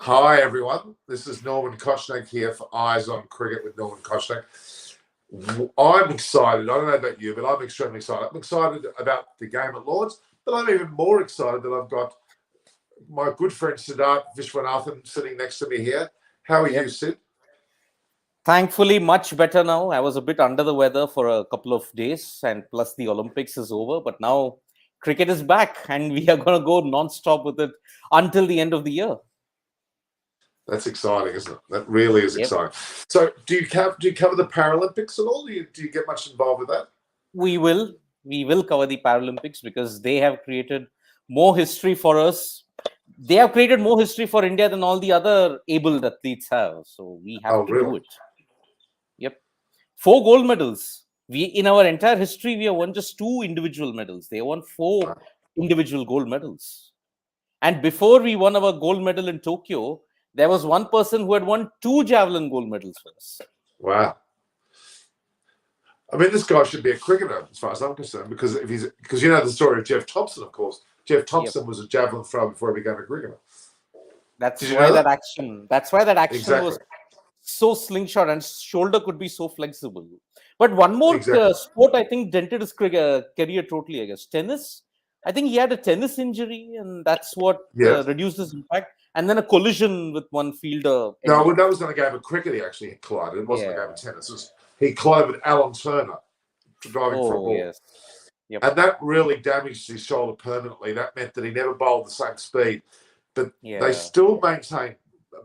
Hi, everyone. This is Norman Koshnak here for Eyes on Cricket with Norman Koshnak. I'm excited. I don't know about you, but I'm extremely excited. I'm excited about the game at Lords, but I'm even more excited that I've got my good friend Siddharth Vishwanathan sitting next to me here. How are you, Sid? Thankfully, much better now. I was a bit under the weather for a couple of days, and plus the Olympics is over. But now cricket is back, and we are going to go non-stop with it until the end of the year. That's exciting, isn't it? That really is Yep. exciting. So, do you cover the Paralympics at all? Do you get much involved with that? We will cover the Paralympics because they have created more history for us. They have created more history for India than all the other able athletes have. So we have to do it. Yep. 4 gold medals. We in our entire history, we have won just 2 individual medals. They won 4 individual gold medals. And before we won our gold medal in Tokyo, there was one person who had won 2 javelin gold medals for us. Wow. I mean, this guy should be a cricketer, as far as I'm concerned, because you know the story of Jeff Thompson, of course. Jeff Thompson was a javelin thrower before he became a cricketer. That's why that action was so slingshot, and shoulder could be so flexible. But one more sport I think dented his career totally, I guess. Tennis. I think he had a tennis injury, and that's what reduced his impact. And then a collision with one fielder. No, that was in a game of cricket. He actually collided. It wasn't a game of tennis. He collided with Alan Turner driving for a ball. Yes. Yep. And that really damaged his shoulder permanently. That meant that he never bowled the same speed. But they still maintain,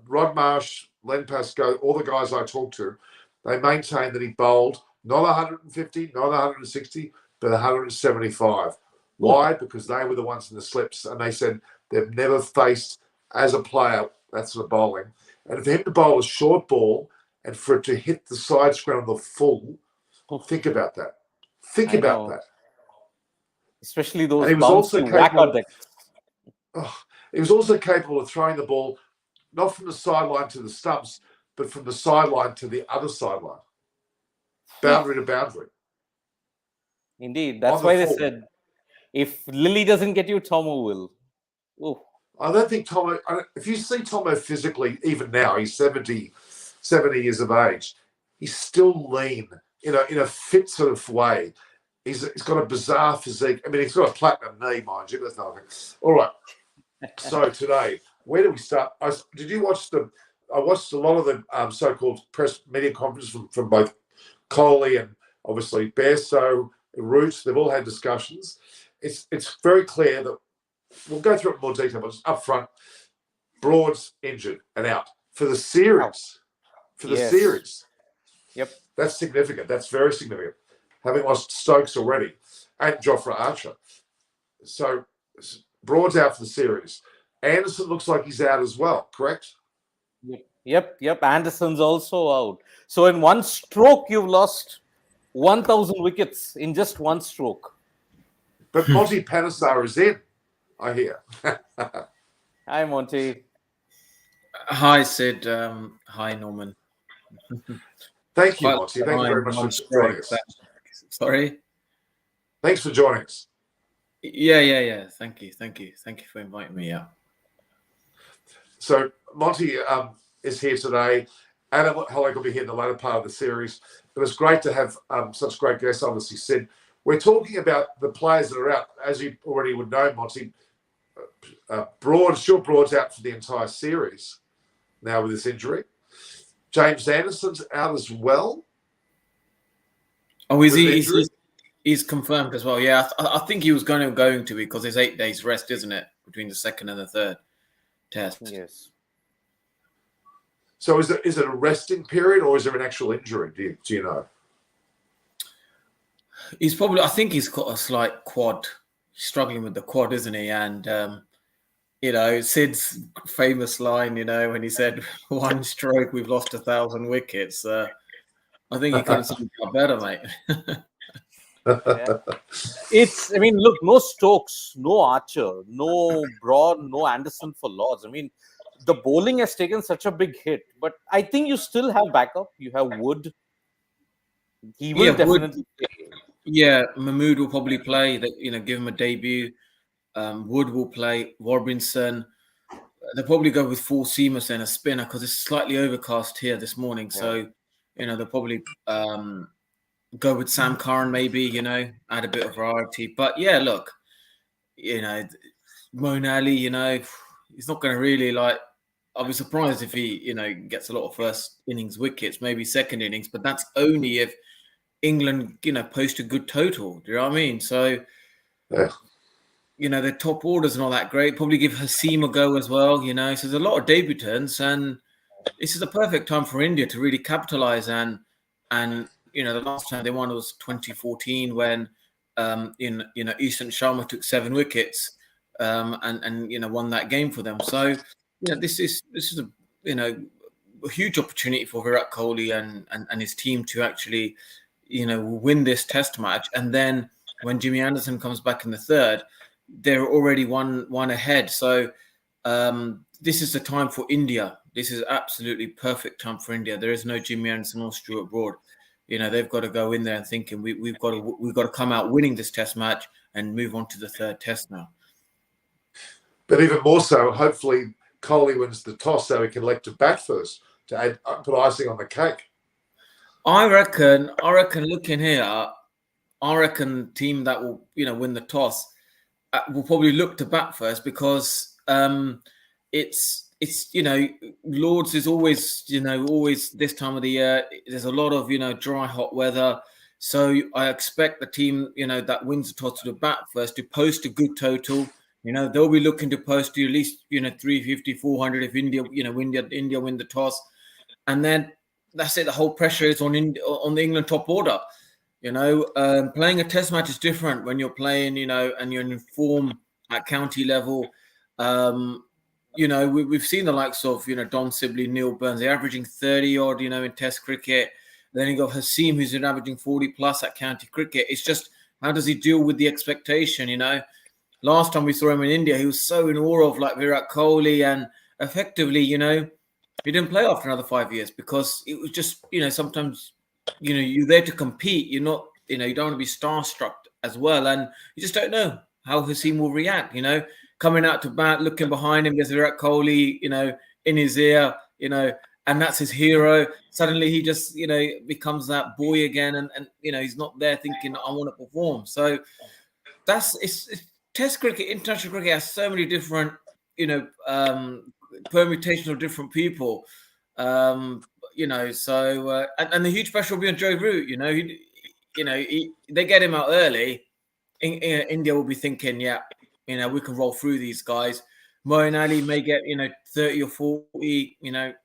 Rod Marsh, Len Pascoe, all the guys I talked to, they maintain that he bowled not 150, not 160, but 175. Why? Because they were the ones in the slips. And they said they've never faced, as a player, that sort of bowling. And for him to bowl a short ball and for it to hit the side screen on the full, think about that. Think about that. Especially those and he was also capable of throwing the ball not from the sideline to the stumps, but from the sideline to the other sideline. Boundary to boundary. Indeed. That's why they said, if Lily doesn't get you, Tomo will. Ooh. I don't think Tomo, if you see Tomo physically, even now, he's 70 years of age, he's still lean in a fit sort of way. He's got a bizarre physique. I mean, he's got a platinum knee, mind you. That's nothing. All right. So today, where do we start? Did you watch I watched a lot of the so-called press media conferences from both Kohli and obviously Bairstow, Root. They've all had discussions. It's very clear that we'll go through it in more detail, but up front, Broad's injured and out for the series. Series. Yep. That's significant. That's very significant. Having lost Stokes already and Jofra Archer. So Broad's out for the series. Anderson looks like he's out as well, correct? Yep. Anderson's also out. So in one stroke, you've lost 1,000 wickets in just one stroke. But Monty Panesar is in, I hear. Hi, Monty. Hi, Sid. Hi, Norman. Thank you, Monty. Thank you very much for joining us. Sorry? Thanks for joining us. Yeah. Thank you for inviting me. Yeah. So Monty is here today. Adam Hollick will be here in the later part of the series. But it's great to have such great guests, obviously, Sid. We're talking about the players that are out. As you already would know, Monty, Broad's out for the entire series now with this injury. James Anderson's out as well. Oh, is he? He's confirmed as well. Yeah, I think he was going to because there's 8 days rest, isn't it, between the second and the third test? Yes. So is it a resting period or is there an actual injury? Do you know? I think he's got a slight quad, struggling with the quad, isn't he? And Sid's famous line, when he said, "1 stroke, we've lost 1,000 wickets." I think he could have seen better, mate. Look, no Stokes, no Archer, no Broad, no Anderson for Lords. I mean, the bowling has taken such a big hit, but I think you still have backup. You have Wood. He will definitely play. Yeah, Mahmood will probably play. Give him a debut. Wood will play. Robinson. they'll probably go with 4 seamers and a spinner because it's slightly overcast here this morning. Yeah. So, they'll probably go with Sam Curran, maybe, add a bit of variety. But yeah, look, Moeen Ali, he's not going to really I'll be surprised if he, gets a lot of first innings wickets, maybe second innings, but that's only if England, post a good total. Do you know what I mean? So, Yeah. The top orders and all that great. Probably give Haseem a go as well, So there's a lot of debutants, and this is the perfect time for India to really capitalize. And the last time they won was 2014 when Ishan Sharma took 7 wickets and won that game for them. So this is a huge opportunity for Virat Kohli and his team to actually win this Test match. And then when Jimmy Anderson comes back in the third, they're already one ahead. So this is the time for India. This is absolutely perfect time for India. There is no Jimmy Anderson or Stuart Broad. They've got to go in there and thinking we've got to come out winning this Test match and move on to the third Test now. But even more so, hopefully Kohli wins the toss so he can elect to bat first to put icing on the cake. I reckon. Looking here, I reckon team that will win the toss will probably look to bat first because it's Lords is always this time of the year. There's a lot of dry hot weather, so I expect the team that wins the toss to bat first to post a good total. They'll be looking to post to at least 350, 400 if India India win the toss, and then that's it. The whole pressure is on the England top order. Playing a Test match is different when you're playing, and you're in form at county level. We've seen the likes of, Don Sibley, Neil Burns. They're averaging 30 odd, in Test cricket. Then you got Haseem, who's been averaging 40 plus at county cricket. It's just how does he deal with the expectation? Last time we saw him in India, he was so in awe of Virat Kohli, and effectively, he didn't play after another 5 years because it was just, sometimes. You're there to compete. You're not, you don't want to be starstruck as well. And you just don't know how Haseem will react, coming out to bat, looking behind him, there's Virat Kohli, in his ear, and that's his hero. Suddenly he just, becomes that boy again. And he's not there thinking, I want to perform. So it's Test cricket, international cricket has so many different, permutation of different people. And the huge pressure will be on Joe Root. They get him out early. India will be thinking, we can roll through these guys. Moeen Ali may get 30 or 40,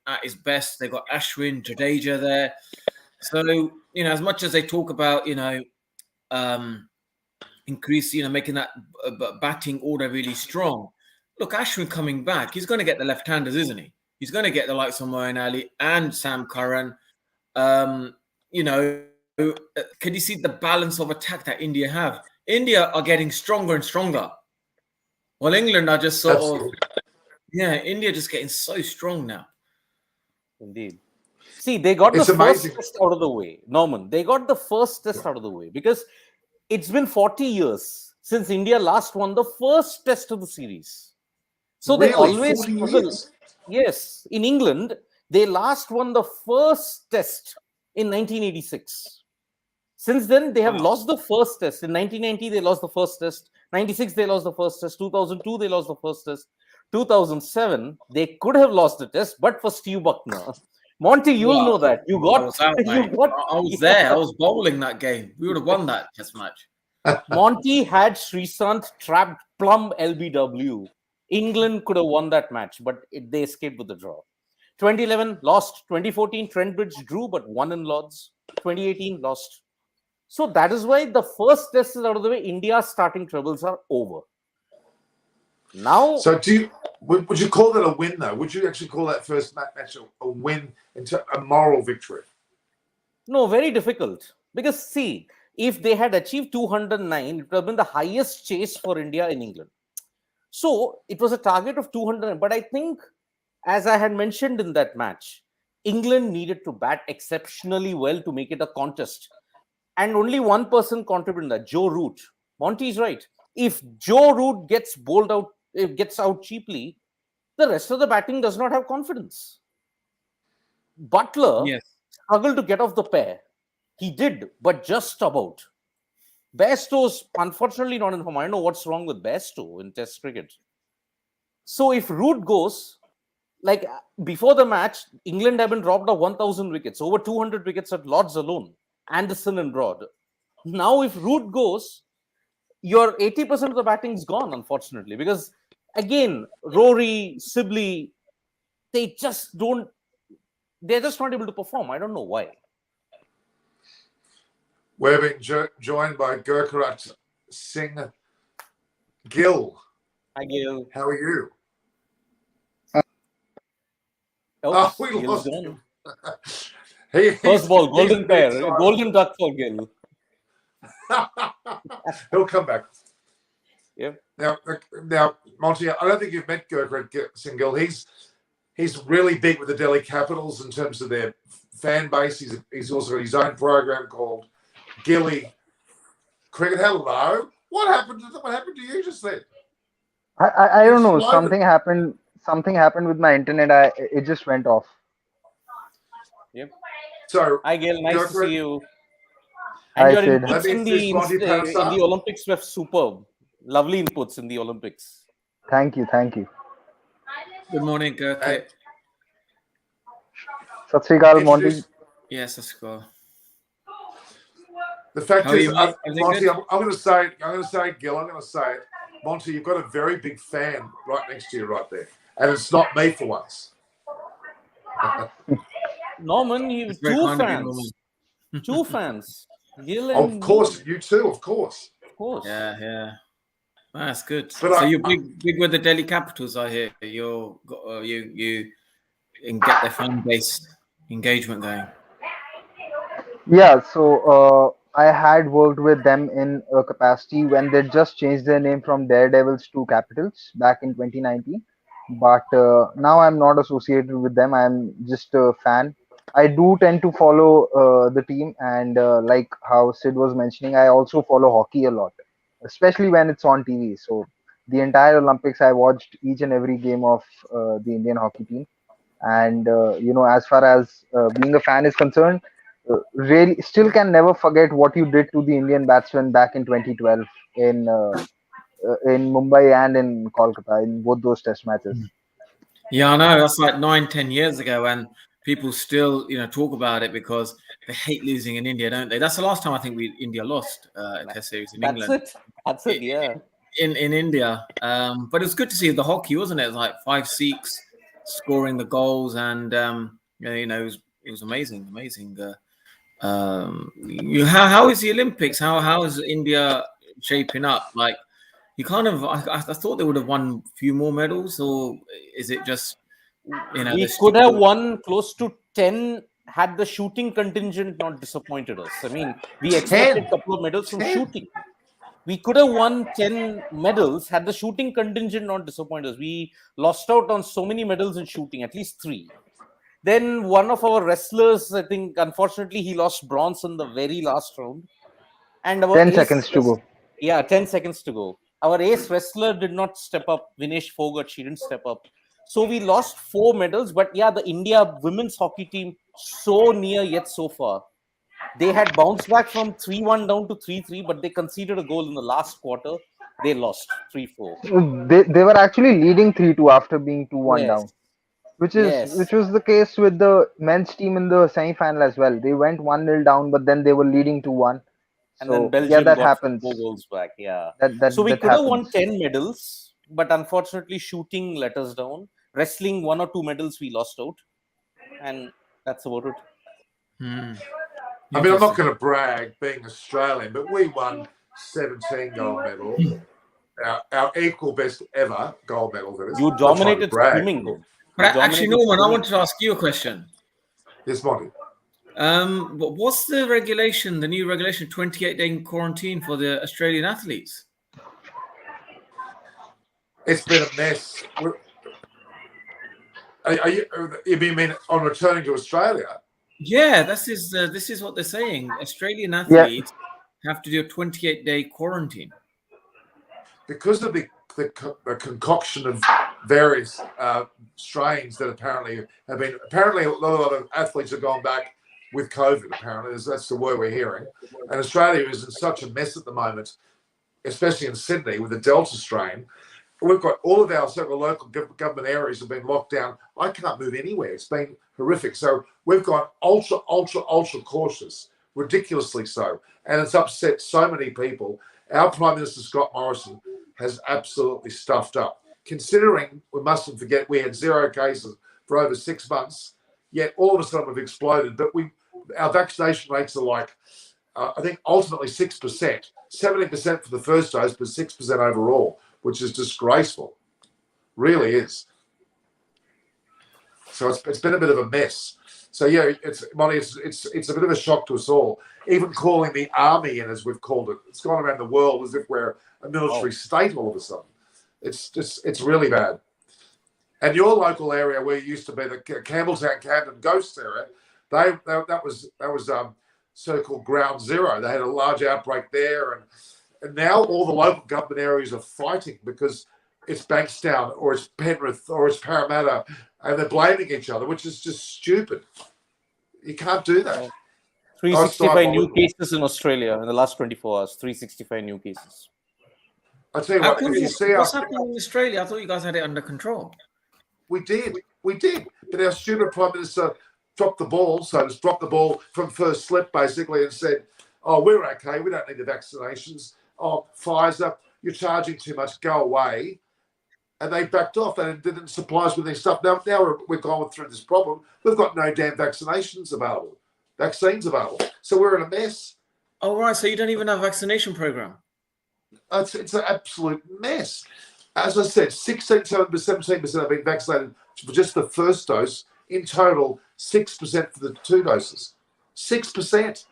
at his best. They got Ashwin, Jadeja there. So as much as they talk about increase, making that batting order really strong. Look, Ashwin coming back, he's going to get the left-handers, isn't he? He's going to get the likes of Moeen Ali and Sam Curran. Can you see the balance of attack that India have? India are getting stronger and stronger. Well, England are just India just getting so strong now. Indeed. See, they got the first test out of the way. Norman, they got the first test out of the way because it's been 40 years since India last won the first test of the series. So they always struggle. Yes, in England, they last won the first test in 1986. Since then, they have lost the first test. In 1990, they lost the first test. 96, they lost the first test. 2002, they lost the first test. 2007, they could have lost the test, but for Steve Buckner. Monty, you'll know that. I was there. I was bowling that game. We would have won that Test match. Monty had Sreesanth trapped plumb LBW. England could have won that match, but they escaped with the draw. 2011 lost. 2014 Trent Bridge drew, but won in Lords. 2018 lost. So that is why the first test is out of the way. India's starting troubles are over. Now, so would you call that a win though? Would you actually call that first match a win, a moral victory? No, very difficult. Because see, if they had achieved 209, it would have been the highest chase for India in England. So it was a target of 200. But I think, as I had mentioned in that match, England needed to bat exceptionally well to make it a contest. And only one person contributed that, Joe Root. Monty is right. If Joe Root gets bowled out, gets out cheaply, The rest of the batting does not have confidence. Butler struggled to get off the pair. He did, but just about. Bairstow's unfortunately not in form. I don't know what's wrong with Bairstow in Test cricket. So if Root goes, like before the match, England have been dropped of 1,000 wickets, over 200 wickets at Lords alone, Anderson and Broad. Now if Root goes, your 80% of the batting is gone, unfortunately, because again, Rory, Sibley, they're just not able to perform. I don't know why. We're being joined by Gurkarat Singh Gill. Hi, Gill. How are you? We lost him. First ball, golden pair, golden duck for Gill. He'll come back. Yep. Now, Monty, I don't think you've met Gurkarat Singh Gill. He's really big with the Delhi Capitals in terms of their fan base. He's also got his own program called Gilly Cricket. Hello. What happened to you just then? I don't know. Something happened with my internet. It just went off. Yep. So hi Gail, nice to see you. And your inputs in the Olympics were superb. Lovely inputs in the Olympics. Thank you. Good morning, Gurkit. Sat Sri Akal, Monty. Yes, let's go. The fact is, Monty, I'm going to say, Gil, I'm going to say it. Monty, you've got a very big fan right next to you right there. And it's not me for once. Norman, you have two fans. Two fans. Gil and of course, you too, of course. Of course. Yeah. That's good. But so you're big with the Delhi Capitals, I hear. You get their fan base engagement going. Yeah, so I had worked with them in a capacity when they just changed their name from Daredevils to Capitals back in 2019. But now I'm not associated with them. I'm just a fan. I do tend to follow the team, and like how Sid was mentioning, I also follow hockey a lot, especially when it's on TV. So the entire Olympics, I watched each and every game of the Indian hockey team. And as far as being a fan is concerned, really still can never forget what you did to the Indian batsmen back in 2012 in Mumbai and in Kolkata in both those test matches. Yeah, I know. That's like 9-10 years ago, and people still talk about it because they hate losing in India, don't they? That's the last time I think India lost a test series in England. That's it. Yeah. In India, but it was good to see the hockey, wasn't it? It was like 5 Sikhs scoring the goals, and it was amazing. How is the Olympics? How is India shaping up? Like, you kind of, I thought they would have won a few more medals, or is it just, we could have won close to 10 had the shooting contingent not disappointed us. I mean, we expected a couple of medals from shooting. We could have won 10 medals had the shooting contingent not disappointed us. We lost out on so many medals in shooting, at least 3. Then one of our wrestlers, I think, unfortunately, he lost bronze in the very last round. And our 10 seconds to go. Yeah, 10 seconds to go. Our ace wrestler did not step up. Vinesh Fogart, she didn't step up. So we lost 4 medals. But yeah, the India women's hockey team, so near yet so far. They had bounced back from 3-1 down to 3-3, but they conceded a goal in the last quarter. They lost 3-4. They were actually leading 3-2 after being 2-1 down. Which was the case with the men's team in the semi-final as well. They went 1-0 down, but then they were leading 2-1. And then Belgium that got happens. 4 goals back. Yeah. So we could have won 10 medals, but unfortunately, shooting let us down. Wrestling, 1 or 2 medals we lost out, and that's about it. I mean, I'm not going to brag being Australian, but we won 17 gold medals. Our equal best ever gold medal. That is. You dominated swimming. But actually, Norman, I wanted to ask you a question. Yes, Monty. What's the regulation, the new regulation, 28-day quarantine for the Australian athletes? It's been a mess. You mean on returning to Australia? Yeah, this is what they're saying. Australian athletes have to do a 28-day quarantine. Because of the concoction of various strains that apparently have been. Apparently, a lot of athletes have gone back with COVID. Apparently, that's the word we're hearing. And Australia is in such a mess at the moment, especially in Sydney with the Delta strain. We've got all of our several local government areas have been locked down. I can't move anywhere. It's been horrific. So we've gone ultra cautious, ridiculously so. And it's upset so many people. Our Prime Minister, Scott Morrison, has absolutely stuffed up. Considering, we mustn't forget, we had 0 cases for over 6 months, yet all of a sudden we've exploded. But our vaccination rates are like, I think, ultimately 6%. 70% for the first dose, but 6% overall, which is disgraceful. Really is. So it's been a bit of a mess. So yeah, Monty, it's a bit of a shock to us all. Even calling the army in, as we've called it, it's gone around the world as if we're a military state all of a sudden. It's really bad. And your local area, where you used to be, the Campbelltown, Camden Ghosts area, that was so-called ground zero. They had a large outbreak there, and now all the local government areas are fighting because it's Bankstown or it's Penrith or it's Parramatta, and they're blaming each other, which is just stupid. You can't do that. 365 new cases in Australia in the last 24 hours. 365 new cases. I tell you what, what's happening in Australia? I thought you guys had it under control. We did. But our stupid Prime Minister dropped the ball, dropped the ball from first slip, basically, and said, oh, we're okay, we don't need the vaccinations. Oh, Pfizer, you're charging too much, go away. And they backed off and didn't supply us with any stuff. Now we're going through this problem. We've got no damn vaccines available. So we're in a mess. Oh, right, so you don't even have a vaccination program? It's an absolute mess. As I said, 17% have been vaccinated for just the first dose. In total, 6% for the 2 doses. 6%.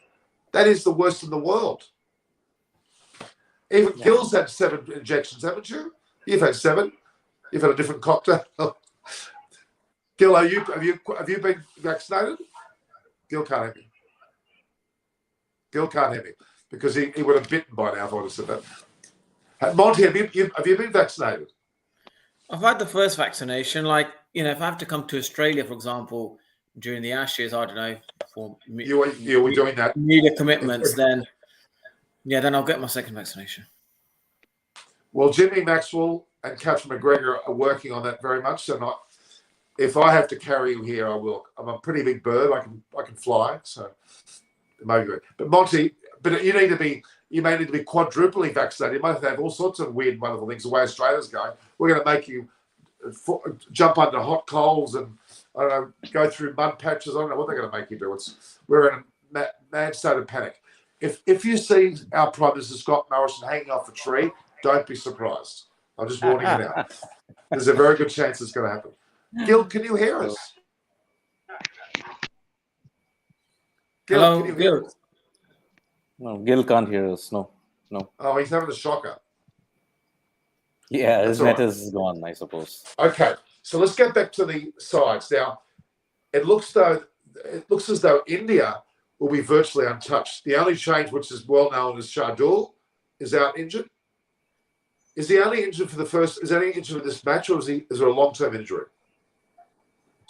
That is the worst in the world. Even Gil's had 7 injections, haven't you? You've had 7. You've had a different cocktail. Gil, have you been vaccinated? Gil can't hear me. Gil can't hear me because he would have bitten by now if I would have said that. Monty, have you been vaccinated? I've had the first vaccination. Like, if I have to come to Australia, for example, during the Ashes, I don't know, for you were doing that media commitments, then I'll get my second vaccination. Well, Jimmy Maxwell and Catherine McGregor are working on that very much. So if I have to carry you here, I will. I'm a pretty big bird. I can fly. So it may be good. But Monty, you may need to be quadruply vaccinated. You might have all sorts of weird, wonderful things. The way Australia's going, we're going to make you jump under hot coals and I don't know, go through mud patches. I don't know what they're going to make you do. We're in a mad state of panic. If you see our Prime Minister Scott Morrison hanging off a tree, don't be surprised. I'm just warning you now. There's a very good chance it's going to happen. Gil, can you hear us? Gil, hello, can you hear us? No, Gil can't hear us. No. Oh, he's having a shocker. Yeah, his net is gone, I suppose. Okay, so let's get back to the sides. Now, it looks as though India will be virtually untouched. The only change, which is well known as Shardul, is out injured. Is he only injured for the first? Is he only injured for this match, or is there a long-term injury?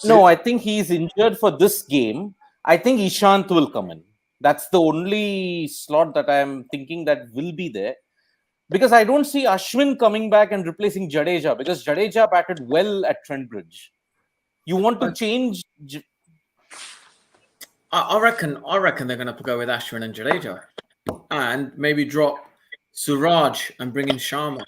No, I think he's injured for this game. I think Ishant will come in. That's the only slot that I'm thinking that will be there. Because I don't see Ashwin coming back and replacing Jadeja, because Jadeja batted well at Trent Bridge. You want to change? I reckon they're going to go with Ashwin and Jadeja, and maybe drop Suraj and bring in Sharma.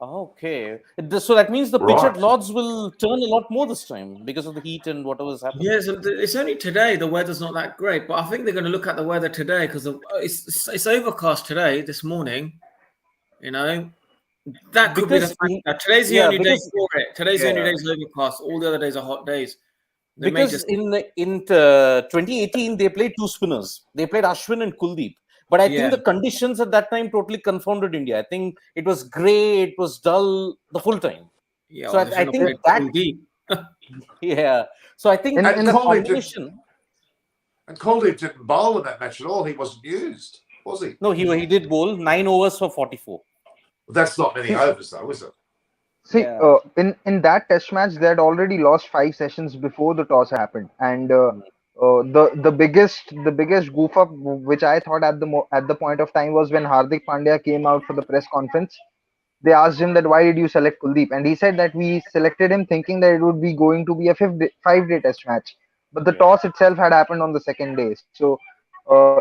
Okay, so that means the pitch at Lords will turn a lot more this time because of the heat and whatever's happening. Yes, it's only today. The weather's not that great, but I think they're going to look at the weather today because it's overcast today, this morning. That could be the fact. Today's the only day for it. Today's the only day it's overcast. All the other days are hot days. Because in 2018 they played 2 spinners. They played Ashwin and Kuldeep. But I think the conditions at that time totally confounded India. I think it was grey, it was dull the full time. Yeah, so I think that. Yeah. So I think and the combination. And Kuldeep didn't bowl in that match at all. He wasn't used, was he? No, he did bowl 9 overs for 44. Well, that's not many overs, though, is it? See, Yeah. in that test match, they had already lost 5 sessions before the toss happened, and the biggest goof up which I thought at the point of time was when Hardik Pandya came out for the press conference. They asked him that why did you select Kuldeep, and he said that we selected him thinking that it would be going to be a 5-day test match, but the Yeah. toss itself had happened on the second day, so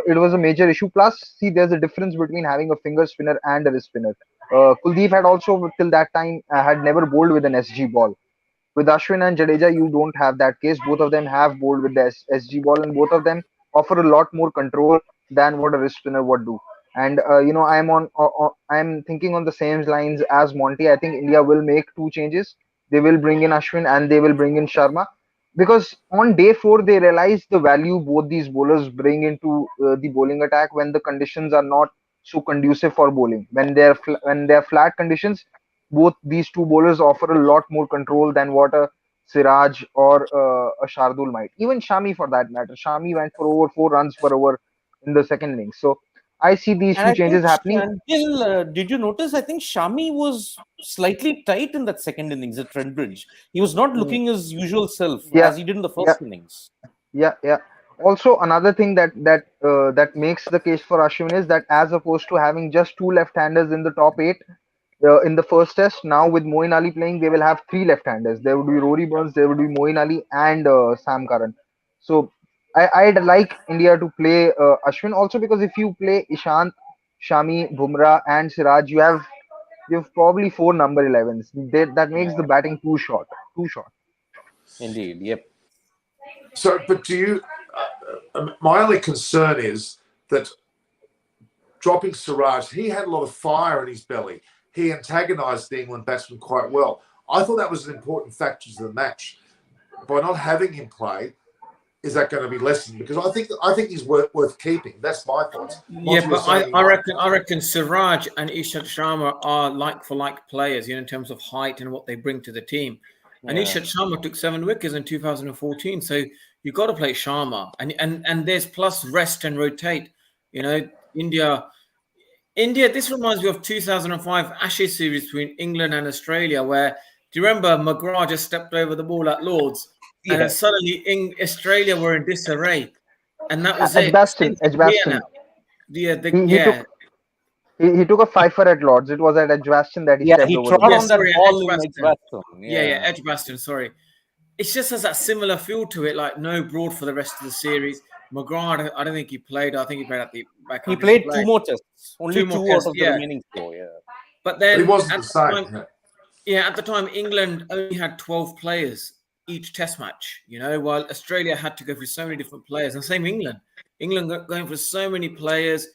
it was a major issue. Plus, see, there's a difference between having a finger spinner and a wrist spinner. Kuldeep had also till that time had never bowled with an SG ball. With Ashwin and Jadeja, you don't have that case. Both of them have bowled with the SG ball, and both of them offer a lot more control than what a wrist spinner would do. And I'm thinking on the same lines as Monty. I think India will make two changes. They will bring in Ashwin and they will bring in Sharma, because on day four they realize the value both these bowlers bring into the bowling attack when the conditions are not so conducive for bowling. When they're flat conditions, both these two bowlers offer a lot more control than what a Siraj or a Shardul might. Even Shami, for that matter. Shami went for over 4 runs per over in the second innings. So I see these And two I think changes happening. Shantil, did you notice? I think Shami was slightly tight in that second innings at Trent Bridge. He was not Mm, looking his usual self yeah, as he did in the yeah, first innings. yeah. Also, another thing that makes the case for Ashwin is that as opposed to having just two left-handers in the top eight, in the first test. Now with Moeen Ali playing, they will have three left-handers. There would be Rory Burns, there would be Moeen Ali, and Sam Curran. So I'd like India to play Ashwin also, because if you play Ishant, Shami, Bumrah, and Siraj, you have probably four number 11s. That makes the Yeah, batting too short. Too short. indeed. Yep. So, but do you? My only concern is that dropping Siraj, he had a lot of fire in his belly. He antagonised the England batsman quite well. I thought that was an important factor to the match. By not having him play, is that going to be lessened? Because I think he's worth keeping. That's my thoughts. Yeah, Monty but was saying he I might. reckon Siraj and Ishant Sharma are like for like players, in terms of height and what they bring to the team. And Yeah. Ishant Sharma took 7 wickets in 2014, so you got to play Sharma, and there's plus rest and rotate. India. This reminds me of 2005 Ashes series between England and Australia, where do you remember McGrath just stepped over the ball at Lords, and then Yeah. suddenly Australia were in disarray, and that was it. Edgbaston, Since here now, Edgbaston. the He he took yeah. he took a fifer at Lords. It was at Edgbaston that he Yeah, stepped he over the trod Yeah, ball. on that sorry, ball in Edgbaston. Edgbaston. Yeah, Yeah. Edgbaston. Sorry, it just has that similar feel to it. Like no Broad for the rest of the series. McGrath, I don't think he played. I think he played at the back. He Did he played play two more tests, only 2 more two out tests? of the Yeah, remaining four. Yeah. but But he then wasn't at the the same. time, at the time, England only had 12 players each test match. While Australia had to go through so many different players, and same England. England going for so many players.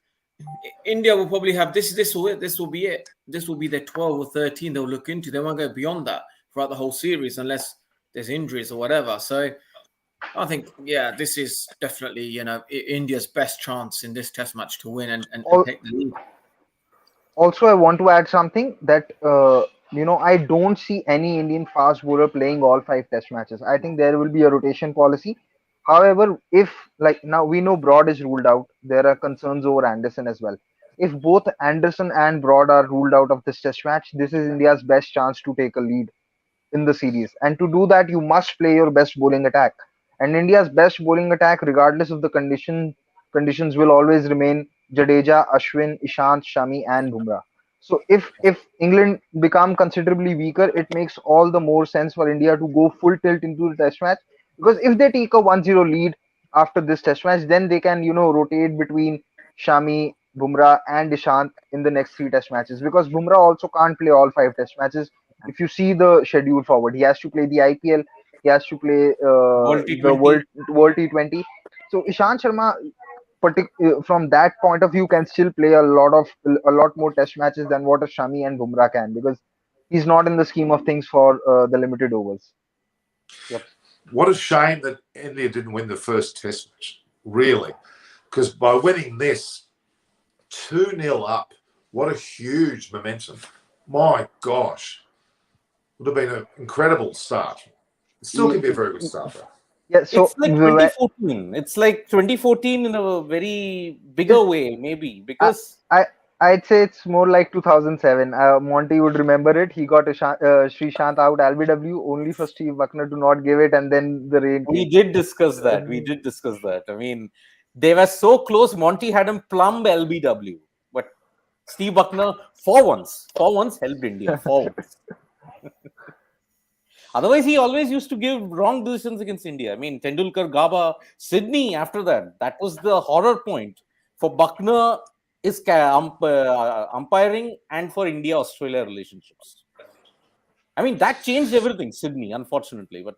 India will probably have this. This will it. This will be it. This will be their 12 or 13. They'll look into. They won't go beyond that throughout the whole series unless there's injuries or whatever. So I think, this is definitely India's best chance in this Test match to win and Al- take the lead. Also, I want to add something that I don't see any Indian fast bowler playing all five Test matches. I think there will be a rotation policy. However, if like now we know Broad is ruled out, there are concerns over Anderson as well. If both Anderson and Broad are ruled out of this Test match, this is India's best chance to take a lead in the series. And to do that, you must play your best bowling attack. And India's best bowling attack, regardless of the conditions, will always remain Jadeja, Ashwin, Ishant, Shami, and Bumrah. So if England become considerably weaker, it makes all the more sense for India to go full tilt into the Test match, because if they take a 1-0 lead after this Test match, then they can rotate between Shami, Bumrah, and Ishant in the next three Test matches, because Bumrah also can't play all five Test matches. If you see the schedule forward, he has to play the IPL, he has to play World the T20. World T20. So Ishant Sharma, from that point of view, can still play a lot more Test matches than what a Shami and Bumrah can, because he's not in the scheme of things for the limited overs. Yep. What a shame that India didn't win the first Test match, really, because by winning this 2-0 up, what a huge momentum. My gosh, would have been an incredible start. It still can be a very good start, though. Yeah. So It's like 2014. It's like 2014 in a very bigger way, maybe, I, because I I'd say it's more like 2007. Monty would remember it. He got a Srishant out LBW only for Steve Buckner to not give it, and then the rain We came. did discuss that. We did discuss that. I mean, they were so close. Monty had him plumb LBW, but Steve Buckner for once helped India for once. Otherwise, he always used to give wrong decisions against India. I mean, Tendulkar, Gaba, Sydney. After that was the horror point for Buckner is umpiring and for India-Australia relationships. I mean, that changed everything. Sydney, unfortunately, but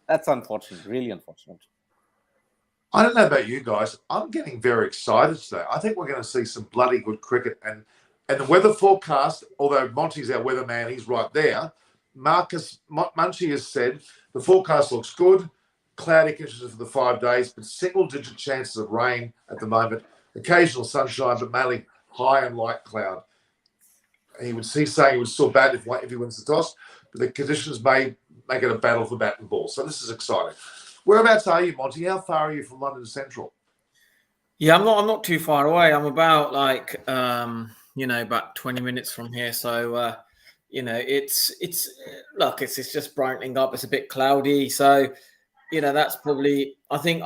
that's unfortunate. Really unfortunate. I don't know about you guys. I'm getting very excited today. I think we're going to see some bloody good cricket. And the weather forecast, although Monty's our weatherman, he's right there. Marcus Munchie has said the forecast looks good. Cloudy conditions for the 5 days, but single-digit chances of rain at the moment. Occasional sunshine, but mainly high and light cloud. He's saying it was still bad if he wins the toss, but the conditions may make it a battle for bat and ball. So this is exciting. Whereabouts are you, Monty? How far are you from London Central? Yeah, I'm not too far away. I'm about about 20 minutes from here. So it's just brightening up. It's a bit cloudy. So, that's probably I think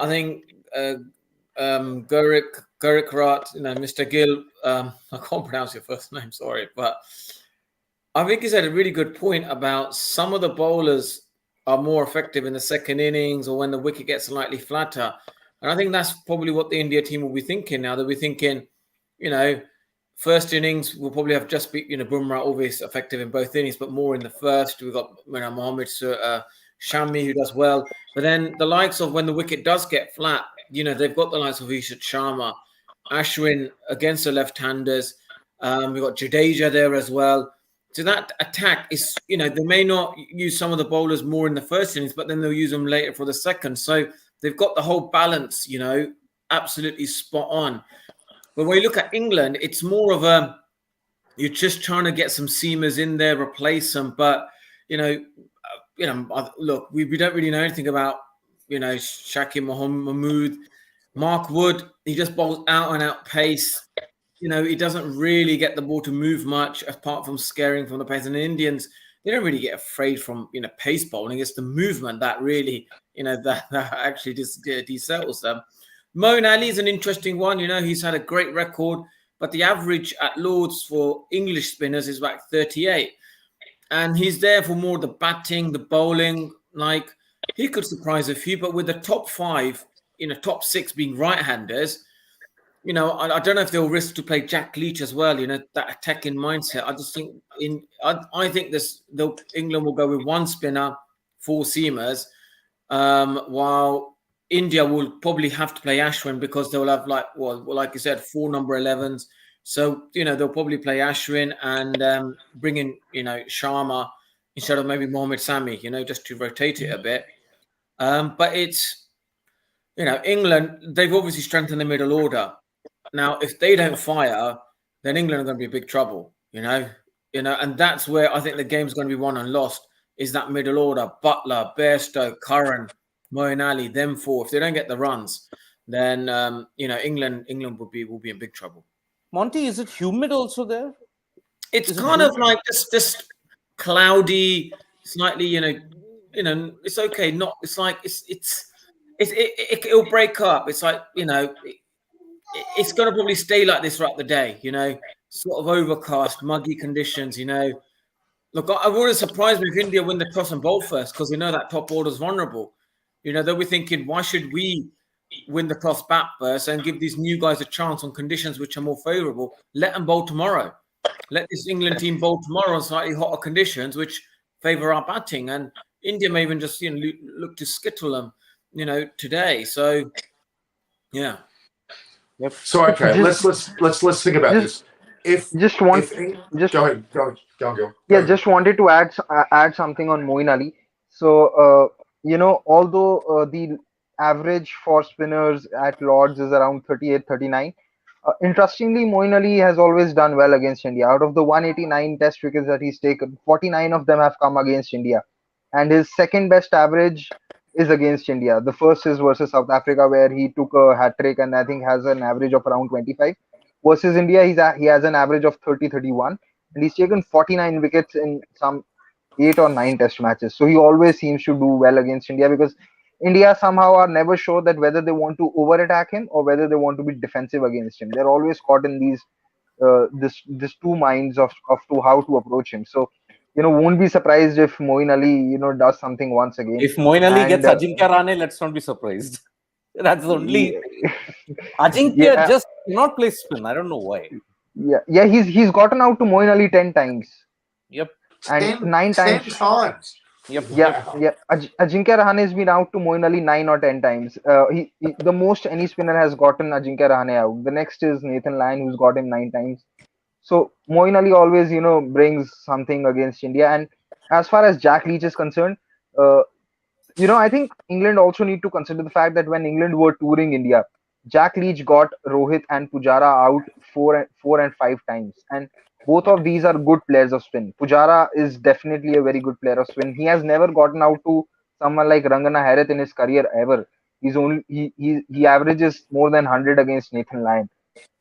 Guruk Rat, Mr. Gill, I can't pronounce your first name, sorry, but I think he's had a really good point about some of the bowlers are more effective in the second innings or when the wicket gets slightly flatter. And I think that's probably what the India team will be thinking now. They'll be thinking, first innings will probably have just be, Bumrah always effective in both innings, but more in the first. We've got Mohammed Shami who does well. But then the likes of when the wicket does get flat, they've got the likes of Ishant Sharma, Ashwin against the left-handers. We've got Jadeja there as well. So that attack is, they may not use some of the bowlers more in the first innings, but then they'll use them later for the second. So they've got the whole balance, absolutely spot on. But when you look at England, it's more of you're just trying to get some seamers in there, replace them. But, look, we don't really know anything about, Shakib Mahmood. Mark Wood, he just bowls out and out pace. He doesn't really get the ball to move much apart from scaring from the pace. And the Indians, they don't really get afraid from, pace bowling. It's the movement that really, that actually just desettles them. Moeen Ali is an interesting one. He's had a great record, but the average at Lords for English spinners is about 38. And he's there for more the batting, the bowling. Like, he could surprise a few, but with the top 5, top 6 being right-handers, I don't know if they'll risk to play Jack Leach as well. That attacking mindset. I just think I think England will go with 1 spinner, 4 seamers, while India will probably have to play Ashwin because they'll have like you said, 4 number 11s. So they'll probably play Ashwin and bring in Sharma instead of maybe Mohammed Sami. Just to rotate it a bit. But it's England. They've obviously strengthened the middle order. Now, if they don't fire, then England are going to be in big trouble, and that's where I think the game's going to be won and lost is that middle order. Butler, Bairstow, Curran, Moeen Ali, them 4. If they don't get the runs, then, England will be in big trouble. Monty, is it humid also there? It's kind of like just cloudy, slightly, it's okay. It's like, it'll break up. It's like, it's going to probably stay like this throughout the day, sort of overcast, muggy conditions, Look, I wouldn't surprise me if India win the toss and bowl first because we know that top order's vulnerable. They'll be thinking, why should we win the toss bat first and give these new guys a chance on conditions which are more favourable? Let them bowl tomorrow. Let this England team bowl tomorrow on slightly hotter conditions which favour our batting. And India may even just, look to skittle them, today. So, yeah. Yep. So okay, let's think about this. Go ahead. Just wanted to add something on Moeen Ali. So although the average for spinners at Lords is around 38, 39. Interestingly, Moeen Ali has always done well against India. Out of the 189 Test wickets that he's taken, 49 of them have come against India, and his second best average is against India. The first is versus South Africa, where he took a hat trick and I think has an average of around 25. versus India, he has an average of 30-31, and he's taken 49 wickets in some 8 or 9 test matches. So he always seems to do well against India, because India somehow are never sure that whether they want to over attack him or whether they want to be defensive against him. They're always caught in these this two minds of to how to approach him. So won't be surprised if Moeen Ali does something once again. If Moeen Ali And gets Ajinkya Rahane, let's not be surprised. That's the only thing. Ajinkya yeah, just cannot play spin. I don't know why. yeah. He's gotten out to Moeen Ali 10 times. Yep. And 9 10 times. times. Yep. Wow. Yeah. Ajinkya Rahane has been out to Moeen Ali 9 or 10 times. The most any spinner has gotten Ajinkya Rahane out. The next is Nathan Lyon, who's got him 9 times. So Moeen Ali always, brings something against India. And as far as Jack Leach is concerned, I think England also need to consider the fact that when England were touring India, Jack Leach got Rohit and Pujara out four and 5 times, and both of these are good players of spin. Pujara is definitely a very good player of spin. He has never gotten out to someone like Rangana Herath in his career ever. He averages more than 100 against Nathan Lyon.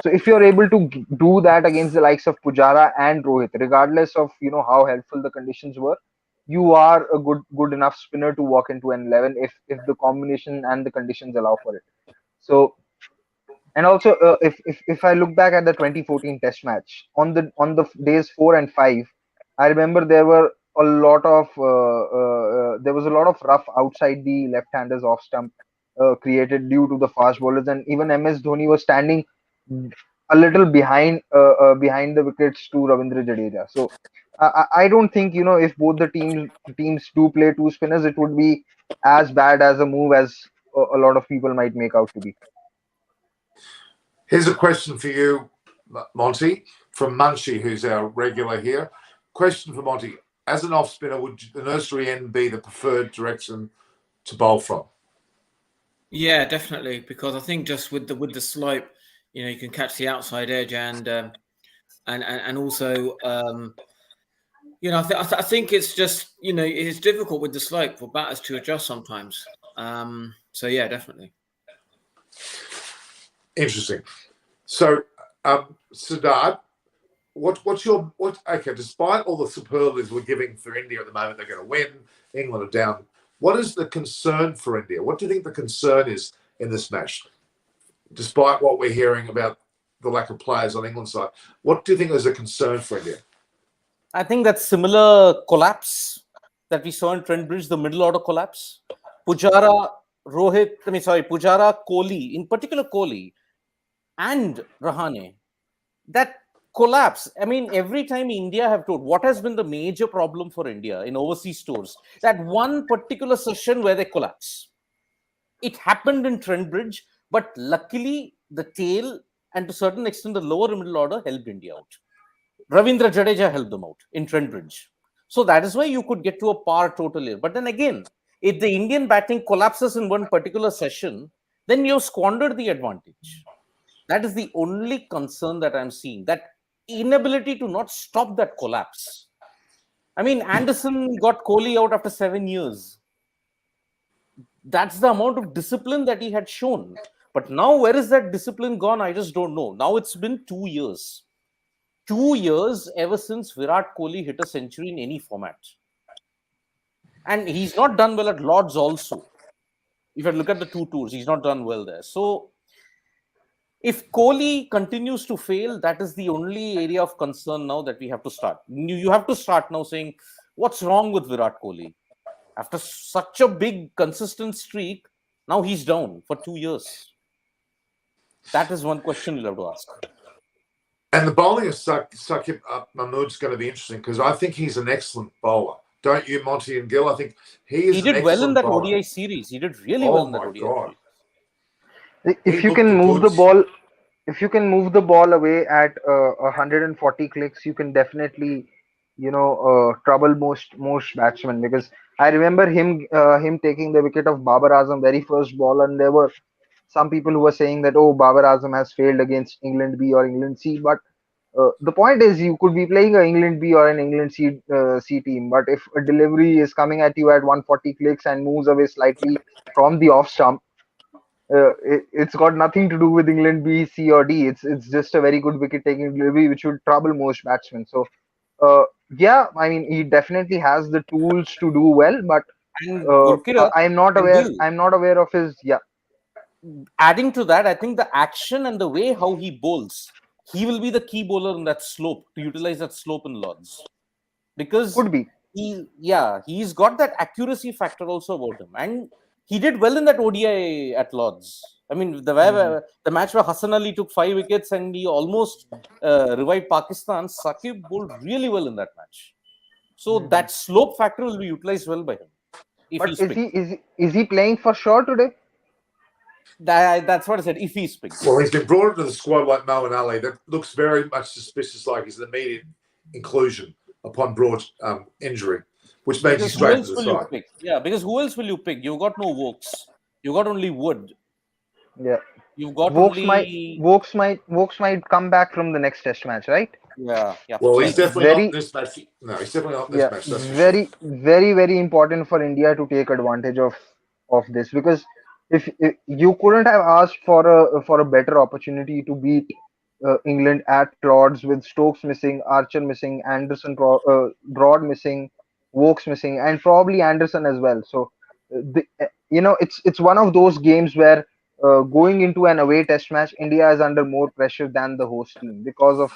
So if you're able to do that against the likes of Pujara and Rohit, regardless of how helpful the conditions were, you are a good enough spinner to walk into an 11 if the combination and the conditions allow for it. So, and also if I look back at the 2014 Test match on the days 4 and 5, I remember there was a lot of rough outside the left-handers off stump created due to the fast bowlers, and even MS Dhoni was standing a little behind the wickets to Ravindra Jadeja. So I don't think if both the teams do play two spinners, it would be as bad as a move as a lot of people might make out to be. Here's a question for you, Monty, from Munchie, who's our regular here. Question for Monty: as an off spinner, would the nursery end be the preferred direction to bowl from? Yeah, definitely, because I think just with the slope, you can catch the outside edge, and also, I think it's just it's difficult with the slope for batters to adjust sometimes. So yeah, definitely. Interesting. So, Siddharth, okay, despite all the superlatives we're giving for India at the moment, they're going to win, England are down. What is the concern for India? What do you think the concern is in this match? Despite what we're hearing about the lack of players on England's side, what do you think is a concern for India? I think that similar collapse that we saw in Trent Bridge, the middle order collapse. Pujara, Kohli, in particular Kohli, and Rahane, that collapse. I mean, every time India have told, what has been the major problem for India in overseas tours? That one particular session where they collapse. It happened in Trent Bridge, but luckily the tail and to a certain extent the lower middle order helped India out. Ravindra Jadeja helped them out in Trent Bridge. So that is why you could get to a par total here. But then again, if the Indian batting collapses in one particular session, then you've squandered the advantage. That is the only concern that I'm seeing, that inability to not stop that collapse. I mean, Anderson got Kohli out after 7 years. That's the amount of discipline that he had shown. But now, where is that discipline gone? I just don't know. Now it's been 2 years. 2 years ever since Virat Kohli hit a century in any format. And he's not done well at Lords also. If you look at the 2 tours, he's not done well there. So, if Kohli continues to fail, that is the only area of concern now that we have to start. You have to start now saying, what's wrong with Virat Kohli? After such a big, consistent streak, now he's down for 2 years. That is one question you'll have to ask. And the bowling of Saqib Mahmood's going to be interesting because I think he's an excellent bowler. Don't you, Monty and Gil? I think he did well in that ODI series. He did really well in that ODI series. If you can move the ball away at 140 clicks, you can definitely trouble most batsmen, because I remember him taking the wicket of Babar Azam very first ball, and there were some people who were saying that, oh, Babar Azam has failed against England B or England C, but the point is, you could be playing an England B or an England C team, but if a delivery is coming at you at 140 clicks and moves away slightly from the off stump, It's got nothing to do with England B, C, or D. It's just a very good wicket taking delivery which would trouble most batsmen. So uh, yeah, I mean he definitely has the tools to do well, but And Gurkirat I'm not and aware. Will. I'm not aware of his. Yeah, Adding to that, I think the action and the way how he bowls, he will be the key bowler in that slope to utilize that slope in Lords. Because could be. he's got that accuracy factor also about him. And he did well in that ODI at Lords. I mean, the match where Hassan Ali took 5 wickets and he almost revived Pakistan, Saqib bowled really well in that match. So that slope factor will be utilized well by him if But he's picked. is he playing for sure today? That's what I said. If he's picked. Well, he's been brought into the squad like Moeen Ali. That looks very much suspicious, like he's an immediate inclusion upon broad injury, which makes you Because who straight to else the will you side. pick? Yeah, because who else will you pick? You've got no Vokes. You've got only Wood. Yeah, You've got Vokes only might come back from the next Test match, right? yeah. Well, So he's it's definitely not in very this match. No, he's definitely not in yeah this match. That's for sure. very important for India to take advantage of this, because if you couldn't have asked for a better opportunity to beat England at Lords with Stokes missing, Archer missing, Broad missing, Wokes missing, and probably Anderson as well. So it's one of those games where going into an away Test match, India is under more pressure than the host team because of.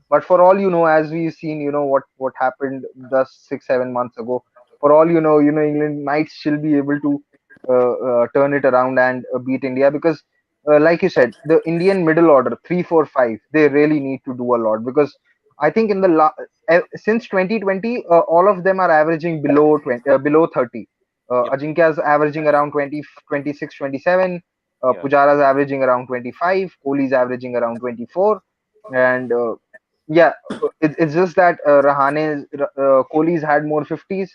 But for all you know, as we've seen, what happened just 6 7 months ago. For all England might still be able to turn it around and beat India, because, like you said, the Indian middle order 3 4 5, they really need to do a lot, because I think since 2020, all of them are averaging below 20, below 30. Yep. Ajinkya is averaging around 20, 26, 27. Yeah. Pujara is averaging around 25. Kohli is averaging around 24. And yeah, it's just that Kohli's had more 50s.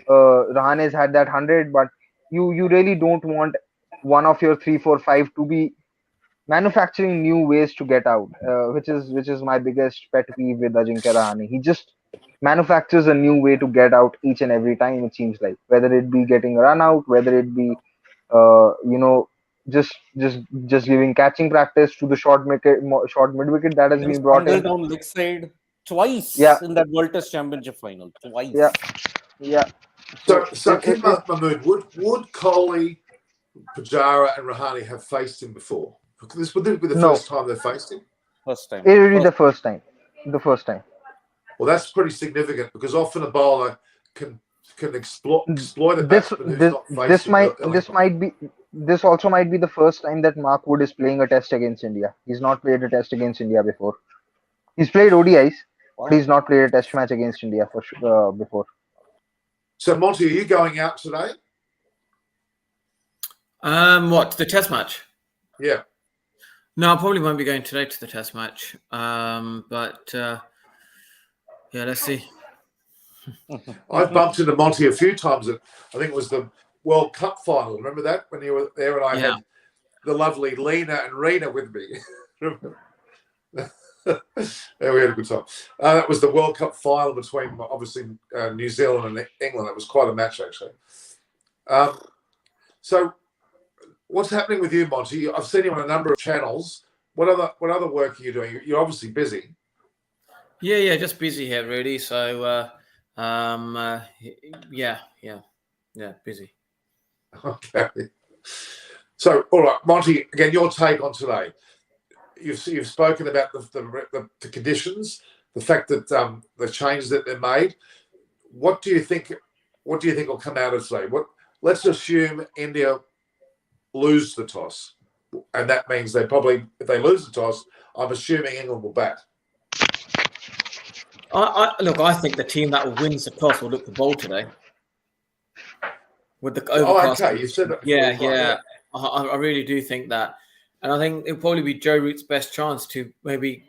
Rahane's had that 100, but you really don't want one of your 3 4 5 to be manufacturing new ways to get out, which is my biggest pet peeve with Ajinkya Rahane. He just manufactures a new way to get out each and every time. It seems like, whether it be getting a run out, whether it be uh, you know just giving catching practice to the short mid wicket that has been brought Bungle in. down leg side twice Yeah, in that World Test Championship final. Twice. yeah, yeah. So, It, Keep it, it, Mahmood, would Kohli, Pujara, and Rahane have faced him before? This would be the no, first time they've faced him. First time. it will be the first time. The first time. Well, that's pretty significant, because often a bowler can exploit a This batsman who's this not faced him early. this also might be the first time that Mark Wood is playing a test against India. He's not played a test against India before. He's played ODIs, but he's not played a test match against India before. So, Monty, are you going out today? What, the Test match? Yeah. No, I probably won't be going today to the Test match. But yeah, let's see. I've bumped into Monty a few times. I think it was the World Cup final. Remember that, when you were there and I had the lovely Lena and Rena with me? Yeah, we had a good time. That was the World Cup final between, obviously, New Zealand and England. It was quite a match, actually. So, what's happening with you, Monty? I've seen you on a number of channels. What other work are you doing? You're obviously busy. Yeah, just busy here, really. So, yeah, busy. Okay. So, all right, Monty. Again, your take on today. You've spoken about the conditions, the fact that the changes that they're made. What do you think? What do you think will come out of today? Let's assume India lose the toss, and that means they probably, if they lose the toss, I'm assuming England will bat. I think the team that wins the toss will look for bowl today. With the overcast. Oh, okay. You said that before. Yeah. I really do think that. And I think it'll probably be Joe Root's best chance to maybe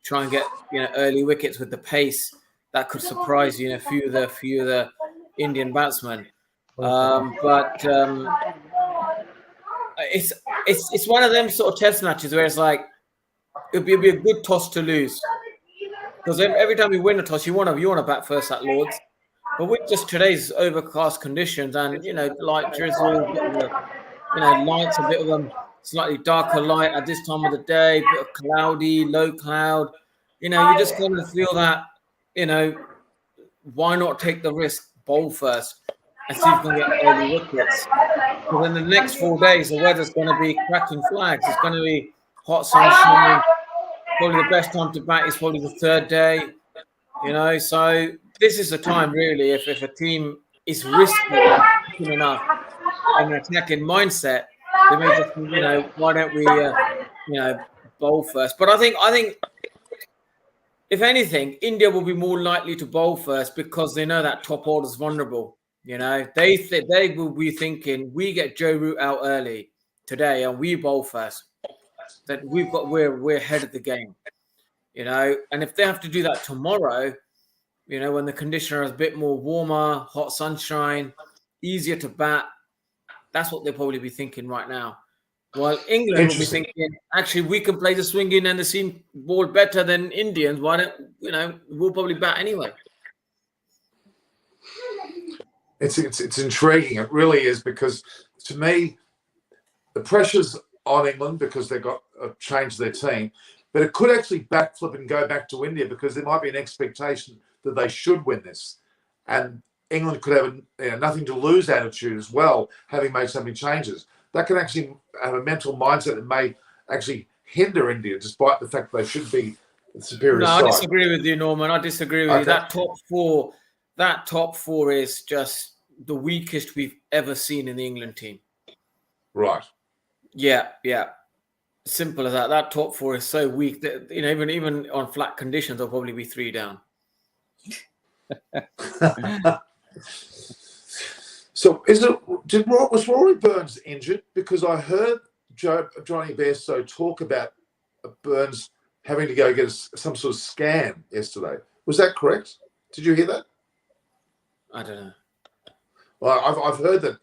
try and get early wickets with the pace that could surprise a few of the Indian batsmen. But it's one of them sort of test matches where it's like it'll be a good toss to lose, because every time you win a toss, you want to bat first at Lords. But with just today's overcast conditions and light drizzle, lights, a bit of slightly darker light at this time of the day, bit of cloudy, low cloud. You just kind of feel that, why not take the risk, bowl first, and see if you can get early wickets. But then the next 4 days, the weather's going to be cracking flags. It's going to be hot sunshine. Probably the best time to bat is probably the third day. So this is the time really. If a team is risky enough in an attacking mindset, they may just think, why don't we, bowl first? But I think if anything, India will be more likely to bowl first because they know that top order is vulnerable. They will be thinking we get Joe Root out early today and we bowl first. That we're ahead of the game. And if they have to do that tomorrow, when the conditioner is a bit more warmer, hot sunshine, easier to bat, that's what they'll probably be thinking right now. While England will be thinking, actually, we can play the swinging and the seam ball better than Indians. Why don't we'll probably bat anyway. It's intriguing. It really is, because to me, the pressure's on England because they've got changed their team, but it could actually backflip and go back to India because there might be an expectation that they should win this, and England could have a nothing to lose attitude as well, having made so many changes. That can actually have a mental mindset that may actually hinder India, despite the fact that they should be the superior side. I disagree with you, Norman. I disagree with you. That top four is just the weakest we've ever seen in the England team. Right. Yeah. Simple as that. That top four is so weak that even on flat conditions, they'll probably be 3 down. So was Rory Burns injured? Because I heard Johnny Bairstow talk about Burns having to go get some sort of scan yesterday. Was that correct? Did you hear that? I don't know. Well, I've heard that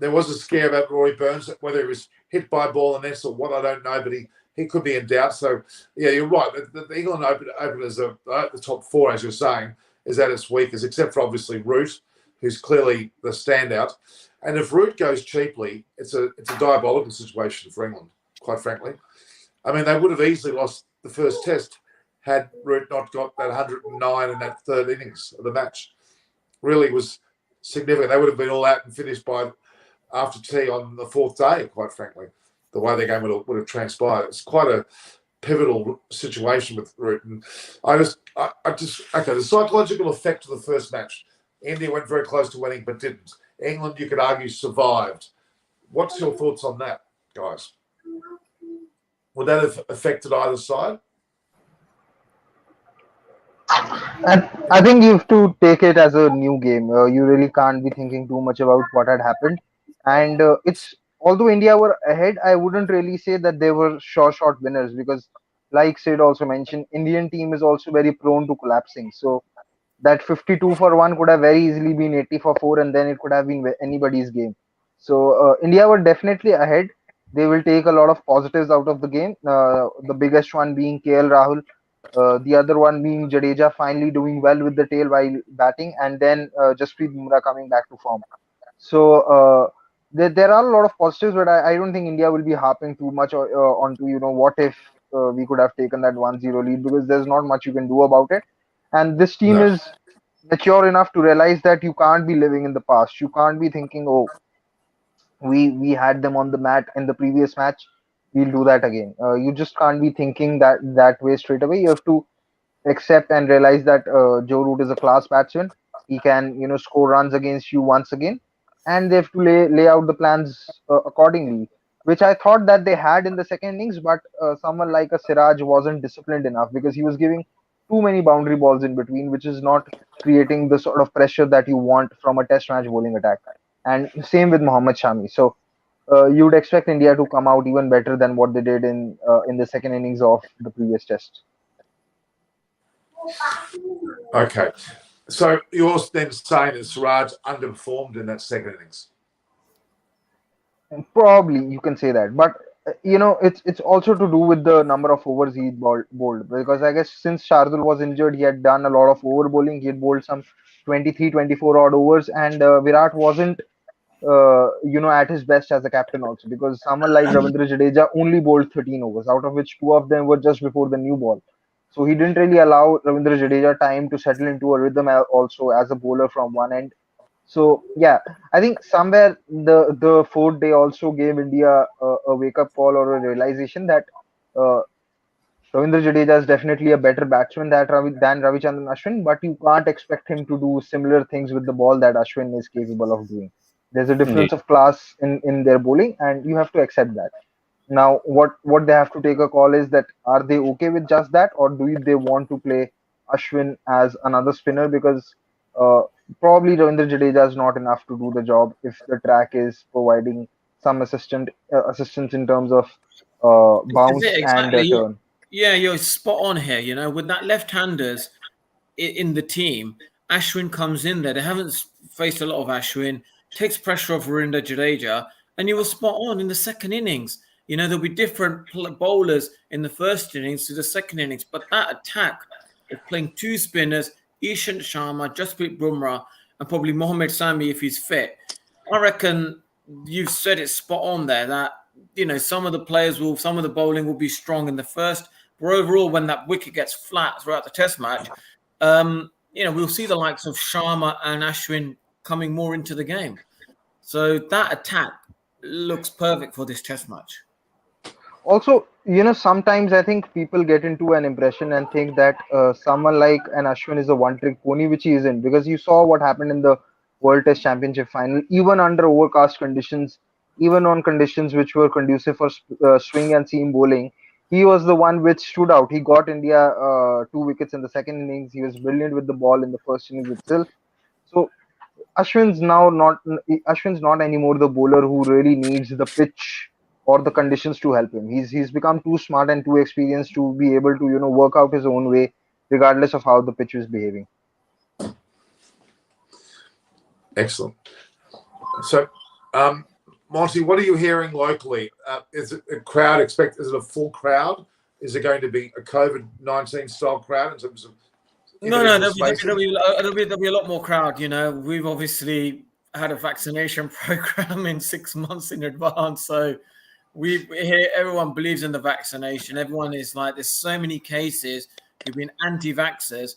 there was a scare about Rory Burns, whether he was hit by a ball in nets or what, I don't know, but he could be in doubt. So, yeah, you're right. The England openers are the top four, as you're saying, is at its weakest, except for obviously Root, who's clearly the standout. And if Root goes cheaply, it's a diabolical situation for England, quite frankly. I mean, they would have easily lost the first test had Root not got that 109 in that third innings of the match. Really was significant. They would have been all out and finished by after tea on the fourth day, quite frankly, the way their game would have transpired. It's quite a pivotal situation with Root. And the psychological effect of the first match. India went very close to winning, but didn't. England, you could argue, survived. What's your thoughts on that, guys? Would that have affected either side? I think you have to take it as a new game. You really can't be thinking too much about what had happened. And although India were ahead, I wouldn't really say that they were sure shot winners, because, like Sid also mentioned, Indian team is also very prone to collapsing. So that 52 for 1 could have very easily been 80 for 4, and then it could have been anybody's game. So India were definitely ahead. They will take a lot of positives out of the game. The biggest one being KL Rahul. The other one being Jadeja finally doing well with the tail while batting, and then Jasprit Bumrah coming back to form. So there are a lot of positives, but I don't think India will be harping too much onto what if we could have taken that 1-0 lead, because there's not much you can do about it. And this team is mature enough to realize that you can't be living in the past. You can't be thinking, oh, we had them on the mat in the previous match, we'll do that again. You just can't be thinking that way straight away. You have to accept and realize that Joe Root is a class batsman. He can score runs against you once again, and they have to lay out the plans accordingly, which I thought that they had in the second innings. But someone like a Siraj wasn't disciplined enough, because he was giving too many boundary balls in between, which is not creating the sort of pressure that you want from a test match bowling attack. And same with Mohammad Shami. So you would expect India to come out even better than what they did in the second innings of the previous test. Okay. So you're then saying that Siraj underperformed in that second innings? Probably you can say that, but it's also to do with the number of overs he bowled, because I guess since Shardul was injured, he had done a lot of over bowling. He had bowled some 23, 24 odd overs, and Virat wasn't at his best as a captain also, because someone like Ravindra Jadeja only bowled 13 overs, out of which two of them were just before the new ball. So he didn't really allow Ravindra Jadeja time to settle into a rhythm also as a bowler from one end. So yeah, I think somewhere the fourth day also gave India a wake up call or a realization that uh, Ravindra Jadeja is definitely a better batsman than Ravichandran Ashwin, but you can't expect him to do similar things with the ball that Ashwin is capable of doing. There's a Indeed. difference of class in their bowling, and you have to accept that. Now, what they have to take a call is that are they okay with just that, or they want to play Ashwin as another spinner, because uh, probably Ravindra Jadeja is not enough to do the job if the track is providing some assistance in terms of This is bounce it, and exactly. turn. Yeah, you're spot on here. With that left-handers in the team, Ashwin comes in there. They haven't faced a lot of Ashwin, takes pressure off Ravindra Jadeja, and you were spot on in the second innings. There'll be different bowlers in the first innings to the second innings, but that attack of playing two spinners, Ishant Sharma, Jasprit Bumrah, and probably Mohammad Sami if he's fit. I reckon you've said it spot on there that some of the bowling will be strong in the first, but overall when that wicket gets flat throughout the Test match, we'll see the likes of Sharma and Ashwin coming more into the game. So that attack looks perfect for this Test match. Also, sometimes I think people get into an impression and think that someone like an Ashwin is a one-trick pony, which he isn't, because you saw what happened in the World Test Championship final, even under overcast conditions, even on conditions which were conducive for swing and seam bowling. He was the one which stood out. He got India two wickets in the second innings. He was brilliant with the ball in the first innings itself. So Ashwin's not anymore the bowler who really needs the pitch or the conditions to help him. He's become too smart and too experienced to be able to work out his own way regardless of how the pitch is behaving. Excellent. So, Monty, what are you hearing locally? Is it a crowd Is it a full crowd? Is it going to be a COVID-19 style crowd in terms of No, there'll be a lot more crowd. We've obviously had a vaccination program in 6 months in advance, so we hear everyone believes in the vaccination. Everyone is like, there's so many cases who've been anti-vaxxers,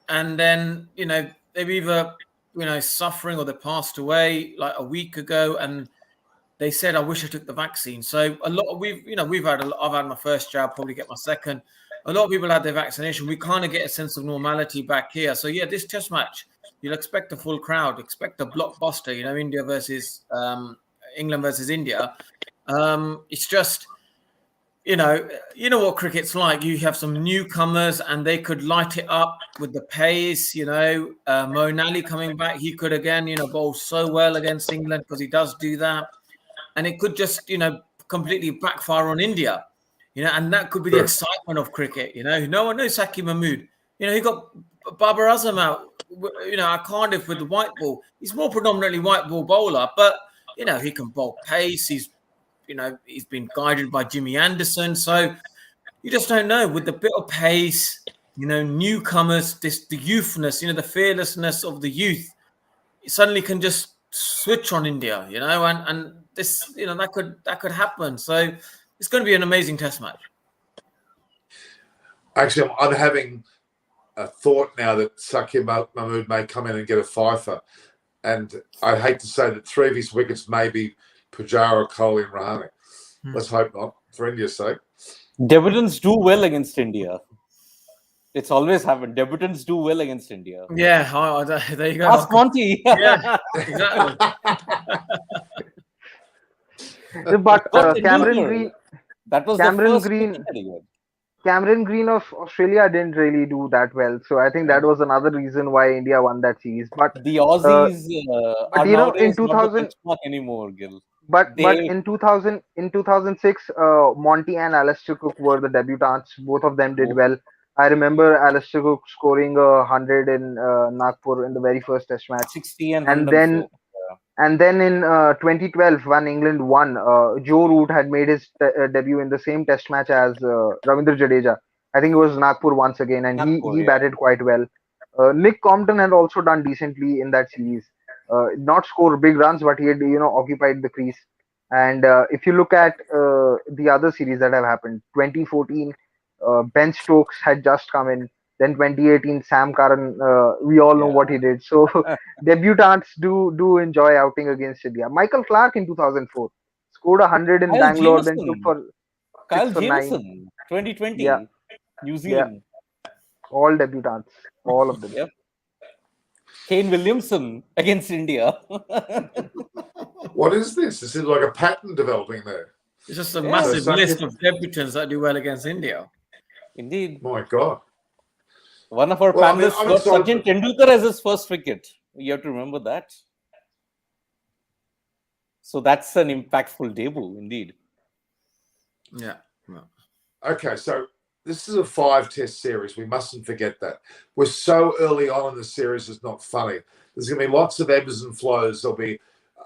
and then they've either suffering or they passed away like a week ago, and they said, I wish I took the vaccine. So a lot of I've had my first jab, probably get my second. A lot of people had their vaccination. We kind of get a sense of normality back here. So yeah, this Test match, you'll expect a full crowd, expect a blockbuster, India versus England versus India. It's just, you know what cricket's like. You have some newcomers and they could light it up with the pace. Mo Nally coming back, he could again, bowl so well against England because he does do that. And it could just, completely backfire on India, and that could be the excitement of cricket. No one knows Saki Mahmood. He got Babar Azam out, at Cardiff with the white ball. He's more predominantly white ball bowler, but, he can bowl pace. He's been guided by Jimmy Anderson. So you just don't know with the bit of pace, newcomers, the youthness, the fearlessness of the youth, it suddenly can just switch on India, and this, that could happen. So it's going to be an amazing Test match. Actually, I'm having a thought now that Sakib Mahmood may come in and get a fifer, and I hate to say that 3 of his wickets may be Pujara, Kohli, and Rahane. Let's hope not, for India's sake. Debutants do well against India. It's always happened. Debutants do well against India. Yeah, there you go. Ask Monty. Yeah, exactly. But Cameron Green, that was Cameron the first Green, Cameron Green of Australia didn't really do that well. So I think that was another reason why India won that series. But the Aussies are in nowadays 2000 not the benchmark anymore, Gil. But in 2006, Monty and Alistair Cook were the debutants. Both of them did well. I remember Alistair Cook scoring 100 in Nagpur in the very first Test match. 60 and then in 2012, when England won, Joe Root had made his debut in the same Test match as Ravindra Jadeja. I think it was Nagpur once again, and he batted quite well. Nick Compton had also done decently in that series. not score big runs, but he had occupied the crease. And if you look at the other series that have happened, 2014, Ben Stokes had just come in. Then 2018, Sam Curran, we all know Yeah. what he did. So debutants do enjoy outing against India. Michael Clark in 2004 scored 100 in Kyle Bangalore, then took Jameson. for Kyle 6 or 9. Jameson, Yeah, 2020, New yeah, Zealand. all debutants, all of them. Yep. Kane Williamson against India. What is this? This is like a pattern developing there. It's just a Yeah. massive So list of debutants that do well against India. Indeed. My God. One of our Well, I mean, panelists I'm got excited Sachin Tendulkar as his first wicket. You have to remember that. So that's an impactful debut, indeed. Yeah. Okay, so this is a 5-test series. We mustn't forget that. We're so early on in the series, it's not funny. There's going to be lots of ebbs and flows. There'll be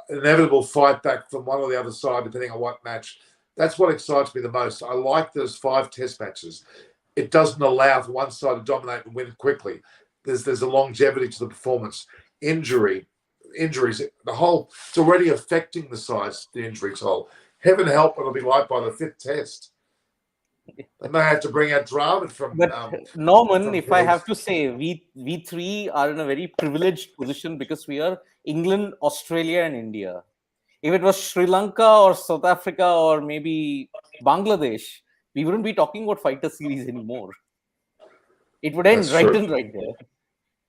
an inevitable fight back from one or the other side, depending on what match. That's what excites me the most. I like those 5-test matches. It doesn't allow for one side to dominate and win quickly. There's a longevity to the performance. Injuries, it's already affecting the sides, the injury toll. Heaven help what it'll be like by the 5th test. They may have to bring out drama from. But Norman, from if I Hughes. have to say, we three are in a very privileged position because we are England, Australia, and India. If it was Sri Lanka or South Africa or maybe Bangladesh, we wouldn't be talking about fighter series anymore. It would end That's right true. in right there.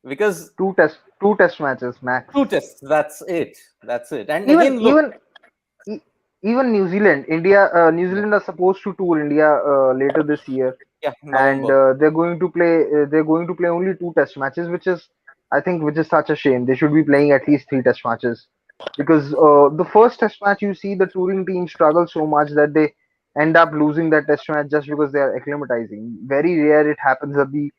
Because Two test matches max. 2 tests, that's it. And Even again, look, even New Zealand, New Zealand are supposed to tour India later this year, yeah, and November. they're going to play. They're going to play only 2 test matches, which is, I think, which is such a shame. They should be playing at least 3 test matches, because the first test match, you see the touring team struggle so much that they end up losing that test match just because they are acclimatizing. Very rare it happens that the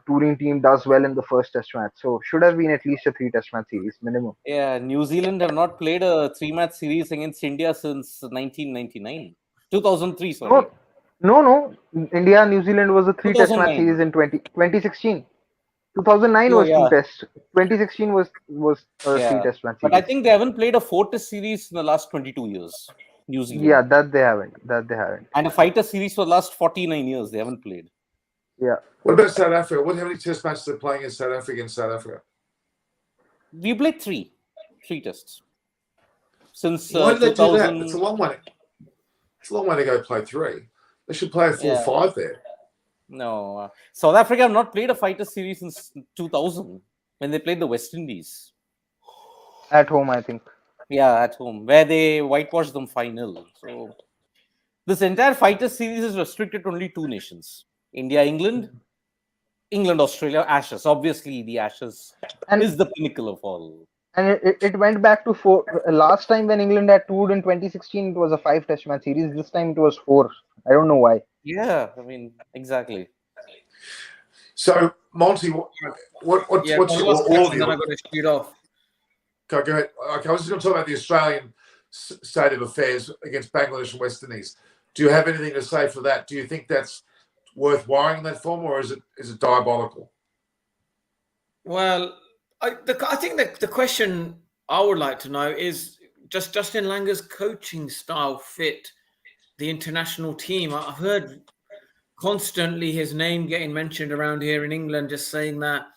touring team does well in the first test match. So should have been at least a 3 test match series minimum. Yeah, New Zealand have not played a 3-match series against India since 1999. 2003, sorry. No. India New Zealand was a 3 test match 2009. series in 2016. 2009 Oh, was two yeah. tests. 2016 was a Yeah. 3 test match But I series. think they haven't played a 4-test series in the last 22 years, New Zealand. Yeah, that they haven't. And a fighter series for the last 49 years, they haven't played. Yeah. What about South Africa? How many test matches are they playing in South Africa? We played three tests. Since Why did they do that? 2000. It's a long way. It's a long way to go play 3. They should play a full 5 there. No. South Africa have not played a fighter series since 2000 when they played the West Indies. At home, I think. Yeah, at home, where they whitewashed them 5-0. So this entire fighter series is restricted to only 2 nations: India, England, Australia, Ashes. Obviously, the Ashes And is the pinnacle of all. and it went back to 4. Last time when England had toured in 2016, it was a 5 test match series. This time it was 4. I don't know why. Yeah, I mean, exactly. So, Monty, what's One your, last all question, of then I you? got to shoot off. Go ahead. Okay, I was just going to talk about the Australian state of affairs against Bangladesh and West Indies. Do you have anything to say for that? Do you think that's worth worrying in that form, or is it diabolical? Well, I think that the question I would like to know is, does Justin Langer's coaching style fit the international team? I've heard constantly his name getting mentioned around here in England, just saying that,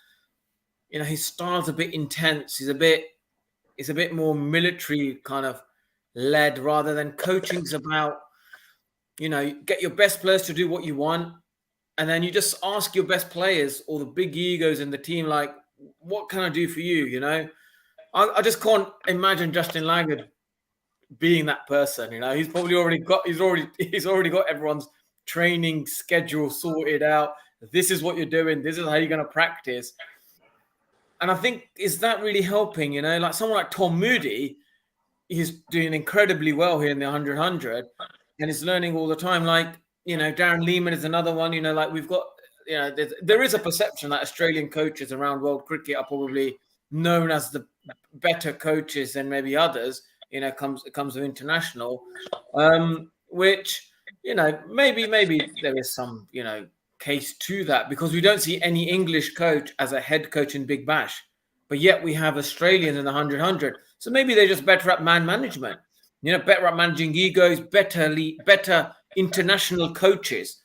his style's a bit intense. He's a bit more military kind of led, rather than coaching's about, get your best players to do what you want. And then you just ask your best players or the big egos in the team, like, what can I do for you? I just can't imagine Justin Langer being that person. He's probably already got everyone's training schedule sorted out. This is what you're doing. This is how you're going to practice. And I think, is that really helping? Like someone like Tom Moody, he's doing incredibly well here in the 100, and he's learning all the time. Like, Darren Lehman is another one. Like we've got, there is a perception that Australian coaches around world cricket are probably known as the better coaches than maybe others. Comes to international, which maybe there is some case to that, because we don't see any English coach as a head coach in Big Bash, but yet we have Australians in the 100-100. So maybe they're just better at man management, better at managing egos, better international coaches.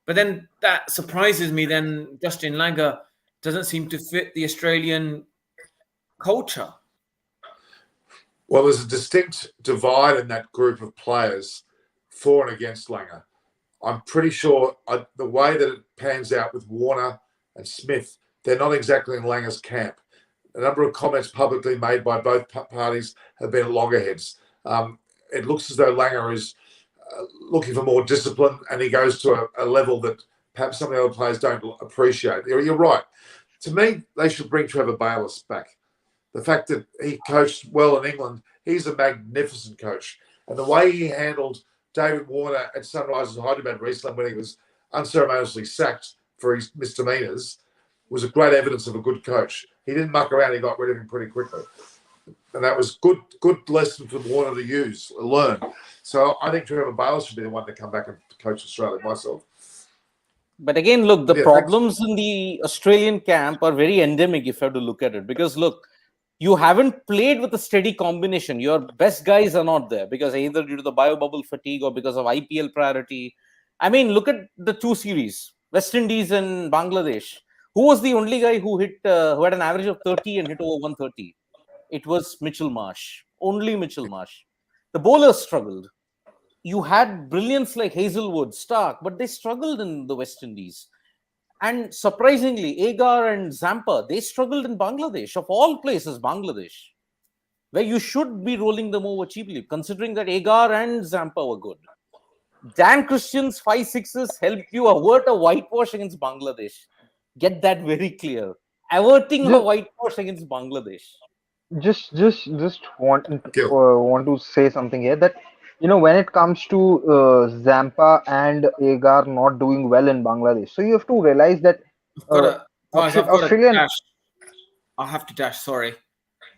But then that surprises me. Then Justin Langer doesn't seem to fit the Australian culture. Well, there's a distinct divide in that group of players for and against Langer. I'm pretty sure the way that it pans out with Warner and Smith, they're not exactly in Langer's camp. A number of comments publicly made by both parties have been at loggerheads. It looks as though Langer is looking for more discipline, and he goes to a level that perhaps some of the other players don't appreciate. You're right. To me, they should bring Trevor Bayliss back. The fact that he coached well in England, he's a magnificent coach. And the way he handled David Warner at Sunrisers Hyderabad recently when he was unceremoniously sacked for his misdemeanors was a great evidence of a good coach. He didn't muck around. He got rid of him pretty quickly. And that was good lesson for Warner to learn. So I think Trevor Bayliss should be the one to come back and coach Australia myself. But again, look, the problems in the Australian camp are very endemic if you have to look at it. Because look, you haven't played with a steady combination. Your best guys are not there because either due to the bio-bubble fatigue or because of IPL priority. I mean, look at the two series, West Indies and Bangladesh. Who was the only guy who had an average of 30 and hit over 130? It was Mitchell Marsh. Only Mitchell Marsh. The bowlers struggled. You had brilliance like Hazelwood, Stark, but they struggled in the West Indies. And surprisingly, Agar and Zampa, they struggled in Bangladesh, of all places, Bangladesh, where you should be rolling them over cheaply, considering that Agar and Zampa were good. Dan Christian's 5-6s helped you avert a whitewash against Bangladesh. Get that very clear. Averting a whitewash against Bangladesh. Just want to say something here that when it comes to Zampa and Agar not doing well in Bangladesh, so you have to realize that Australian. I'll have to dash. Sorry.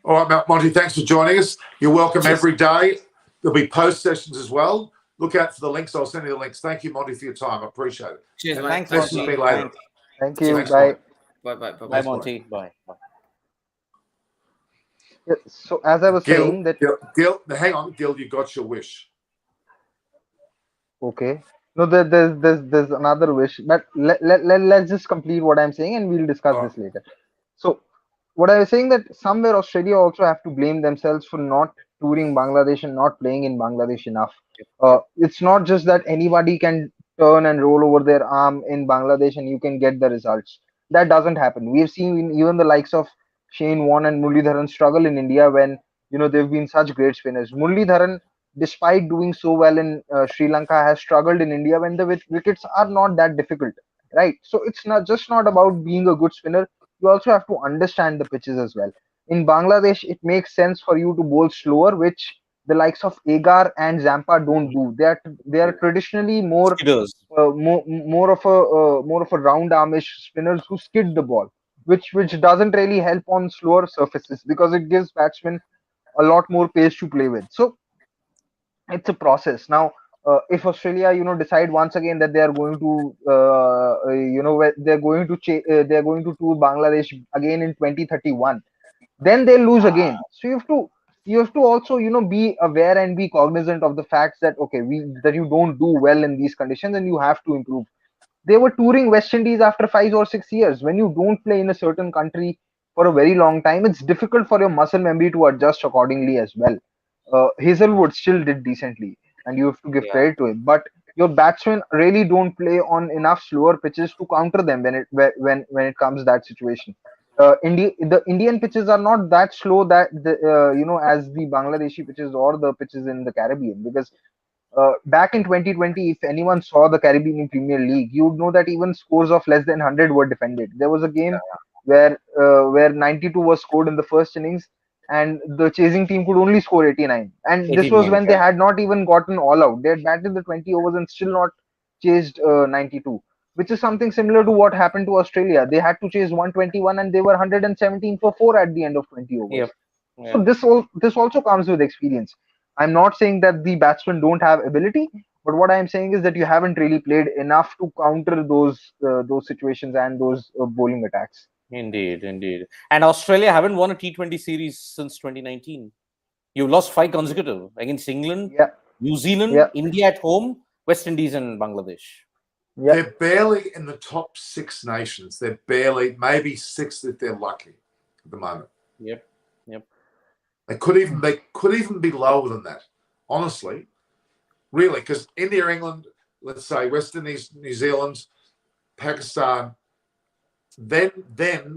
All right, Monty. Thanks for joining us. You're welcome every day. There'll be post sessions as well. Look out for the links. I'll send you the links. Thank you, Monty, for your time. I appreciate it. Cheers, mate. Thanks, Monty. Monty. Later. Thank you. Bye. Bye, Monty. Bye. Yeah, so as I was saying that Gil, hang on, Gil, you got your wish. Okay. No, there's another wish, but let's just complete what I'm saying and we'll discuss this later. So what I was saying that somewhere Australia also have to blame themselves for not touring Bangladesh and not playing in Bangladesh enough. It's not just that anybody can turn and roll over their arm in Bangladesh and you can get the results. That doesn't happen. We've seen even the likes of Shane Warne and Muralidharan struggle in India when they've been such great spinners. Muralidharan, despite doing so well in Sri Lanka, has struggled in India when the wickets are not that difficult, right? So it's not about being a good spinner. You also have to understand the pitches as well. In Bangladesh, it makes sense for you to bowl slower, which the likes of Agar and Zampa don't do. They are traditionally more of a round armish spinners who skid the ball, which doesn't really help on slower surfaces because it gives batsmen a lot more pace to play with. So it's a process. Now, if Australia, decide once again that they are going to, they're going to tour Bangladesh again in 2031, then they'll lose again. So you have to also, be aware and be cognizant of the facts that that you don't do well in these conditions and you have to improve. They were touring West Indies after 5 or 6 years. When you don't play in a certain country for a very long time, it's difficult for your muscle memory to adjust accordingly as well. Hazelwood still did decently, and you have to give credit to him. But your batsmen really don't play on enough slower pitches to counter them when it comes to that situation. The Indian pitches are not that slow that as the Bangladeshi pitches or the pitches in the Caribbean, because back in 2020, if anyone saw the Caribbean Premier League, you would know that even scores of less than 100 were defended. There was a game where 92 was scored in the first innings, and the chasing team could only score 89. And this was when they had not even gotten all out. They had batted the 20 overs and still not chased 92, which is something similar to what happened to Australia. They had to chase 121 and they were 117 for 4 at the end of 20 overs. So this also comes with experience. I'm not saying that the batsmen don't have ability, but what I'm saying is that you haven't really played enough to counter those situations and those bowling attacks. Indeed. And Australia haven't won a T20 series since 2019. You've lost 5 consecutive against England, Yeah. New Zealand, Yeah. India at home, West Indies and Bangladesh. Yeah. They're barely in the top 6 nations. They're barely, maybe 6 if they're lucky at the moment. Yep. They could even be lower than that, honestly. Really, because India, England, let's say West Indies, New Zealand, Pakistan, then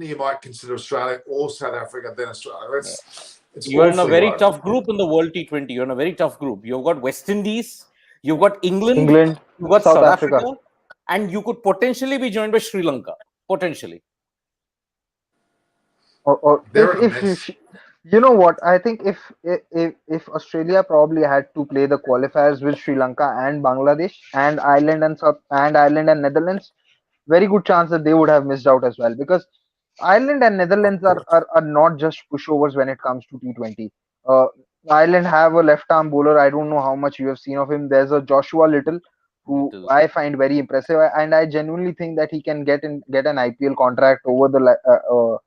you might consider Australia or South Africa, then Australia. You're in a very tough group in the World T20. You're in a very tough group. You've got West Indies, you've got England, you've got South Africa, and you could potentially be joined by Sri Lanka. Potentially. Or if you know what, I think if Australia probably had to play the qualifiers with Sri Lanka and Bangladesh and Ireland and Netherlands, very good chance that they would have missed out as well, because Ireland and Netherlands are not just pushovers when it comes to T20. Ireland have a left arm bowler. I don't know how much you have seen of him. There's a Joshua Little who I find very impressive, and I genuinely think that he can get an IPL contract over the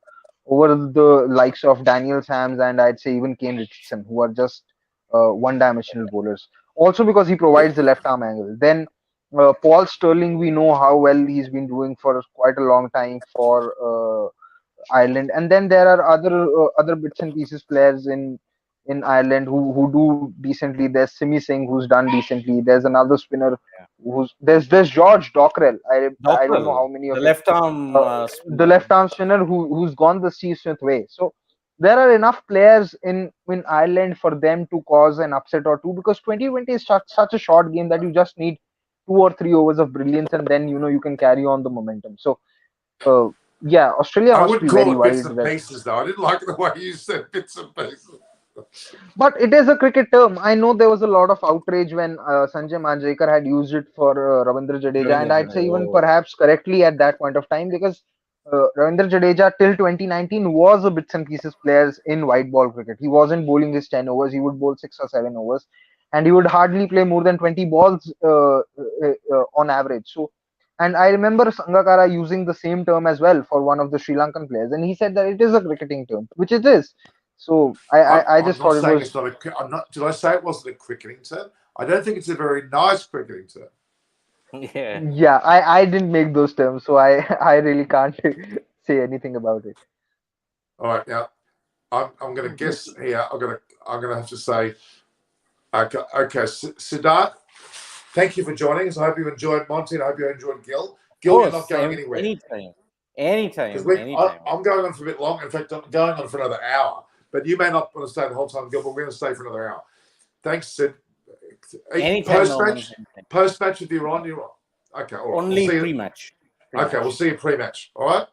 likes of Daniel Sams, and I'd say even Kane Richardson, who are just one-dimensional bowlers. Also because he provides the left arm angle. Then Paul Sterling, we know how well he's been doing for quite a long time for Ireland, and then there are other bits and pieces players in Ireland who do decently. There's Simi Singh, who's done decently. There's another spinner there's George Dockrell. I don't know how many of the left arm the left arm spinner who's gone the Steve Smith way. So there are enough players in Ireland for them to cause an upset or two, because 2020 is such a short game that you just need 2 or 3 overs of brilliance, and then you can carry on the momentum. So yeah, Australia must be very wide. Bits and pieces, though. I didn't like the way you said bits and pieces. But it is a cricket term. I know there was a lot of outrage when Sanjay Manjrekar had used it for Ravindra Jadeja, and I'd say even perhaps correctly at that point of time, because Ravindra Jadeja till 2019 was a bits and pieces players in white ball cricket. He wasn't bowling his 10 overs. He would bowl 6 or 7 overs, and he would hardly play more than 20 balls on average. So, and I remember Sangakkara using the same term as well for one of the Sri Lankan players, and he said that it is a cricketing term, which it is. So I just thought it was. It's not I'm not. Did I say it wasn't a cricketing term? I don't think it's a very nice cricketing term. Yeah, I didn't make those terms, so I really can't say anything about it. All right, now I'm going to guess here. I'm going to have to say, okay, Siddharth, thank you for joining us. I hope you enjoyed Monty, and I hope you enjoyed Gil. Gil, you're not going anywhere. Anytime. I'm going on for a bit long. In fact, I'm going on for another hour. But you may not want to stay the whole time, Gil, but we're going to stay for another hour. Thanks, Sid. Post-match, if you're on, you're on. Okay, all right. Only pre-match. Okay, we'll see you pre-match. All right?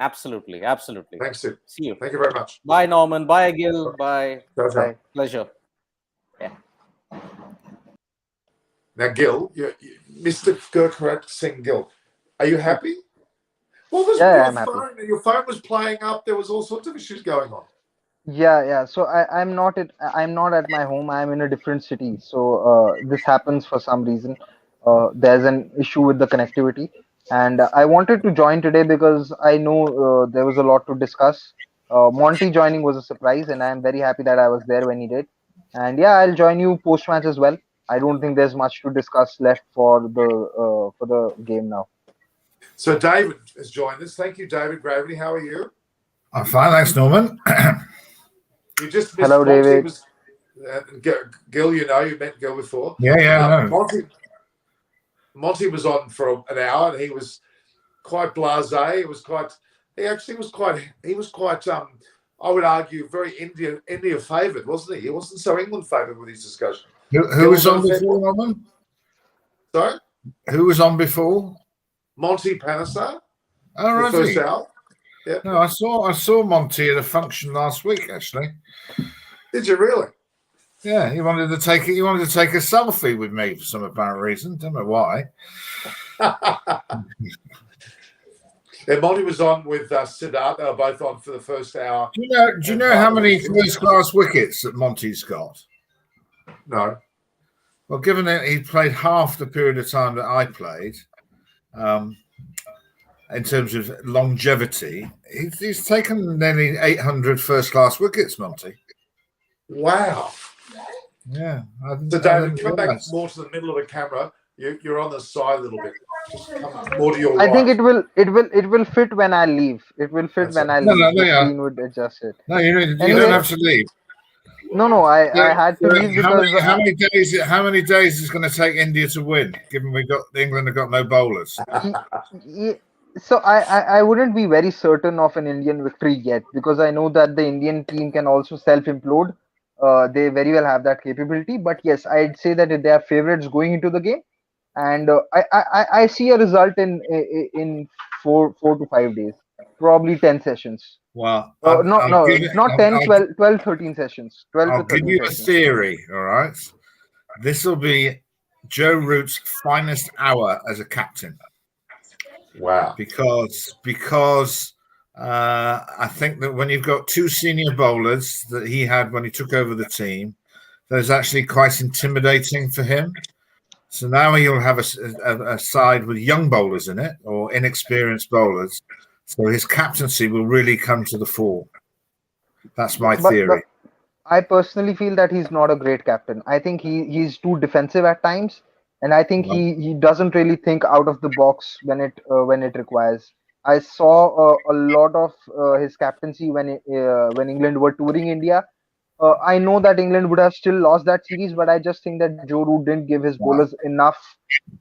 Absolutely. Thanks, Sid. See you. Thank you very much. Bye, Norman. Bye, Gil. Bye. Bye. Pleasure. Yeah. Now, Gil, Mr. Gurkharat Singh Gill, are you happy? What was your phone? Your phone was playing up. There was all sorts of issues going on. Yeah. So I'm not at my home. I'm in a different city. So this happens for some reason. There's an issue with the connectivity, and I wanted to join today because I know there was a lot to discuss. Monty joining was a surprise, and I'm very happy that I was there when he did. And yeah, I'll join you post match as well. I don't think there's much to discuss left for the game now. So David has joined us. Thank you, David Gravity. How are you? I'm fine, thanks, Norman. You just missed Hello, David. Gil, you met Gil before. Yeah. Monty was on for an hour, and he was quite blasé. He was quite. I would argue very India favoured, wasn't he? He wasn't so England favoured with his discussion. Who was on before, Norman? Sorry? Who was on before? Monty Panesar. Oh, right. First hour. Yeah. No, I saw Monty at a function last week, actually. Did you really? Yeah, he wanted to take a selfie with me for some apparent reason. Don't know why. Yeah, Monty was on with Siddharth. They were both on for the first hour. Do you know how many first-class wickets that Monty's got? No. Well, given that he played half the period of time that I played, in terms of longevity, he's taken nearly 800 first-class wickets, Monty. Wow. Yeah. So, David, come back more to the middle of the camera. You're on the side a little bit. Just come more to your I think right. it will fit when I leave. It will fit when I leave. The screen would adjust it. No, you Anyway, don't have to leave. No, I had to leave because how many days is it going to take India to win? Given England have got no bowlers. So I wouldn't be very certain of an Indian victory yet, because I know that the Indian team can also self-implode. They very well have that capability. But yes, I'd say that they are favorites going into the game, and I see a result in 4 to 5 days, probably 10 sessions. Well, not 10, 12, 13 sessions. 12 I'll to 13 give you sessions. a theory, all right? This will be Joe Root's finest hour as a captain. Wow. Because I think that when you've got two senior bowlers that he had when he took over the team, that is actually quite intimidating for him. So now he'll have a side with young bowlers in it, or inexperienced bowlers. So his captaincy will really come to the fore. That's my theory. But I personally feel that he's not a great captain. I think he's too defensive at times, and I think he doesn't really think out of the box when it requires. I saw a lot of his captaincy when England were touring India. I know that England would have still lost that series, but I just think that Joe Root didn't give his bowlers enough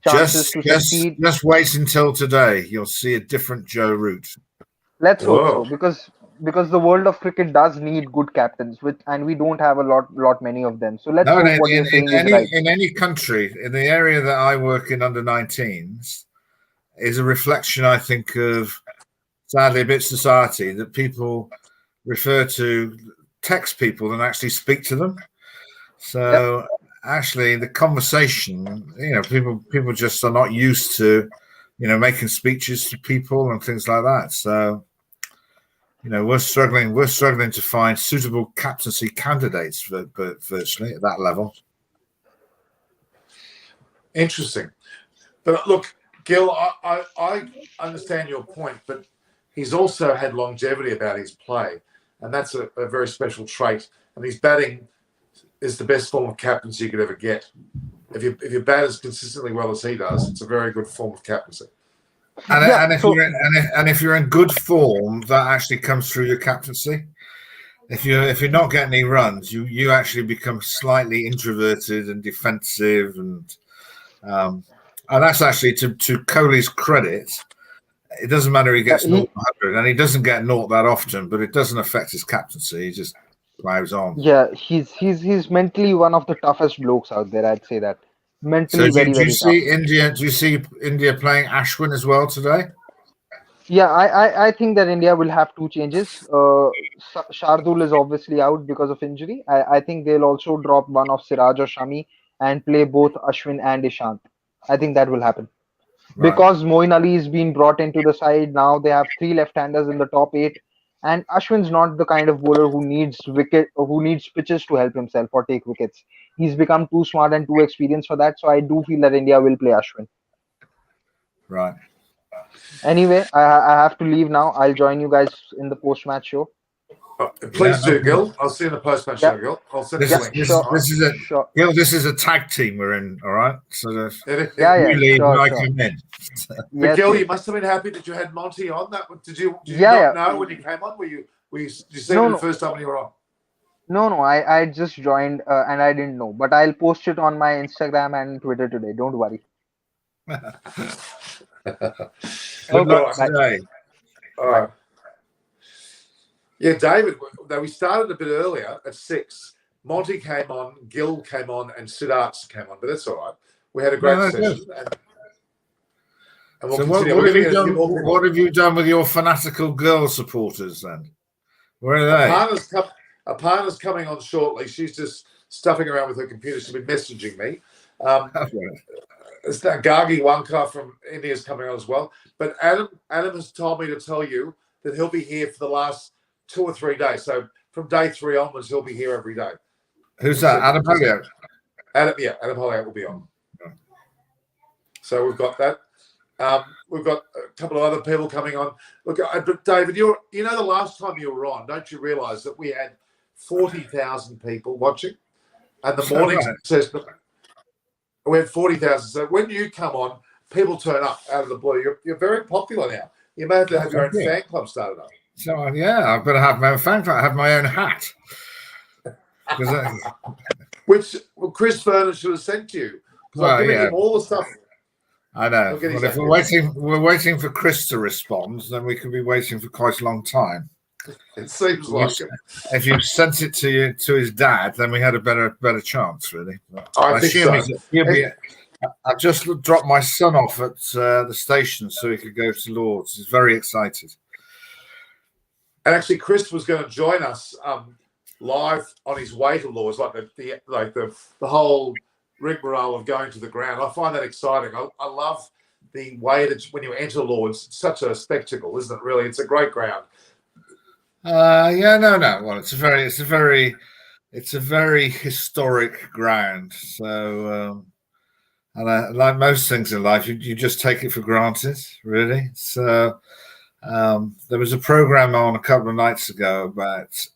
chances to succeed. Just wait until today. You'll see a different Joe Root. Let's hope so, because the world of cricket does need good captains, and we don't have a lot many of them. So let's hope what you're saying is right. In any country, in the area that I work in, under-19s, is a reflection, I think, of sadly a bit society, that people refer to text people than actually speak to them. So actually, the conversation, people just are not used to, making speeches to people and things like that. So, we're struggling to find suitable captaincy candidates virtually at that level. Interesting. But look, Gil, I understand your point, but he's also had longevity about his play, and that's a very special trait. And his batting is the best form of captaincy you could ever get. If you bat as consistently well as he does, it's a very good form of captaincy. And if you're in good form, that actually comes through your captaincy. If you're not getting any runs, you actually become slightly introverted and defensive, and that's actually to Kohli's credit. It doesn't matter he gets 0 100, and he doesn't get 0 that often, but it doesn't affect his captaincy. He just plows on. Yeah, he's mentally one of the toughest blokes out there. I'd say that. Mentally, so very tough. Do you see India playing Ashwin as well today? Yeah, I think that India will have two changes. Shardul is obviously out because of injury. I think they'll also drop one of Siraj or Shami and play both Ashwin and Ishant. I think that will happen. Right. Because Moeen Ali is being brought into the side. Now they have 3 left-handers in the top 8. And Ashwin's not the kind of bowler who needs pitches to help himself or take wickets. He's become too smart and too experienced for that. So I do feel that India will play Ashwin. Right. Anyway, I have to leave now. I'll join you guys in the post-match show. Please do, Gil. I'll see you in the post-match show, Gil. I'll send you a link. Gil, this is a tag team we're in, all right? So you leave and I come in. But Gil, you must have been happy that you had Monty on. Did you not know when you came on? Did you see it the first time when you were on? No, I just joined and I didn't know. But I'll post it on my Instagram and Twitter today. Don't worry. Good luck today. All right. Yeah, David, we started a bit earlier at 6. Monty came on, Gil came on, and Siddharth came on, but that's all right. We had a great session. And we'll continue. What have you done with your fanatical girl supporters then? Where are they? Aparna's coming on shortly. She's just stuffing around with her computer. She's been messaging me. Gargi Wankar from India is coming on as well. But Adam has told me to tell you that he'll be here for the last 2 or 3 days. So from day 3 onwards, he'll be here every day. Who's that? Adam Holyoake? Adam Holyoake will be on. So we've got that. We've got a couple of other people coming on. Look, but David, you know the last time you were on, don't you realise that we had 40,000 people watching, and the morning session we had 40,000. So when you come on, people turn up out of the blue. You're very popular now. You may have to have your own fan club started up. So yeah, I've got to have my own fan club. I have my own hat. Which Chris Vernon should have sent to you. Because I'm giving him all the stuff. I know. Well, if we're waiting for Chris to respond, then we could be waiting for quite a long time. It seems like it. If you sent it to his dad, then we had a better chance, really. I think so. I just dropped my son off at the station so he could go to Lord's. He's very excited. And actually, Chris was going to join us live on his way to Lord's, like the whole rigmarole of going to the ground. I find that exciting. I love the way that when you enter Lord's, it's such a spectacle, isn't it? Really, it's a great ground. Well, it's a very historic ground. So, and like most things in life, you just take it for granted, really. So, there was a program on a couple of nights ago about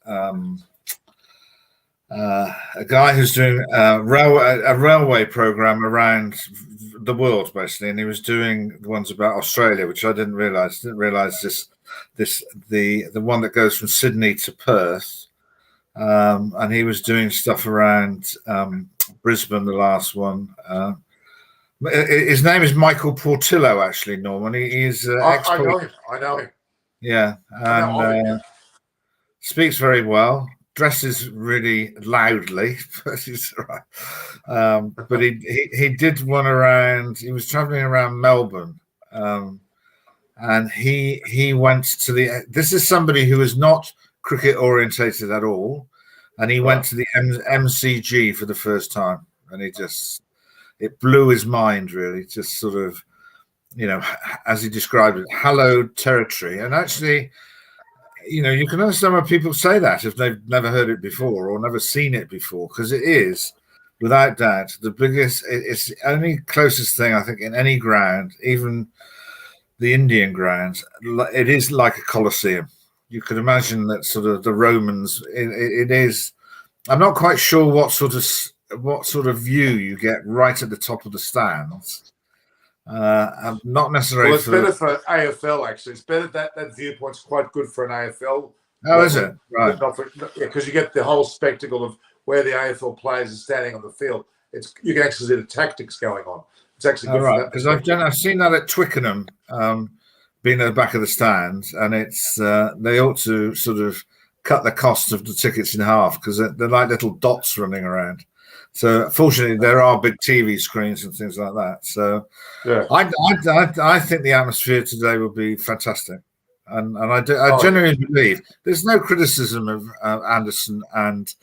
a guy who's doing a railway program around the world, basically, and he was doing the ones about Australia, which I didn't realize. The one that goes from Sydney to Perth, and he was doing stuff around Brisbane, the last one. His name is Michael Portillo, actually, Norman. He's I know him. Yeah, and speaks very well. Dresses really loudly, but he's right. But he did one around. He was traveling around Melbourne, and he went to the. This is somebody who is not cricket orientated at all, and he went to the MCG for the first time, and it blew his mind, really. Just sort of, as he described it, hallowed territory, and actually. You can understand why people say that if they've never heard it before or never seen it before, because it is, without doubt, the biggest. It's the only closest thing I think in any ground, even the Indian grounds. It is like a Colosseum. You could imagine that sort of the Romans. It is. I'm not quite sure what sort of view you get right at the top of the stands. Not necessarily. Well, it's better for AFL. Actually, it's better that viewpoint's quite good for an AFL. Oh, is it? Right. Because you get the whole spectacle of where the AFL players are standing on the field. You can actually see the tactics going on. It's actually good for that. Because I've seen that at Twickenham, being at the back of the stands, and it's they ought to sort of cut the cost of the tickets in half because they're like little dots running around. So fortunately, there are big TV screens and things like that. So yeah. I think the atmosphere today will be fantastic, and I genuinely believe there's no criticism of Anderson and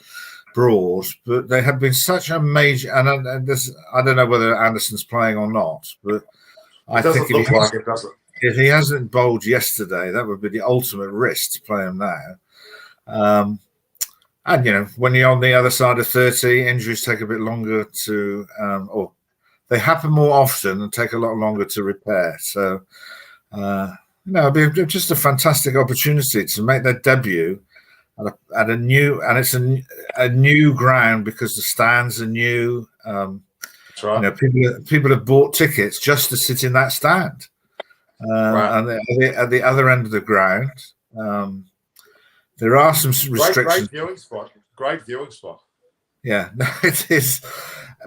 Broad, but they have been such a major. And I don't know whether Anderson's playing or not, but I think if he hasn't bowled yesterday, that would be the ultimate risk to play him now. And, when you're on the other side of 30, injuries take a bit longer or they happen more often and take a lot longer to repair. So, it'll be just a fantastic opportunity to make their debut at a new, and it's a new ground because the stands are new. That's right. People have bought tickets just to sit in that stand. And at the other end of the ground, there are some restrictions. Great viewing spot. Yeah, it is.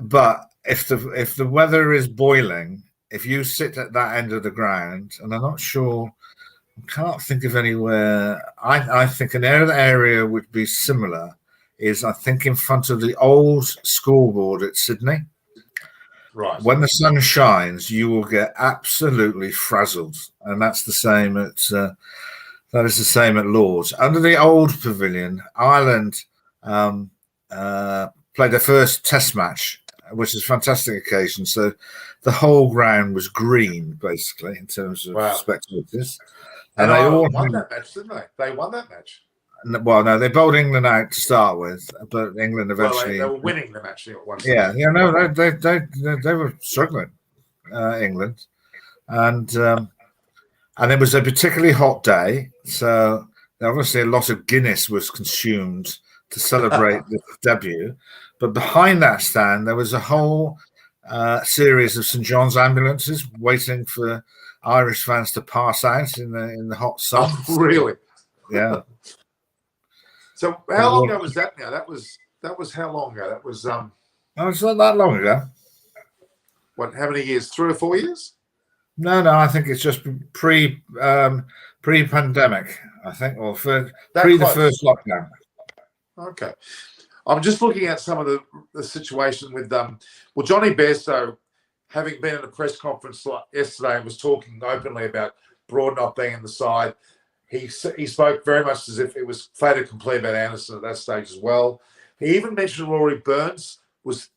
But if the weather is boiling, if you sit at that end of the ground, and I'm not sure, I can't think of anywhere. I think an area would be similar. Is I think in front of the old scoreboard at Sydney. Right. When the sun shines, you will get absolutely frazzled, and that's the same at. That is the same at Lord's. Under the old pavilion, Ireland played their first Test match, which is a fantastic occasion. So the whole ground was green, basically, in terms of spectators. And they all won that match, didn't they? They won that match. Well, no, they bowled England out to start with, but England eventually. They were winning the match at one stage. Yeah, no, they were struggling, England. and it was a particularly hot day, so obviously a lot of Guinness was consumed to celebrate the debut. But behind that stand, there was a whole series of St John's ambulances waiting for Irish fans to pass out in the hot sun. Oh, really? Yeah. So how long ago was that now? That was how long ago? That was Oh, it's not that long ago. what? How many years? 3 or 4 years? No, I think it's just pre-pandemic. I think, or pre the first lockdown. Okay. I'm just looking at some of the situation with well, Johnny Bairstow, having been in a press conference yesterday and was talking openly about Broad not being in the side. He spoke very much as if it was fait accompli about Anderson at that stage as well. He even mentioned Rory Burns was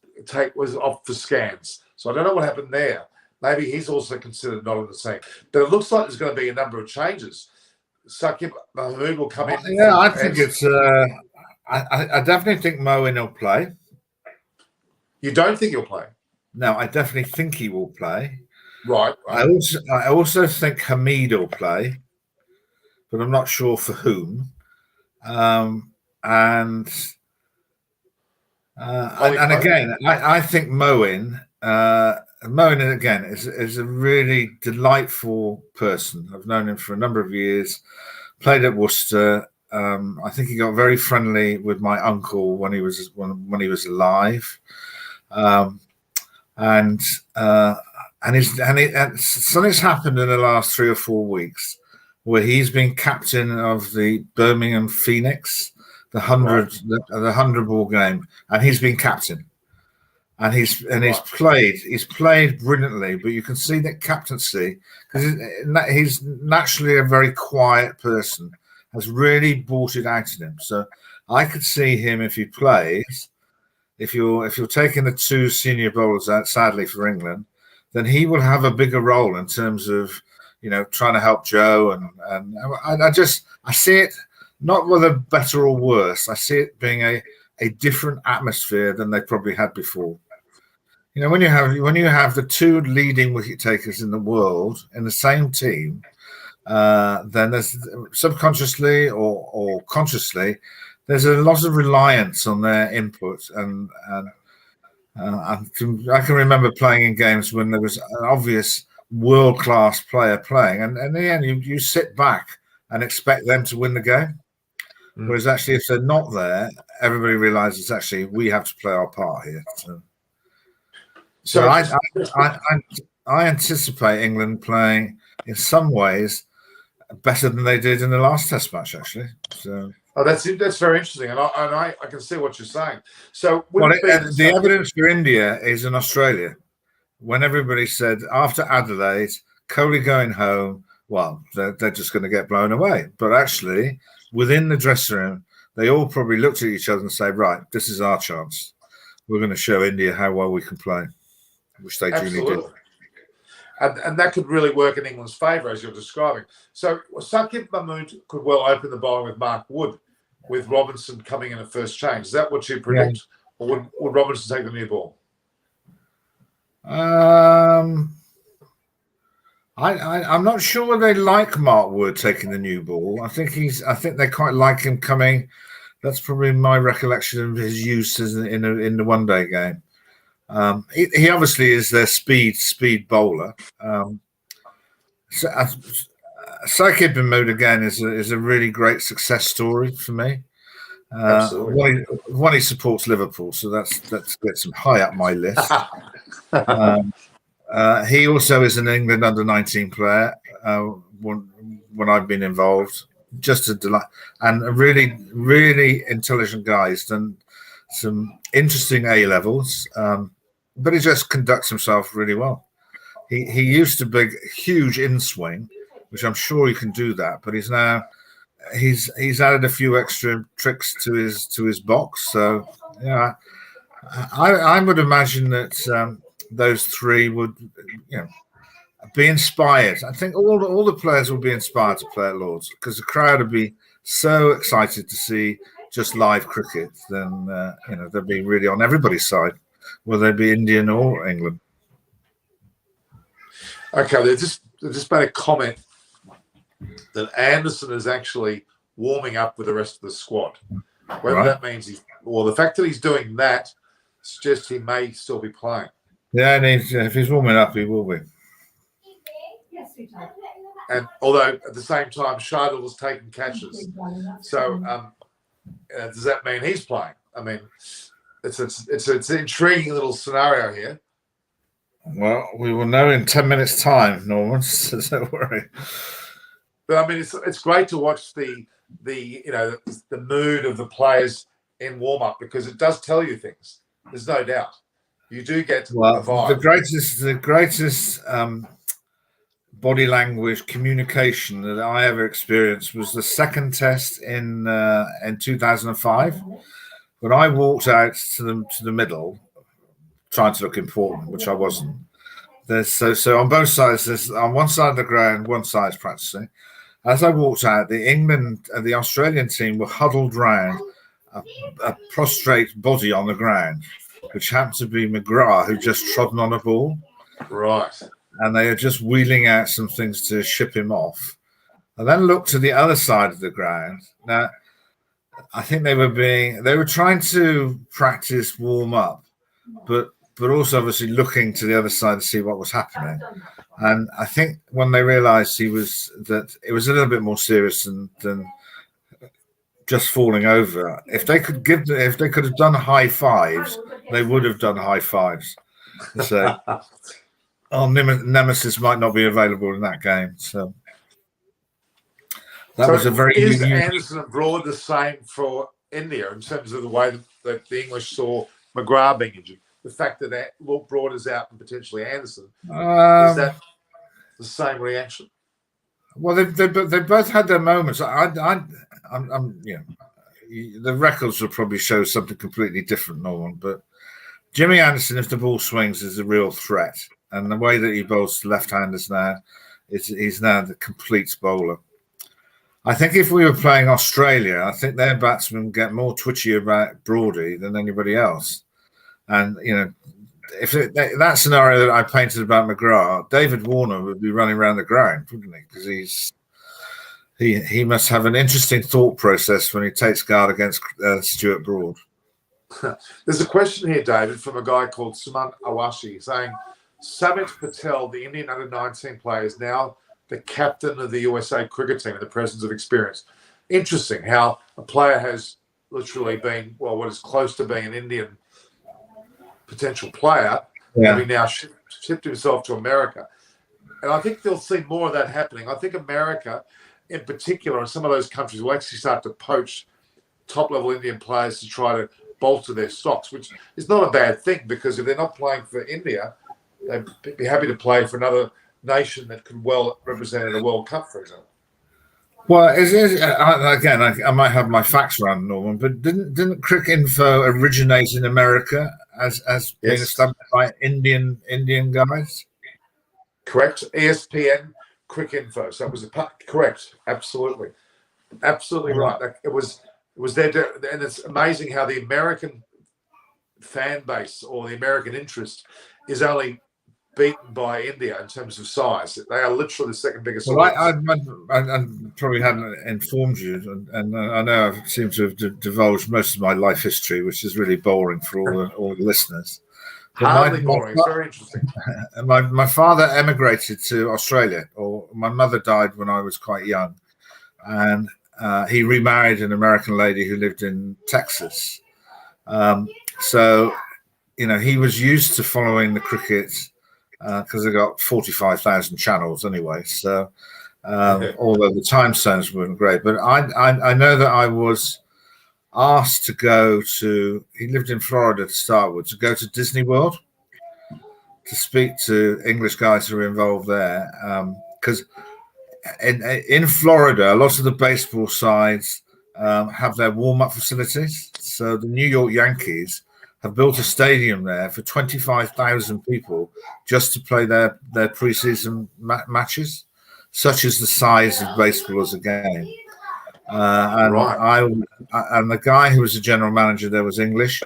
off for scans. So I don't know what happened there. Maybe he's also considered not in the team. But it looks like there's going to be a number of changes. Saqib Mahmood will come in. Yeah, I think it's. I definitely think Moen will play. You don't think he'll play? No, I definitely think he will play. Right. I also think Hamid will play, but I'm not sure for whom. And again, I think Moen again is a really delightful person. I've known him for a number of years. Played at Worcester. I think he got very friendly with my uncle when he was alive, and something's happened in the last 3 or 4 weeks where he's been captain of the Birmingham Phoenix, the 100 ball game, and he's been captain, and he's played brilliantly. But you can see that captaincy, because he's naturally a very quiet person, has really brought it out in him. So I could see him if he plays. If you're taking the 2 senior bowlers out, sadly for England, then he will have a bigger role in terms of trying to help Joe, and I see it not whether better or worse. I see it being a different atmosphere than they probably had before. When you have the 2 leading wicket takers in the world in the same team, then there's subconsciously or consciously there's a lot of reliance on their input, and I can remember playing in games when there was an obvious world-class player playing, and in the end you sit back and expect them to win the game. Whereas actually, if they're not there, everybody realizes actually we have to play our part here. So I anticipate England playing in some ways better than they did in the last Test match, actually. So. Oh, that's very interesting, and I can see what you're saying. So, the evidence for India is in Australia, when everybody said after Adelaide, Kohli going home, well, they're just going to get blown away. But actually, within the dressing room, they all probably looked at each other and say, "Right, this is our chance. We're going to show India how well we can play," which they duly did. And that could really work in England's favour, as you're describing. So Saqib Mahmood could well open the bowling with Mark Wood, with Robinson coming in at first change. Is that what you predict? Yeah. Or would Robinson take the new ball? I'm not sure they like Mark Wood taking the new ball. I think they quite like him coming. That's probably my recollection of his use in the one-day game. He obviously is their speed bowler. Saqib Mahmood again is a really great success story for me. One, he supports Liverpool, so that gets him high up my list. He also is an England under-19 player. When I've been involved, just a delight, and a really, really intelligent guy. He's done some interesting A levels, but he just conducts himself really well. He used to be huge in swing, which I'm sure he can do that, but he's added a few extra tricks to his box. So yeah, I would imagine that those 3 would be inspired. I think all the players will be inspired to play at Lords, because the crowd would be so excited to see just live cricket. Then they'll be really on everybody's side, whether they be Indian or England. Okay, they just made a comment that Anderson is actually warming up with the rest of the squad. Whether that means the fact that he's doing that suggests he may still be playing. Yeah, and if he's warming up, he will be. And although at the same time, Scheidel was taking catches, so does that mean he's playing? I mean, it's an intriguing little scenario here. Well, we will know in 10 minutes' time, Norman. So don't worry. But I mean, it's great to watch the mood of the players in warm up because it does tell you things. There's no doubt. You do get a vibe. The greatest body language communication that I ever experienced was the second test in 2005 when I walked out to the middle, trying to look important, which I wasn't. So on both sides, there's on one side of the ground, one side's practicing. As I walked out, the England and the Australian team were huddled round a prostrate body on the ground, which happened to be McGrath, who just trodden on a ball. Right. And they are just wheeling out some things to ship him off. I then looked to the other side of the ground. Now, I think they were trying to practice warm up, but also obviously looking to the other side to see what was happening. And I think when they realised that it was a little bit more serious than just falling over. If they could have done high fives, they would have done high fives. So, Nemesis might not be available in that game. So that was a very. Is Anderson and Broad the same for India in terms of the way that the English saw McGrath being injured? The fact that Broad is out and potentially Anderson, is that the same reaction? Well, they both had their moments. The records will probably show something completely different, Norman. But Jimmy Anderson, if the ball swings, is a real threat. And the way that he bowls left-handers now, he's now the complete bowler. I think if we were playing Australia, I think their batsmen get more twitchy about Broady than anybody else. And, if that scenario that I painted about McGrath, David Warner would be running around the ground, wouldn't he? Because he must have an interesting thought process when he takes guard against Stuart Broad. There's a question here, David, from a guy called Suman Awashi saying, Samit Patel, the Indian under-19 player, is now the captain of the USA cricket team in the presence of experience. Interesting how a player has literally been, what is close to being an Indian potential player, having now shipped himself to America. And I think they'll see more of that happening. I think America, in particular, and some of those countries will actually start to poach top-level Indian players to try to bolster their stocks, which is not a bad thing because if they're not playing for India, they'd be happy to play for another nation that could well represent in a World Cup, for example. Well, again, I might have my facts wrong, Norman, but didn't Cricket Info originate in America as being established by Indian guys? Correct. ESPN, Cricket Info. So it was correct. Absolutely right. It was there, and it's amazing how the American fan base or the American interest is only beaten by India in terms of size. They are literally the second biggest. Well, I probably hadn't informed you, and I know I seem to have divulged most of my life history, which is really boring for all the listeners. Hardly boring. It's very interesting. My father emigrated to Australia, or my mother died when I was quite young, and he remarried an American lady who lived in Texas. So, he was used to following the cricket. Because they got 45,000 channels anyway. So, although the time zones weren't great, but I know that I was asked to go to. He lived in Florida to start with, to go to Disney World to speak to English guys who were involved there. Because in Florida, a lot of the baseball sides have their warm-up facilities. So the New York Yankees have built a stadium there for 25,000 people just to play their preseason matches, such as the size of baseball as a game. And the guy who was the general manager there was English,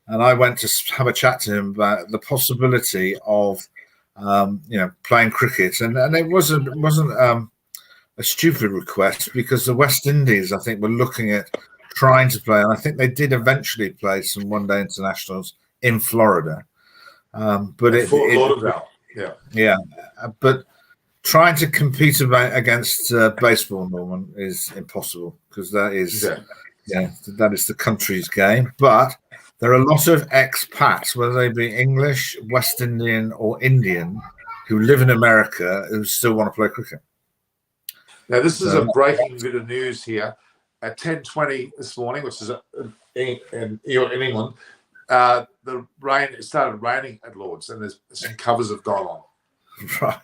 and I went to have a chat to him about the possibility of playing cricket, and it wasn't a stupid request, because the West Indies, I think, were looking at trying to play, and I think they did eventually play some one-day internationals in Florida. But Fort Lauderdale, but trying to compete against baseball, Norman, is impossible, because that is that is the country's game. But there are a lot of expats, whether they be English, West Indian, or Indian, who live in America who still want to play cricket. Now, this is a breaking bit of news here. At 10:20 this morning, which is in England, the rain, it started raining at Lord's, and there's some covers have gone on. Right.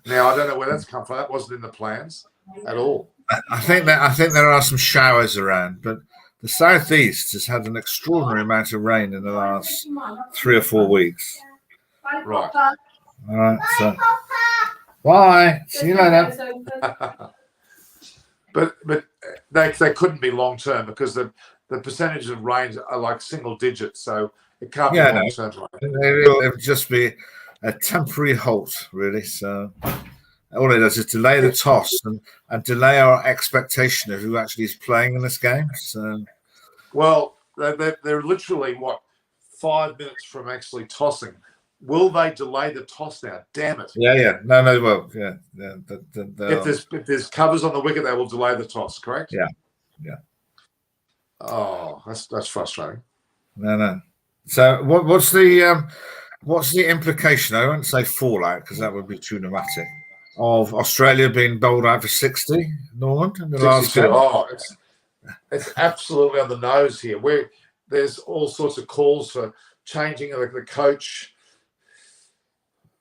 Now, I don't know where that's come from. That wasn't in the plans at all. I think there are some showers around, but the southeast has had an extraordinary amount of rain in the last 3 or 4 weeks. Right. All right. So, bye. See you later. But they couldn't be long term, because the percentage of rains are like single digits, so it can't be long term. It would just be a temporary halt, really. So all it does is delay the toss and delay our expectation of who actually is playing in this game. So, well, they're literally 5 minutes from actually tossing. Will they delay the toss now? Damn it! Yeah. No. Well, yeah. If there's covers on the wicket, they will delay the toss. Correct? Yeah. Oh, that's frustrating. No. So what's the implication? I won't say fallout, because that would be too dramatic, of Australia being bowled out for 60, Norman, in the last game? Oh, it's absolutely on the nose here. There's all sorts of calls for changing the coach.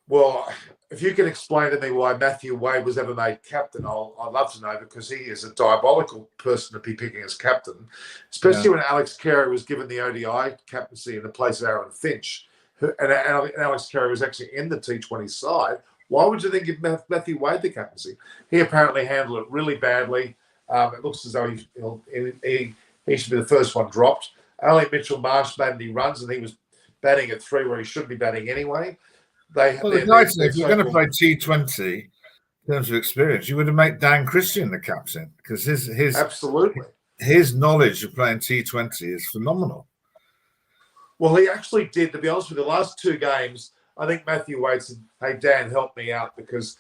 Well, if you can explain to me why Matthew Wade was ever made captain, I'd love to know, because he is a diabolical person to be picking as captain, especially when Alex Carey was given the ODI captaincy in the place of Aaron Finch, and Alex Carey was actually in the T20 side. Why would you then give Matthew Wade the captaincy? He apparently handled it really badly. It looks as though he should be the first one dropped. Only Mitchell Marsh made any runs, and he was batting at 3 where he shouldn't be batting anyway. If you're going to play T20 in terms of experience, you would have made Dan Christian the captain, because his knowledge of playing T20 is phenomenal. Well, he actually did. To be honest with you, the last 2 games, I think Matthew Wade said, "Hey, Dan, help me out," because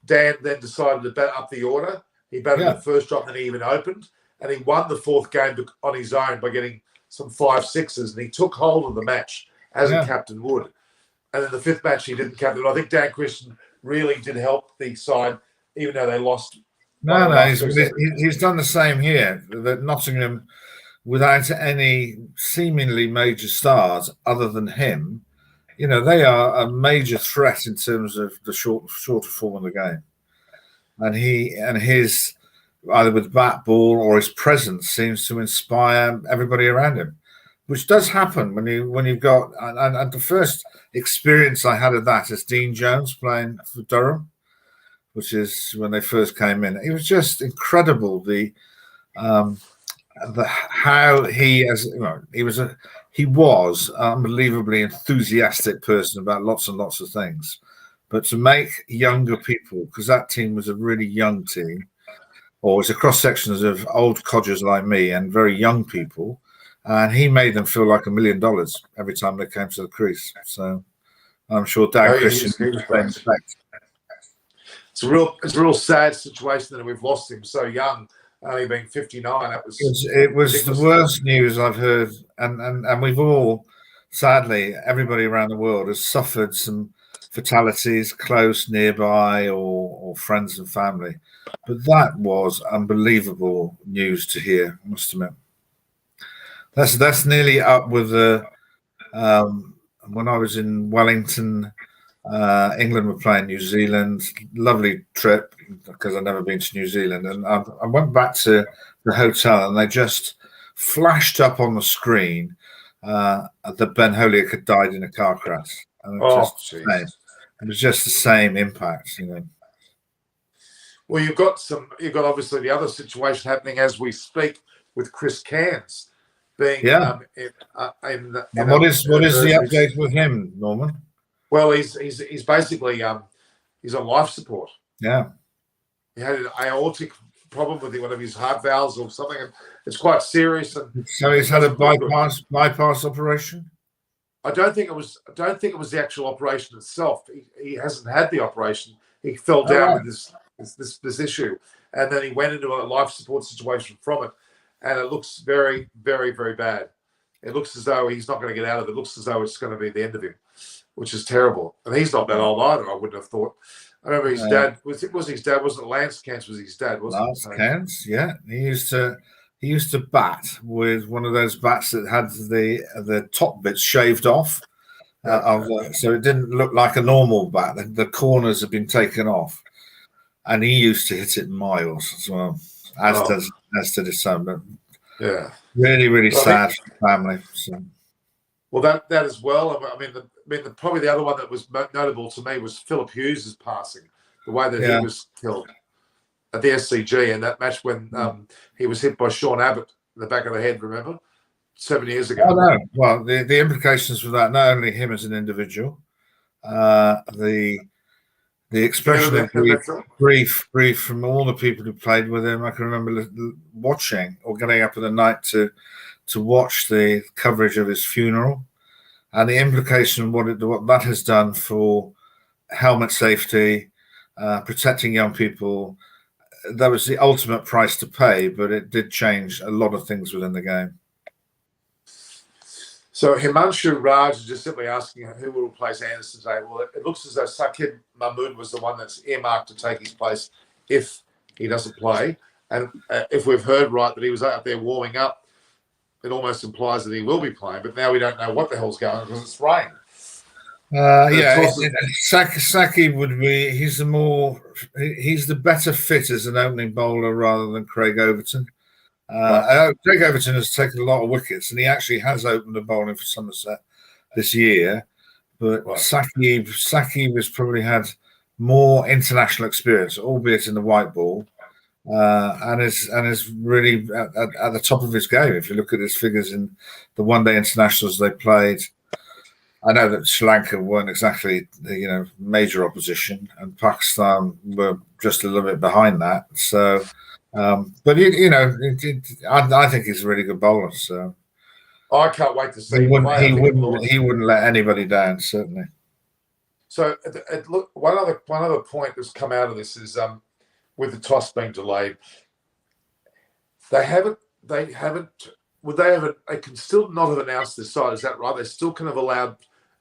Dan then decided to bat up the order. He batted the first drop, and he even opened, and he won the 4th game on his own by getting some 5-6s, and he took hold of the match as a captain would. And then the 5th match, he didn't captain. I think Dan Christian really did help the side, even though they lost. No, he's done the same here. That Nottingham, without any seemingly major stars other than him, they are a major threat in terms of the shorter form of the game. And his, either with bat, ball, or his presence, seems to inspire everybody around him, which does happen when you've got. And the first experience I had of that is Dean Jones playing for Durham, which is when they first came in. It was just incredible how he was unbelievably enthusiastic person about lots and lots of things. But to make younger people, because that team was a really young team, or it's a cross sections of old codgers like me and very young people. And he made them feel like $1 million every time they came to the crease. So I'm sure Dan Christian was playing respect. It's a real sad situation that we've lost him so young, only being 59. It was the worst news I've heard, and we've all, sadly, everybody around the world has suffered some fatalities close, nearby, or friends and family. But that was unbelievable news to hear, I must admit. That's nearly up with the when I was in Wellington, England were playing New Zealand. Lovely trip, because I'd never been to New Zealand, and I went back to the hotel, and they just flashed up on the screen that Ben Holyoke had died in a car crash. And it was just the same impact, Well, you've got obviously the other situation happening as we speak with Chris Cairns. What is the update with him, Norman? Well, he's basically he's on life support. Yeah. He had an aortic problem with one of his heart valves or something, and it's quite serious. And so he's had a bypass operation. I don't think it was the actual operation itself. He hasn't had the operation. He fell down with this issue, and then he went into a life support situation from it, and it looks very, very, very bad. It looks as though he's not going to get out of it. It looks as though it's going to be the end of him, which is terrible. And he's not that old either, I wouldn't have thought. I remember his dad wasn't it Lance Kent was his dad, wasn't Lance Kent, yeah. He used to bat with one of those bats that had the top bits shaved off. So it didn't look like a normal bat. The corners had been taken off. And he used to hit it miles as well, as did his son. But yeah, really, really sad for the family. So. Well, that as well. I mean, probably the other one that was notable to me was Philip Hughes' passing. The way that he was killed at the SCG in that match when he was hit by Sean Abbott in the back of the head. Remember, 7 years ago. Oh no! Well, the implications for that, not only him as an individual, the expression of grief from all the people who played with him. I can remember watching or getting up in the night to watch the coverage of his funeral, and the implication of what that has done for helmet safety, protecting young people. That was the ultimate price to pay, but it did change a lot of things within the game. So Himanshu Raj is just simply asking who will replace Anderson today. Well, it looks as though Saqib Mahmood was the one that's earmarked to take his place if he doesn't play. And if we've heard right that he was up there warming up, it almost implies that he will be playing. But now we don't know what the hell's going on because it's rain. Saqib would be. He's the better fit as an opening bowler rather than Craig Overton. Craig Overton has taken a lot of wickets, and he actually has opened the bowling for Somerset this year. But Saqib has probably had more international experience, albeit in the white ball, and is really at the top of his game. If you look at his figures in the one-day internationals they played, I know that Sri Lanka weren't exactly major opposition, and Pakistan were just a little bit behind that. So. But I think he's a really good bowler. So I can't wait to see. He wouldn't let anybody down, certainly. So look, one other point that's come out of this is with the toss being delayed, they can still not have announced this side. Is that right? They still kind of allowed.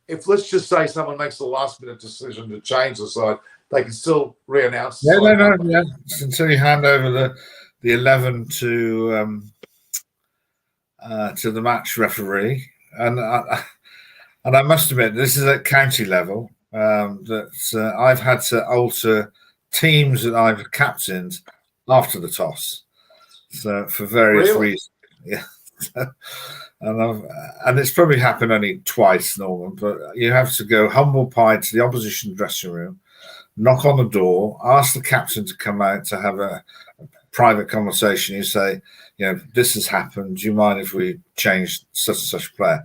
If let's just say someone makes the last minute decision to change the side, they can still re-announce. Yeah. Until you hand over the 11 to the match referee, and I must admit this is at county level that I've had to alter teams that I've captained after the toss, so for various reasons. Yeah. And it's probably happened only twice, Norman, but you have to go humble pie to the opposition dressing room, knock on the door, ask the captain to come out to have a private conversation. You say, this has happened. Do you mind if we change such and such player?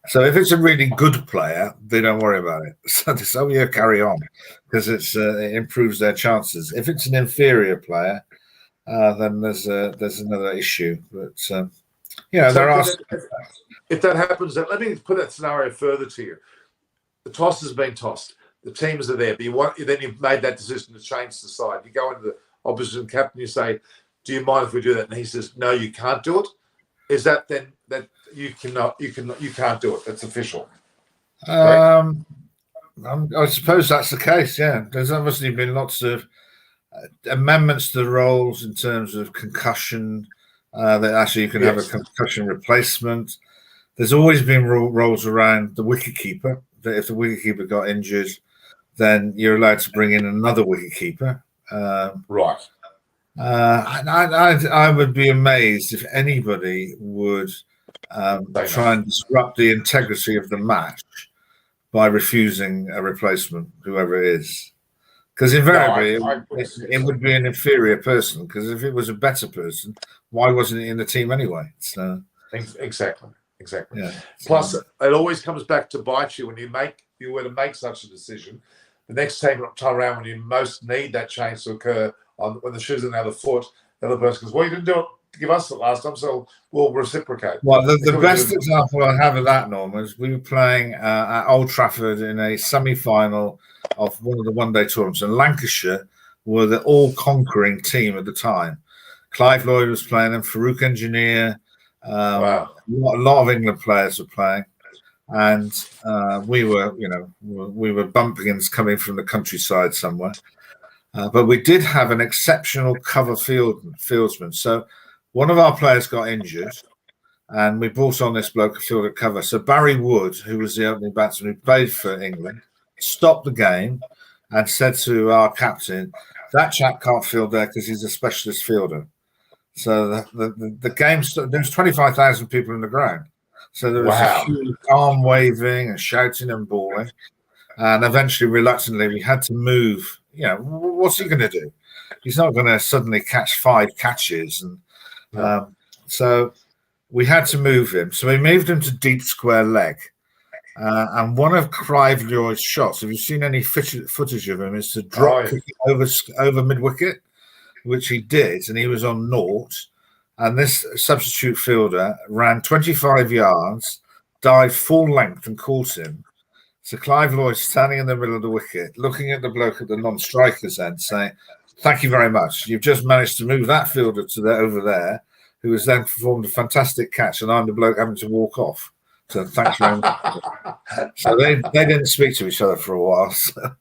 So if it's a really good player, they don't worry about it. So they say, carry on, because it improves their chances. If it's an inferior player, then there's another issue. But if that happens, let me put that scenario further to you. The toss has been tossed. The teams are there, but then you've made that decision to change the side. You go into the opposition captain, you say, "Do you mind if we do that?" And he says, "No, you can't do it." Is that then that you can't do it? That's official. I suppose that's the case. Yeah, there's obviously been lots of amendments to the rules in terms of concussion. That actually you can have a concussion replacement. There's always been rules around the wicketkeeper. That if the wicketkeeper got injured, then you're allowed to bring in another wicketkeeper. Right. I would be amazed if anybody would try and disrupt the integrity of the match by refusing a replacement, whoever it is. Because invariably it would be an inferior person, because if it was a better person, why wasn't it in the team anyway? So Exactly. exactly. Yeah. Plus, it always comes back to bite you when you were to make such a decision. The next time around, when you most need that change to occur, when the shoe's on the other foot, the other person goes, "Well, you didn't do it to give us it last time, so we'll reciprocate." Well, the best example I have of that, Norm, is we were playing at Old Trafford in a semi-final of one of the one-day tournaments, and Lancashire were the all-conquering team at the time. Clive Lloyd was playing, and Farouk Engineer. Wow. A lot of England players were playing, and we were bumpkins coming from the countryside somewhere. But we did have an exceptional cover fieldsman. So one of our players got injured, and we brought on this bloke who fielded cover. So Barry Wood, who was the opening batsman who played for England, stopped the game and said to our captain, "That chap can't field there because he's a specialist fielder." So the game, there was 25,000 people in the ground. So there was a huge arm waving and shouting and bawling. And eventually, reluctantly, we had to move. You know, what's he going to do? He's not going to suddenly catch 5 catches. And so we had to move him. So we moved him to deep square leg. And one of Clive Lloyd's shots, if you've seen any footage of him, is to drop over mid-wicket, which he did, and he was on naught. And this substitute fielder ran 25 yards, dived full length and caught him. So Clive Lloyd standing in the middle of the wicket, looking at the bloke at the non-striker's end, saying, "Thank you very much. You've just managed to move that fielder to over there, who has then performed a fantastic catch, and I'm the bloke having to walk off. So thanks very much." So they didn't speak to each other for a while. So.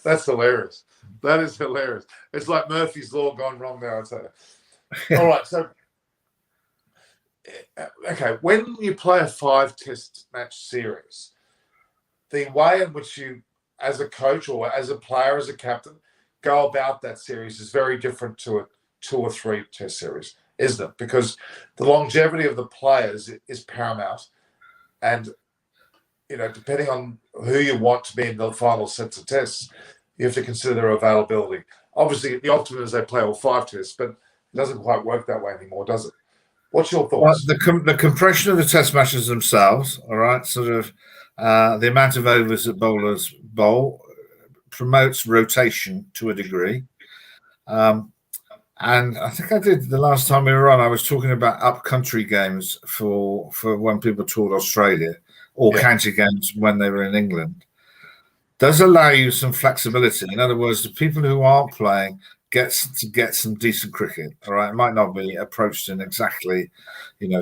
That's hilarious. That is hilarious. It's like Murphy's Law gone wrong there, I'd say. All right, so okay, when you play a 5-test match series, the way in which you, as a coach or as a player, as a captain, go about that series is very different to a 2 or 3 test series, isn't it? Because the longevity of the players is paramount, and depending on who you want to be in the final sets of tests, you have to consider their availability. Obviously, the optimum is they play all 5 tests, but it doesn't quite work that way anymore, does it? What's your thoughts? Well, the compression of the test matches themselves, all right, sort of the amount of overs that bowlers bowl promotes rotation to a degree. And I think I did the last time we were on, I was talking about up-country games for when people toured Australia, or county games when they were in England. Does allow you some flexibility. In other words, the people who aren't playing get some decent cricket. All right, it might not be approached in exactly,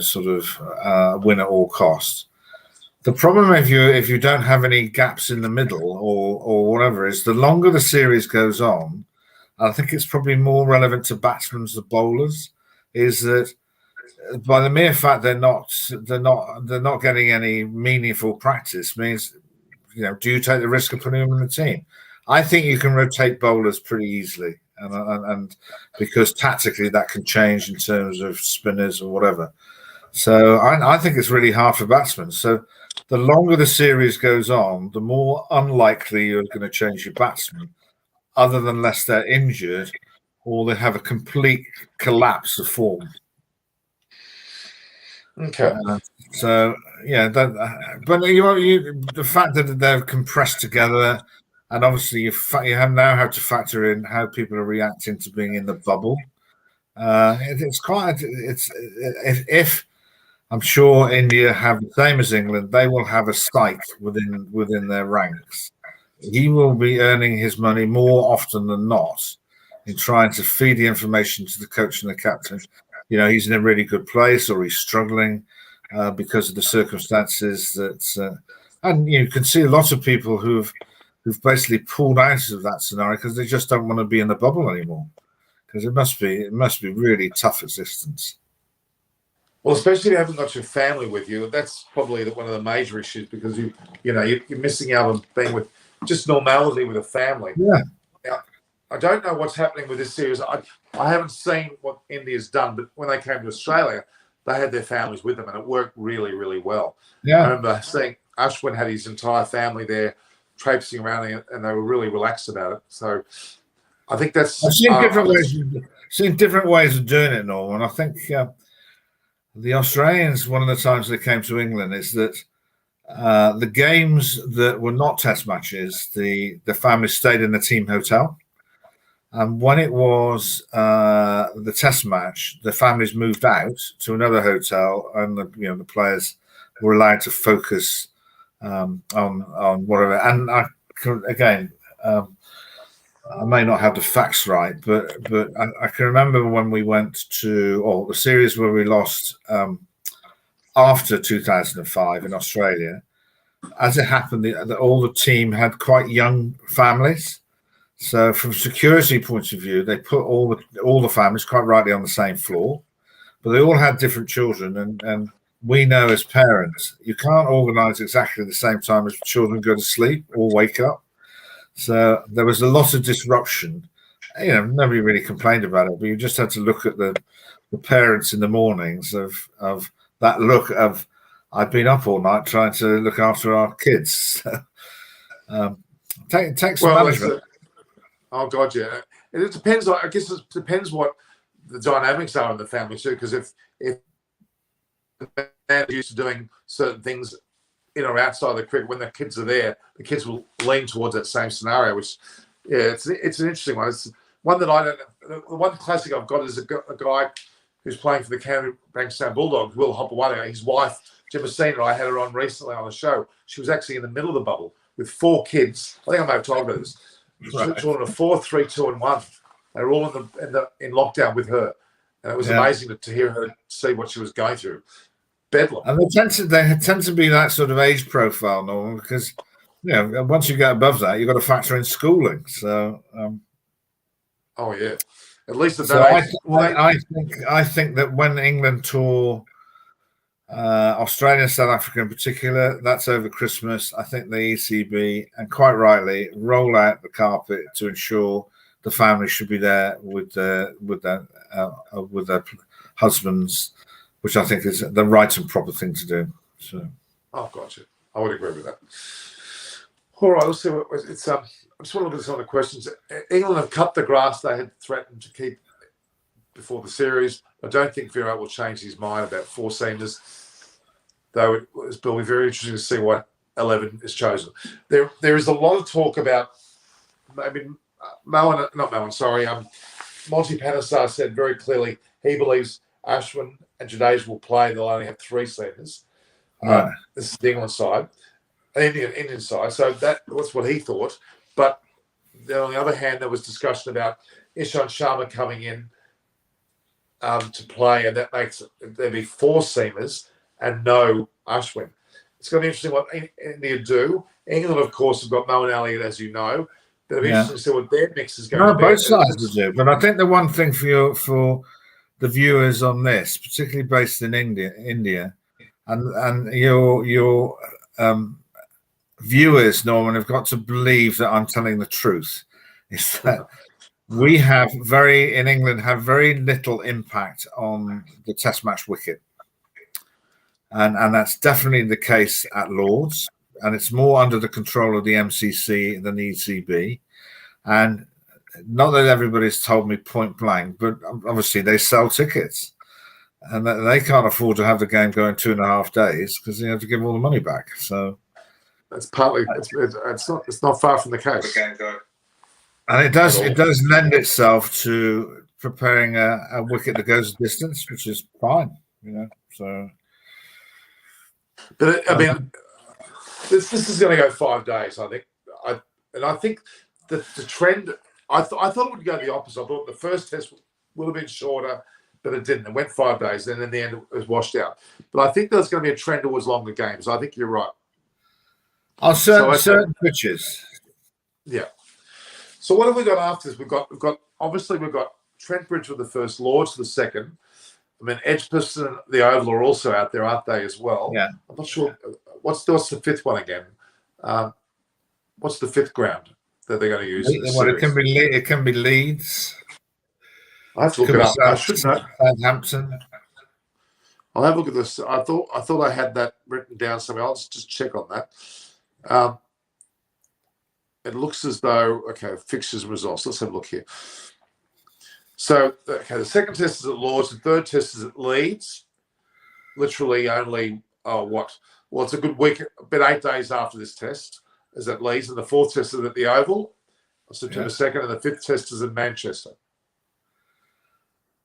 sort of win at all costs. The problem if you don't have any gaps in the middle or whatever is the longer the series goes on, I think it's probably more relevant to batsmen than bowlers. Is that by the mere fact they're not getting any meaningful practice means. Do you take the risk of putting them in the team? I think you can rotate bowlers pretty easily, and because tactically that can change in terms of spinners or whatever. So I think it's really hard for batsmen. So the longer the series goes on, the more unlikely you're going to change your batsmen, other than unless they're injured or they have a complete collapse of form. Okay. So yeah, but the fact that they're compressed together, and obviously you now have to factor in how people are reacting to being in the bubble. If I'm sure India have the same as England, they will have a Sikh within their ranks. He will be earning his money more often than not in trying to feed the information to the coach and the captain. He's in a really good place, or he's struggling because of the circumstances and you can see a lot of people who've basically pulled out of that scenario because they just don't want to be in the bubble anymore, because it must be really tough existence. Well, especially if you haven't got your family with you, that's probably one of the major issues, because you're missing out on being with just normality with a family. Yeah. Now, I don't know what's happening with this series. I haven't seen what India's done, but when they came to Australia, they had their families with them, and it worked really, really well. Yeah. I remember seeing Ashwin had his entire family there traipsing around, and they were really relaxed about it. So I think that's... I've seen different ways of doing it, Norman. I think the Australians, one of the times they came to England, is that the games that were not test matches, the families stayed in the team hotel. And when it was the test match, the families moved out to another hotel, and the players were allowed to focus on whatever. And I may not have the facts right, but I can remember when we went to the series where we lost after 2005 in Australia. As it happened, all the team had quite young families. So from a security point of view, they put all the families quite rightly on the same floor, but they all had different children. And we know as parents, you can't organise exactly the same time as children go to sleep or wake up. So there was a lot of disruption. Nobody really complained about it, but you just had to look at the parents in the mornings of that look of, I've been up all night trying to look after our kids. Take some management. Oh God, yeah. And it depends. I guess it depends what the dynamics are in the family too. Because if the man is used to doing certain things in or outside the cricket, when the kids are there, the kids will lean towards that same scenario. Which, it's an interesting one. It's one that I don't. The one classic I've got is a guy who's playing for the Canterbury Bankstown Bulldogs, Will Hopewadi. His wife, Jemma, I had her on recently on the show. She was actually in the middle of the bubble with 4 kids. I think I may have told about this. Right. Children of 4, 3, 2, and 1. They were all in lockdown with her, and it was amazing to hear her see what she was going through. Bedlam. And they tend to be that sort of age profile, Norman, because once you get above that, you've got to factor in schooling. So, oh yeah, at least at that age. I think that when England tour Australia and South Africa in particular, that's over Christmas. I think the ECB, and quite rightly, roll out the carpet to ensure the family should be there with their husbands, which I think is the right and proper thing to do. So, gotcha. I would agree with that. All right, let's see what it's. I just want to look at some of the questions. England have cut the grass they had threatened to keep before the series. I don't think Virat will change his mind about 4 seamers, though it will be very interesting to see what 11 is chosen. There is a lot of talk about maybe Monty Panesar said very clearly he believes Ashwin and Jadeja will play. They'll only have 3 seamers. Right. This is the England side, Indian side. So that's what he thought. But then on the other hand, there was discussion about Ishant Sharma coming in to play, and that makes there'd be 4 seamers and no Ashwin. It's going to be interesting what India do. England, of course, have got Moeen Ali, as you know. But it'll be interesting to see what their mix is going to be. Both sides will do. But I think the one thing for the viewers on this, particularly based in India, and your viewers, Norman, have got to believe that I'm telling the truth. Is that we in England have very little impact on the Test match wicket, and that's definitely the case at Lords, and it's more under the control of the MCC than the ECB. And not that everybody's told me point blank, but obviously they sell tickets, and they can't afford to have the game going 2.5 days because they have to give all the money back. So that's partly it's not far from the case. And it does lend itself to preparing a wicket that goes a distance, which is fine, So, but I mean, this is going to go 5 days, I think. I think the trend. I thought it would go the opposite. I thought the first test would have been shorter, but it didn't. It went 5 days, and in the end, it was washed out. But I think there's going to be a trend towards longer games. I think you're right. On certain pitches. Yeah. So what have we got after this? We've got Trent Bridge for the first, Lords for the second. I mean, Edgbaston and the Oval are also out there, aren't they, as well? Yeah. I'm not sure. What's the 5th one again? What's the 5th ground that they're going to use? It can be Leeds. I have to look it up. I should know. Southampton. I'll have a look at this. I thought I had that written down somewhere. I'll just check on that. It looks as though, fixtures and results. Let's have a look here. So, the second test is at Lords. The third test is at Leeds. literally only it's a good week, about 8 days after this test is at Leeds, and the fourth test is at the Oval on September 2nd, and the fifth test is in Manchester.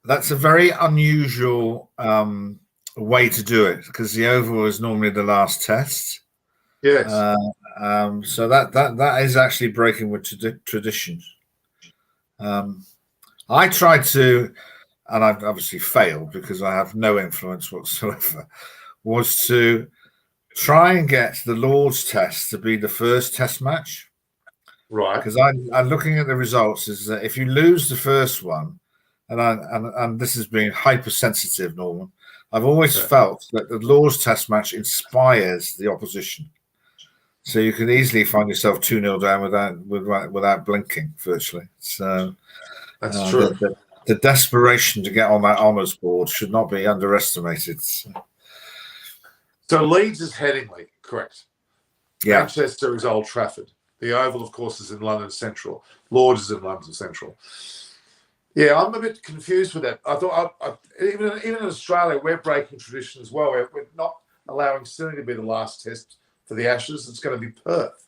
That's a very unusual way to do it, because the Oval is normally the last test. Yes. So that is actually breaking with tradition. I tried to, and I've obviously failed because I have no influence whatsoever, was to try and get the Lord's Test to be the first test match. Right. Because I'm looking at the results, is that if you lose the first one, and this has been hypersensitive, Norman, I've always felt that the Lord's Test match inspires the opposition. So you can easily find yourself 2-0 down without blinking, virtually. So that's true. The desperation to get on that honours board should not be underestimated. So Leeds is Headingley, correct? Yeah. Manchester is Old Trafford. The Oval, of course, is in London Central. Lords is in London Central. Yeah, I'm a bit confused with that. I thought, even in Australia, we're breaking tradition as well. We're not allowing Sydney to be the last test for the Ashes. It's going to be Perth.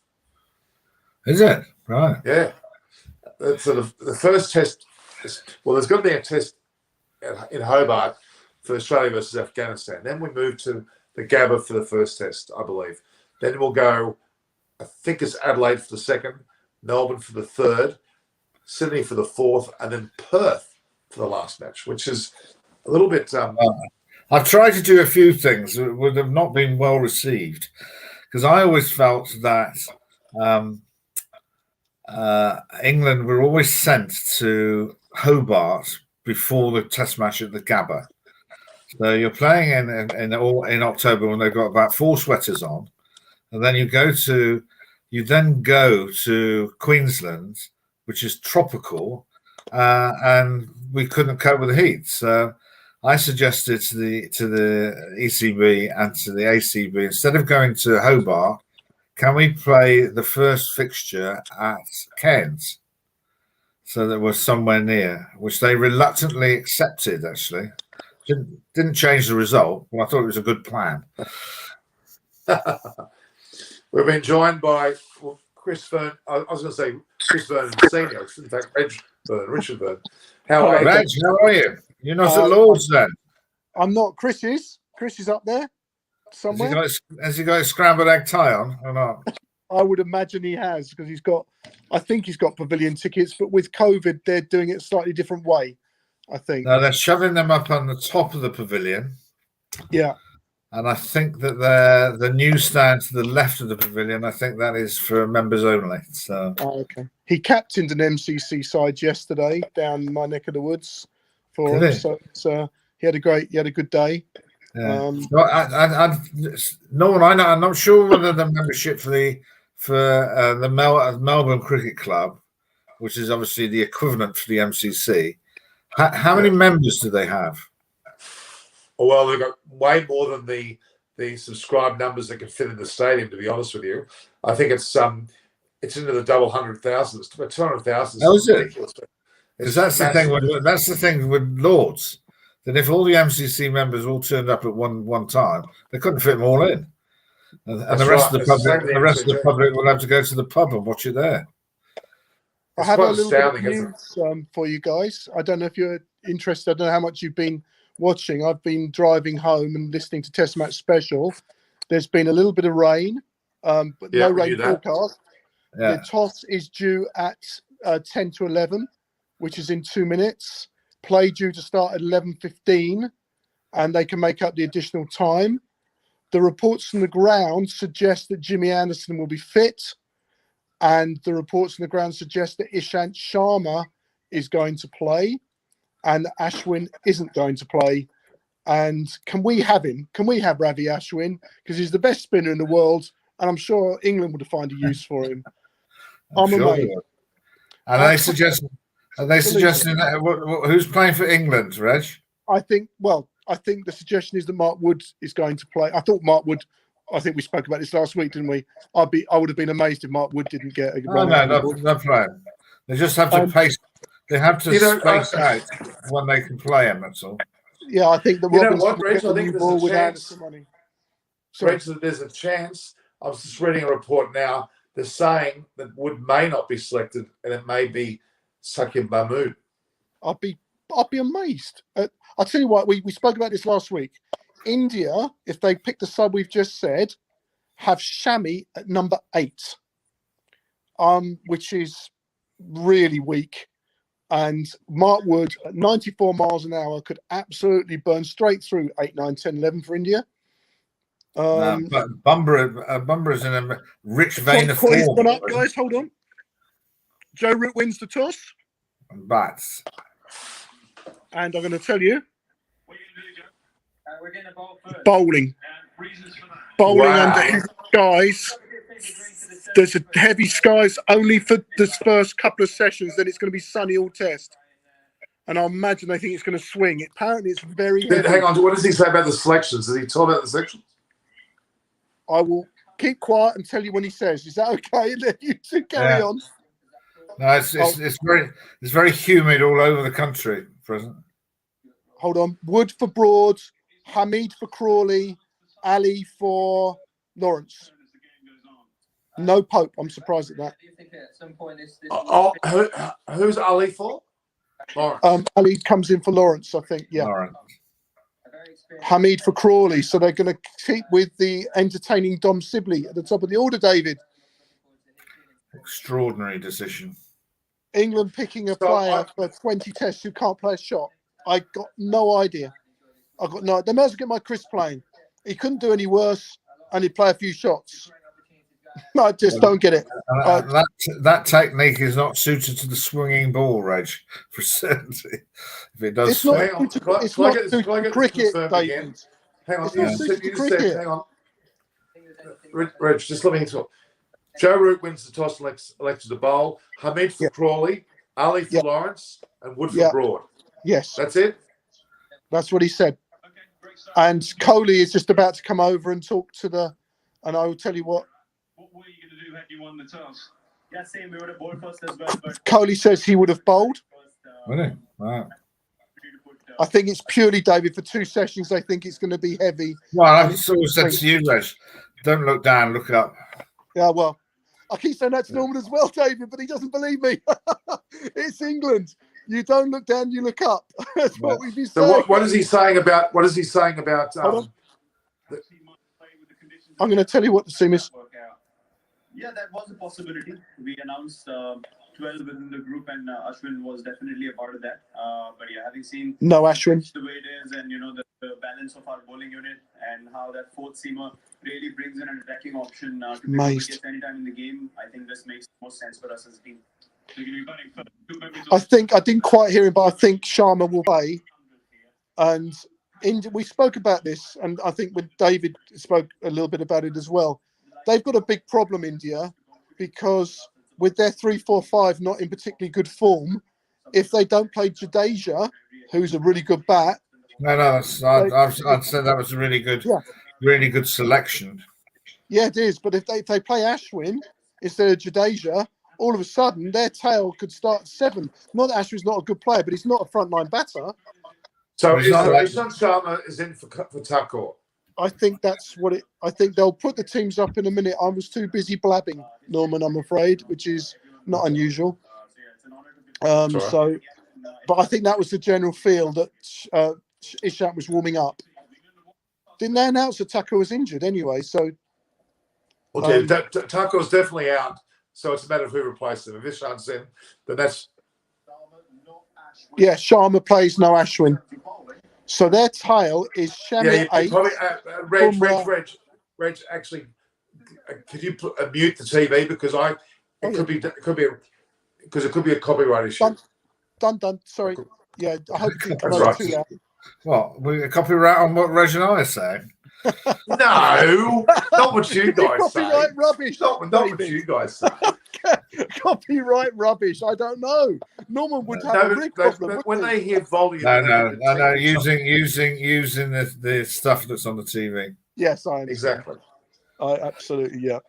Is it? Right. Yeah. So the first test, there's going to be a test in Hobart for Australia versus Afghanistan. Then we move to the Gabba for the first test, I believe. Then we'll go, I think it's Adelaide for the second, Melbourne for the third, Sydney for the fourth, and then Perth for the last match, which is a little bit... I've tried to do a few things that would have not been well received, because I always felt that England were always sent to Hobart before the test match at the Gabba. So you're playing in October when they've got about 4 sweaters on, and then you then go to Queensland, which is tropical, and we couldn't cope with the heat. So I suggested to the ECB and to the ACB, instead of going to Hobart, can we play the first fixture at Cairns? So that we're somewhere near, which they reluctantly accepted, actually. Didn't change the result, but I thought it was a good plan. We've been joined by Chris Byrne. I was going to say Chris Byrne Senior. In fact, Richard Byrne. How are you? Reg, how are you? You're not at Lord's then? I'm not. Chris is up there somewhere. Has he got a scrambled egg tie on or not? I would imagine he has, because I think he's got pavilion tickets, but with COVID, they're doing it a slightly different way, I think. No, they're shoving them up on the top of the pavilion. Yeah. And I think that the newsstand to the left of the pavilion, I think that is for members only. So. Oh, okay. He captained an MCC side yesterday down my neck of the woods for him. So he had a good day. Yeah. I'm not sure whether the membership for the Melbourne Cricket Club, which is obviously the equivalent for the MCC, how many members do they have? Well, they've got way more than the subscribed numbers that can fit in the stadium, to be honest with you. I think it's into the double 100,000. It's about 200,000. How is it? Because that's the thing with Lords. That if all the MCC members all turned up at one time, they couldn't fit them all in, and the rest of the public will have to go to the pub and watch it there. I have a little bit of news for you guys. I don't know if you're interested. I don't know how much you've been watching. I've been driving home and listening to Test Match Special. There's been a little bit of rain, but no rain forecast. Yeah. The toss is due at 10 to 11, which is in 2 minutes. Play due to start at 11:15, and they can make up the additional time. The reports from the ground suggest that Jimmy Anderson will be fit, and the reports from the ground suggest that Ishant Sharma is going to play, and Ashwin isn't going to play. And can we have him? Can we have Ravi Ashwin? Because he's the best spinner in the world, and I'm sure England would find a use for him. I'm amazed. Are they suggesting that who's playing for England, Reg? I think the suggestion is that Mark Wood is going to play. I think we spoke about this last week, didn't we? I would have been amazed if Mark Wood didn't get a run. No playing. They just have to pace. They have to space out when they can play him. That's all. Yeah, I think the You know Robinson what, will Reg? get the I think new there's ball a with chance. Anderson money. Sorry. Reg, there's a chance. I was just reading a report now. They're saying that Wood may not be selected, and it may be Sakim Mahmood. I'd be amazed. I'll tell you what, we spoke about this last week. India, if they pick the sub we've just said, have Shami at number 8, which is really weak. And Mark Wood at 94 miles an hour could absolutely burn straight through 8, 9, 10, 11 for India. But Bumber is in a rich vein of He's form. gone up, guys. Hold on. Joe Root wins the toss. Bats. And I'm going to tell you, bowling Wow. under heavy skies. There's a heavy skies only for this first couple of sessions. Then it's going to be sunny all test. And I imagine they think it's going to swing. Apparently, it's very heavy. Hang on. What does he say about the selections? Does he talk about the selections? I will keep quiet and tell you when he says. Is that okay? And then you two carry on. No, it's very humid all over the country. Present. Hold on. Wood for Broad, Hamid for Crawley, Ali for Lawrence. No Pope. I'm surprised at that. Who's Ali for? Lawrence. Ali comes in for Lawrence, I think. Yeah. Lawrence. Hamid for Crawley. So they're going to keep with the entertaining Dom Sibley at the top of the order, David. Extraordinary decision. England picking a player for 20 tests who can't play a shot. I got no idea. They might as well get my Chris playing. He couldn't do any worse, and he'd play a few shots. I just don't get it. That technique is not suited to the swinging ball, Reg, for certainty. If it does, it's not suited to cricket, David. Hang on, it's not suited to cricket. Hang on, Reg, just let me talk. Joe Root wins the toss, elected to bowl. Hamid for Crawley, Ali for Lawrence, and Wood for Broad. Yes, that's it. That's what he said. And Kohli is just about to come over and talk to the. And I will tell you what. What were you going to do had you won the toss? Yeah, same. We would have bowled first as well. But Kohli says he would have bowled. Really? Wow. I think it's purely, David, for 2 sessions. They think it's going to be heavy. Well, I've sort of said to you, Reg, don't look down, look up. Yeah, well, I keep saying that to Norman as well, David, but he doesn't believe me. It's England. You don't look down, you look up. That's what we've been saying. So what is he saying about? What is he saying about? I'm going to tell you what the team is. Yeah, that was a possibility. We announced 12 within the group, and Ashwin was definitely a part of that. But yeah, having seen no Ashwin, the way it is, and the balance of our bowling unit, and how that fourth seamer really brings in an attacking option to pick up wickets anytime in the game, I think this makes most sense for us as a team. I think I didn't quite hear him, but I think Sharma will play. And we spoke about this, and I think when David spoke a little bit about it as well. They've got a big problem, India, because with their 3-4-5 not in particularly good form, if they don't play Jadeja, who's a really good bat. No, I'd say that was a really good selection. Yeah, it is. But if they play Ashwin instead of Jadeja, all of a sudden their tail could start 7. Not that Ashwin's not a good player, but he's not a frontline batter. So Ishan Sharma is in for Thakur. I think that's what it. I think they'll put the teams up in a minute. I was too busy blabbing, Norman, I'm afraid, which is not unusual. So, but I think that was the general feel that Ishant was warming up. Didn't they announce that Thakur was injured anyway? So, okay, Thakur's definitely out. So it's a matter of who replaces him. If Ishant's in, then that's. Yeah, Sharma plays no Ashwin. So their tail is Shami 8. Probably, Reg, actually, could you mute the TV because it could be a copyright issue. Done. Sorry. Yeah, I hope you can right. too loud. What? We copyright on what Reg and I are saying? No, not what you guys say. Copyright rubbish. Not what you guys say. Copyright rubbish. I don't know. Norman would have a big problem. When they hear volume, no. Using the stuff that's on the TV. Yes, I understand. Exactly. Absolutely, yeah.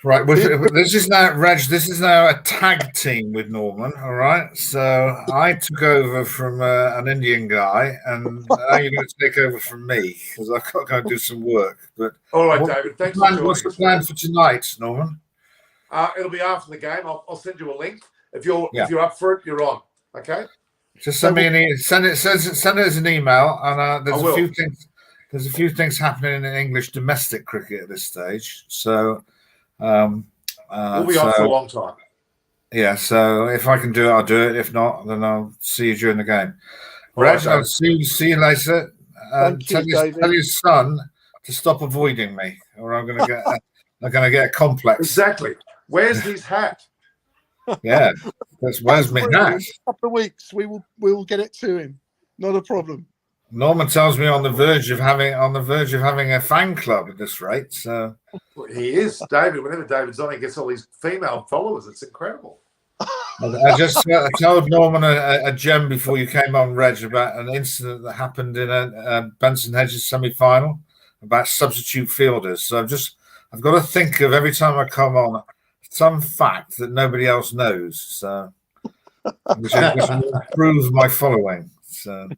Right, this is now, Reg, this is now a tag team with Norman, all right? So I took over from an Indian guy, and now you're going to take over from me, because I've got to go do some work. But all right, David, thanks for joining what's the us, plan mate. for tonight, Norman? It'll be after the game. I'll send you a link. If you're up for it, you're on. Okay? Just send me send it as an email, and there's a few things. There's a few things happening in English domestic cricket at this stage, so we'll be on for a long time. Yeah, so if I can do it, I'll do it. If not, then I'll see you during the game. Reg, I'll see you later. Tell your son to stop avoiding me, or I'm going to get a complex. Exactly. Where's his hat? Yeah, where's my hat? In a couple of weeks, we will get it to him. Not a problem. Norman tells me on the verge of having a fan club at this rate. So he is, David. Whenever David's on, he gets all these female followers. It's incredible. I just told Norman a gem before you came on, Reg, about an incident that happened in a Benson Hedges semi-final about substitute fielders. So I've got to think of every time I come on some fact that nobody else knows. So which will improve my following. So.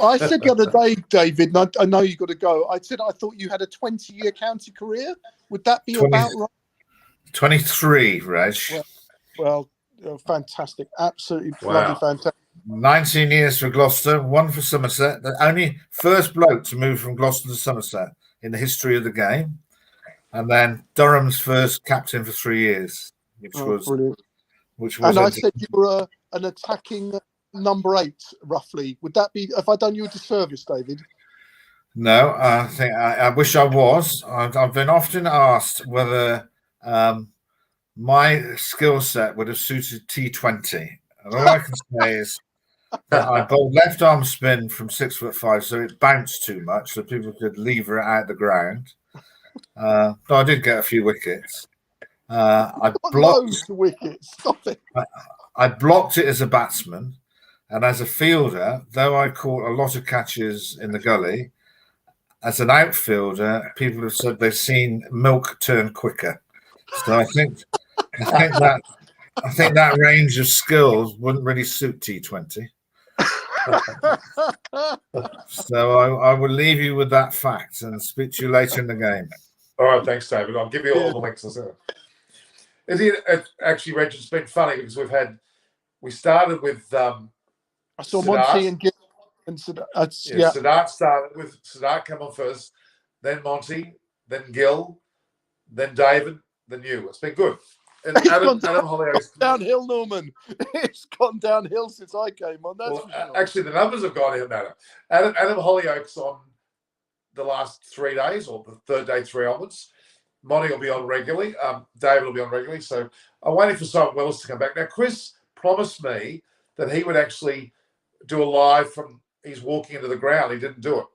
I said the other day, David, and I know you've got to go. I said I thought you had a 20-year county career. Would that be about right? 23, Reg. Well, fantastic. Absolutely bloody fantastic. 19 years for Gloucester, 1 for Somerset. The only first bloke to move from Gloucester to Somerset in the history of the game. And then Durham's first captain for 3 years, which was brilliant. And I said you were an attacking number 8, roughly. Would that be, if I done you a disservice, David? No, I think I wish I was. I've been often asked whether my skill set would have suited T20. And all I can say is that I bowled left arm spin from 6'5", so it bounced too much, so people could lever it out the ground. But I did get a few wickets. I blocked wickets. Stop it. I blocked it as a batsman. And as a fielder, though I caught a lot of catches in the gully, as an outfielder, people have said they've seen milk turn quicker. So I think that range of skills wouldn't really suit T20. So I will leave you with that fact and speak to you later in the game. All right, thanks, David. I'll give you all the links. Actually, Reg, it's been funny because we started with. I saw Monty and Gil and Siddharth started with Siddharth come on first, then Monty, then Gil, then David, then you. It's been good. And Adam Hollyoak's downhill, Norman. It's gone downhill since I came on. Actually, the numbers have gone in matter. Adam Hollyoak's on the last 3 days, or the third day, 3 onwards. Monty will be on regularly. David will be on regularly. So I'm waiting for Simon Wells to come back. Now, Chris promised me that he would actually do a live from he's walking into the ground. He didn't do it.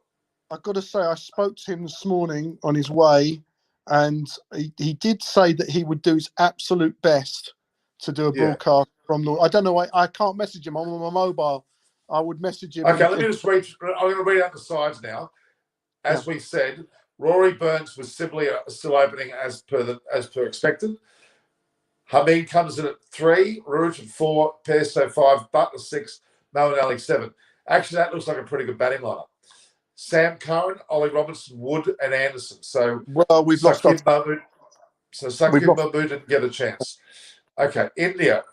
I've got to say, I spoke to him this morning on his way, and he did say that he would do his absolute best to do a broadcast from the. I don't know why I can't message him. I'm on my mobile. I would message him. Okay, let me just read. I'm going to read out the sides now. As we said, Rory Burns was still opening as per expected. Hamid comes in at 3, Root at 4, Pearso 5, Butler 6, Moeen Ali 7. Actually, that looks like a pretty good batting lineup. Sam Curran, Ollie Robinson, Wood, and Anderson. So we've lost. So Sakib Mahmood didn't get a chance. Okay, India,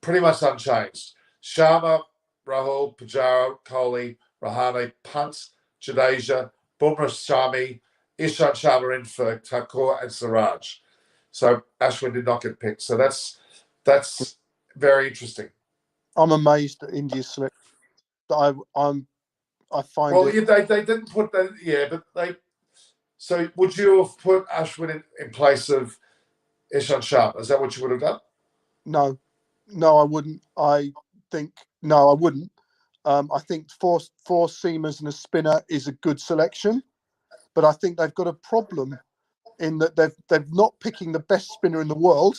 pretty much unchanged. Sharma, Rahul, Pujara, Kohli, Rahane, Punt, Jadeja, Bumrah, Shami, Ishant Sharma in for Thakur and Siraj. So Ashwin did not get picked. So that's very interesting. I'm amazed at India's selection. I find. Well, they didn't put that. But they. So would you have put Ashwin in place of Ishant Sharma? Is that what you would have done? No, I wouldn't. I wouldn't. I think four seamers and a spinner is a good selection, but I think they've got a problem in that they're not picking the best spinner in the world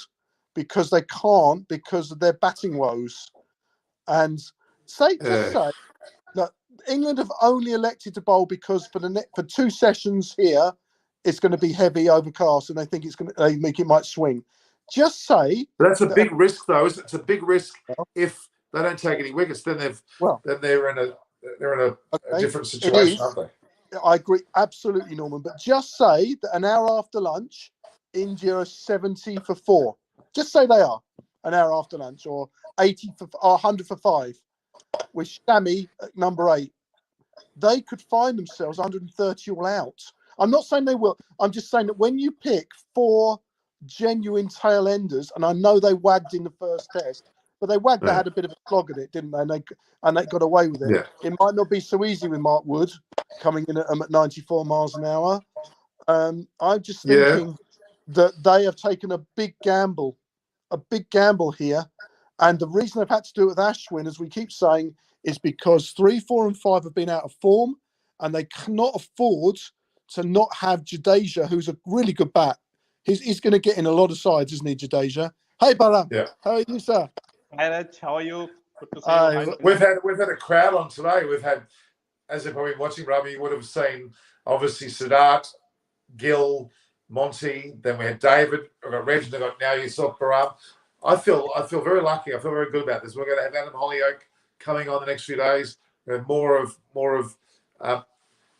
because they can't because of their batting woes. And say that England have only elected to bowl because for 2 sessions here it's going to be heavy overcast, and they think they think it might swing. Just say that's a big risk, though. It's a big risk if they don't take any wickets. Then they're in a different situation, aren't they? I agree absolutely, Norman. But just say that an hour after lunch, India are 70 for 4. Just say they are an hour after lunch, or 80 for or 100 for 5, with Shami at number 8. They could find themselves 130 all out. I'm not saying they will. I'm just saying that when you pick 4 genuine tail enders, and I know they wagged in the first test, but they wagged that had a bit of a clog at it, didn't they? And they got away with it. Yeah. It might not be so easy with Mark Wood coming in at 94 miles an hour. I'm just thinking that they have taken a big gamble here. And the reason they've had to do it with Ashwin, as we keep saying, is because 3, 4, and 5 have been out of form, and they cannot afford to not have Jadeja, who's a really good bat. He's going to get in a lot of sides, isn't he, Jadeja? Hey, Baram. Yeah. How are you, sir? Hi, Raj. How are you? Good to see you. We've had a crowd on today. We've had, as if I've been watching rugby, you would have seen obviously Siddharth, Gill, Monty. Then we had David. We've got Reginald. We've got now yourself, Baram. I feel very lucky. I feel very good about this. We're going to have Adam Hollyoak coming on the next few days. We have more of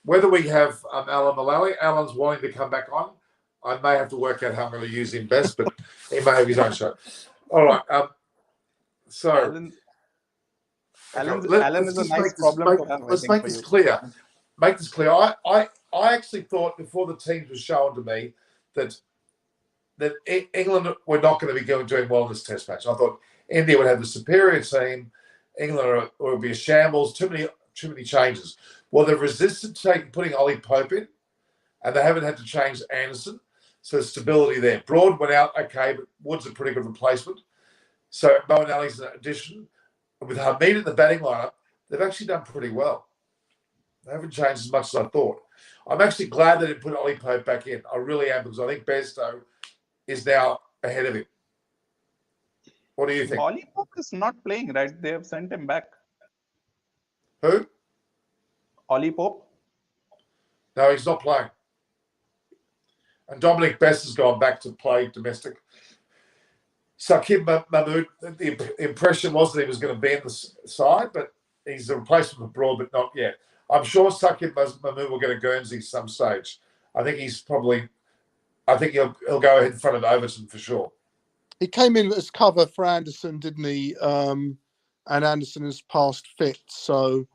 whether we have Alan Mullally. Alan's wanting to come back on. I may have to work out how I'm going to use him best, but he may have his own show. All right. Alan is a nice problem to have. Let's make this clear. Make this clear. I actually thought before the teams were shown to me that England were not going to be doing well in this test match. I thought India would have the superior team. England would be a shambles. Too many changes. Well, they've resisted putting Ollie Pope in, and they haven't had to change Anderson. So stability there. Broad went out, okay, but Wood's a pretty good replacement. So Moeen Ali's an addition. With Hamid in the batting lineup, they've actually done pretty well. They haven't changed as much as I thought. I'm actually glad they didn't put Ollie Pope back in. I really am, because I think Bairstow is now ahead of him. What do you think? Ollie Pope is not playing, right? They have sent him back. Who? Ollie Pope? No, he's not playing. And Dominic Best has gone back to play domestic. Saqib Mahmood, the impression was that he was going to be in the side, but he's a replacement for Broad, but not yet. I'm sure Saqib Mahmood will get a Guernsey some stage. I think he'll go ahead in front of Overton for sure. He came in as cover for Anderson, didn't he? And Anderson has passed fit, so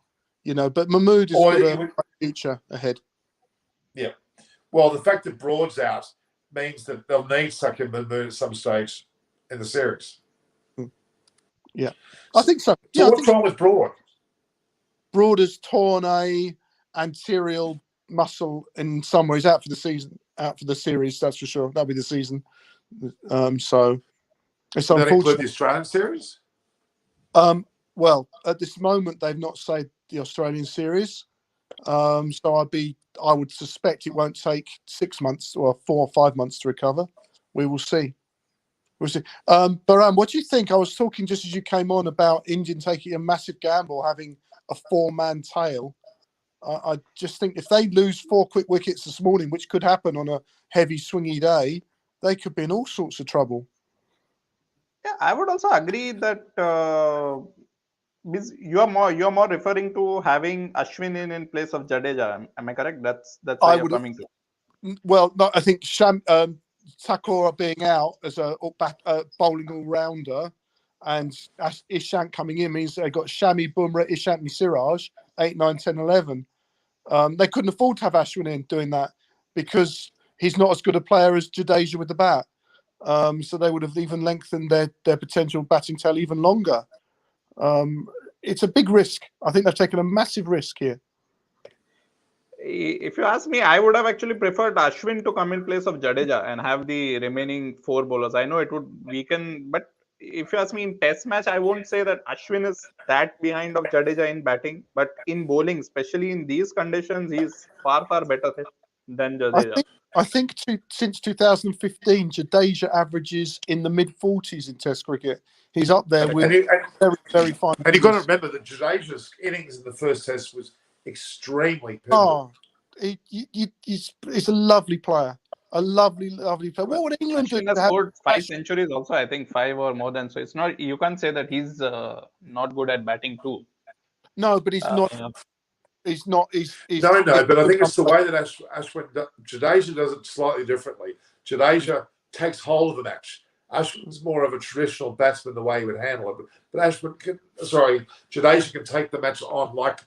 but Mahmood has got a future ahead. Yeah. Well, the fact that Broad's out means that they'll need Saqib Mahmood at some stage in the series. Yeah, I think so. So what's wrong with Broad? Broad has torn a anterior muscle in some ways, out for the season, out for the series. That's for sure. That'll be the season. So it's unfortunate. That include the Australian series? Well, at this moment, they've not said the Australian series. So I would suspect it won't take 6 months or 4 or 5 months to recover. We will see. We'll see. Baran, what do you think? I was talking just as you came on about Indian taking a massive gamble, having a 4-man tail. I just think if they lose 4 quick wickets this morning, which could happen on a heavy swingy day, they could be in all sorts of trouble. Yeah, I would also agree that you are more referring to having Ashwin in place of Jadeja. Am I correct? That's what you're coming to. Well, no, I think Thakur being out as a bowling all-rounder and Ishant coming in means they got Shami, Bumrah, Ishant and Siraj, 8, 9, 10, 11. They couldn't afford to have Ashwin in doing that because he's not as good a player as Jadeja with the bat. So they would have even lengthened their potential batting tail even longer. It's a big risk. I think they've taken a massive risk here. If you ask me, I would have actually preferred Ashwin to come in place of Jadeja and have the remaining 4 bowlers. I know it would weaken, but if you ask me in test match, I won't say that Ashwin is that behind of Jadeja in batting, but in bowling, especially in these conditions, he's far, far better than Jadeja. I think since 2015, Jadeja averages in the mid-40s in test cricket. He's up there with very, very fine. And you've got to remember that Jadeja's innings in the first test was extremely pivotal. He's a lovely player. A lovely player. What would England do? Ashwin has scored 5 centuries also, I think 5 or more than. So it's not, you can't say that he's not good at batting too. No, but he's not. He's not. He's no, but I think it's the way that Ashwin Jadeja does it slightly differently. Jadeja takes hold of the match. Ashwin's more of a traditional batsman, the way he would handle it. But Jadeja can take the match on like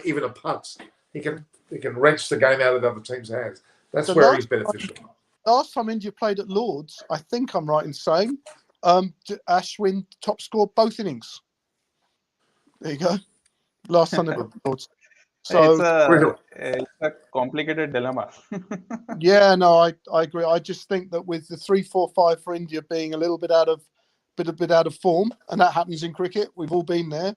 even a punt. He can wrench the game out of the other team's hands. That's so where he's beneficial. Last time India played at Lords, I think I'm right in saying, Ashwin top scored both innings. There you go. Last time they were at Lords. So it's a complicated dilemma. Yeah, no, I agree. I just think that with the 3-4-5 for India being a little bit out of form, and that happens in cricket, we've all been there.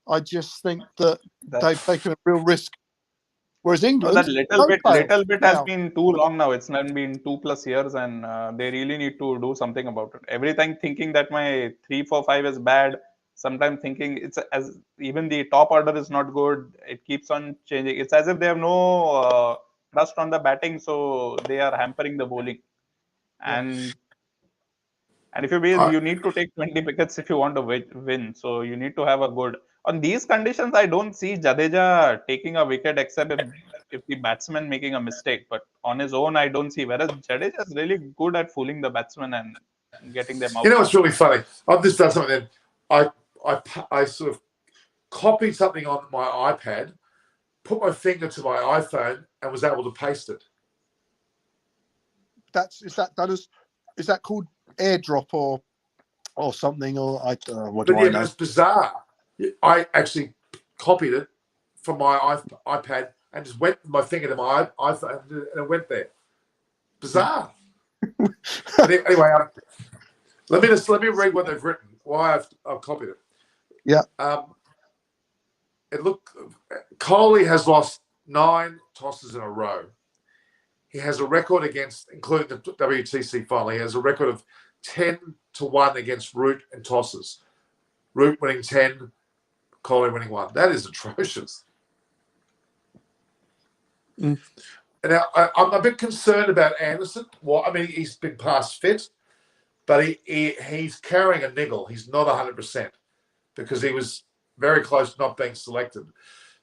I just think that they've taken a real risk. Whereas England, that little bit has been too long now. It's not been 2+ years, and they really need to do something about it. Every time thinking that my 3-4-5 is bad. Sometimes thinking it's as even the top order is not good. It keeps on changing. It's as if they have no trust on the batting, so they are hampering the bowling. And if you need to take 20 wickets if you want to win. So you need to have a good. On these conditions, I don't see Jadeja taking a wicket except if the batsman making a mistake. But on his own, I don't see. Whereas Jadeja is really good at fooling the batsman and getting them out. You know what's really funny? I've just done something. Then I sort of copied something on my iPad, put my finger to my iPhone, and was able to paste it. Is that called AirDrop or something? Or what but do I know? It's bizarre. I actually copied it from my iPad and just went with my finger to my iPhone and it went there. Bizarre. Anyway, let me read what they've written. Why I've copied it. Yeah. Kohli has lost 9 tosses in a row. He has a record against, including the WTC final, he has a record of 10-1 against Root and tosses. Root winning 10, Kohli winning 1. That is atrocious. And now, I'm a bit concerned about Anderson. Well, I mean, he's been past fit, but he's carrying a niggle. He's not 100% because he was very close to not being selected.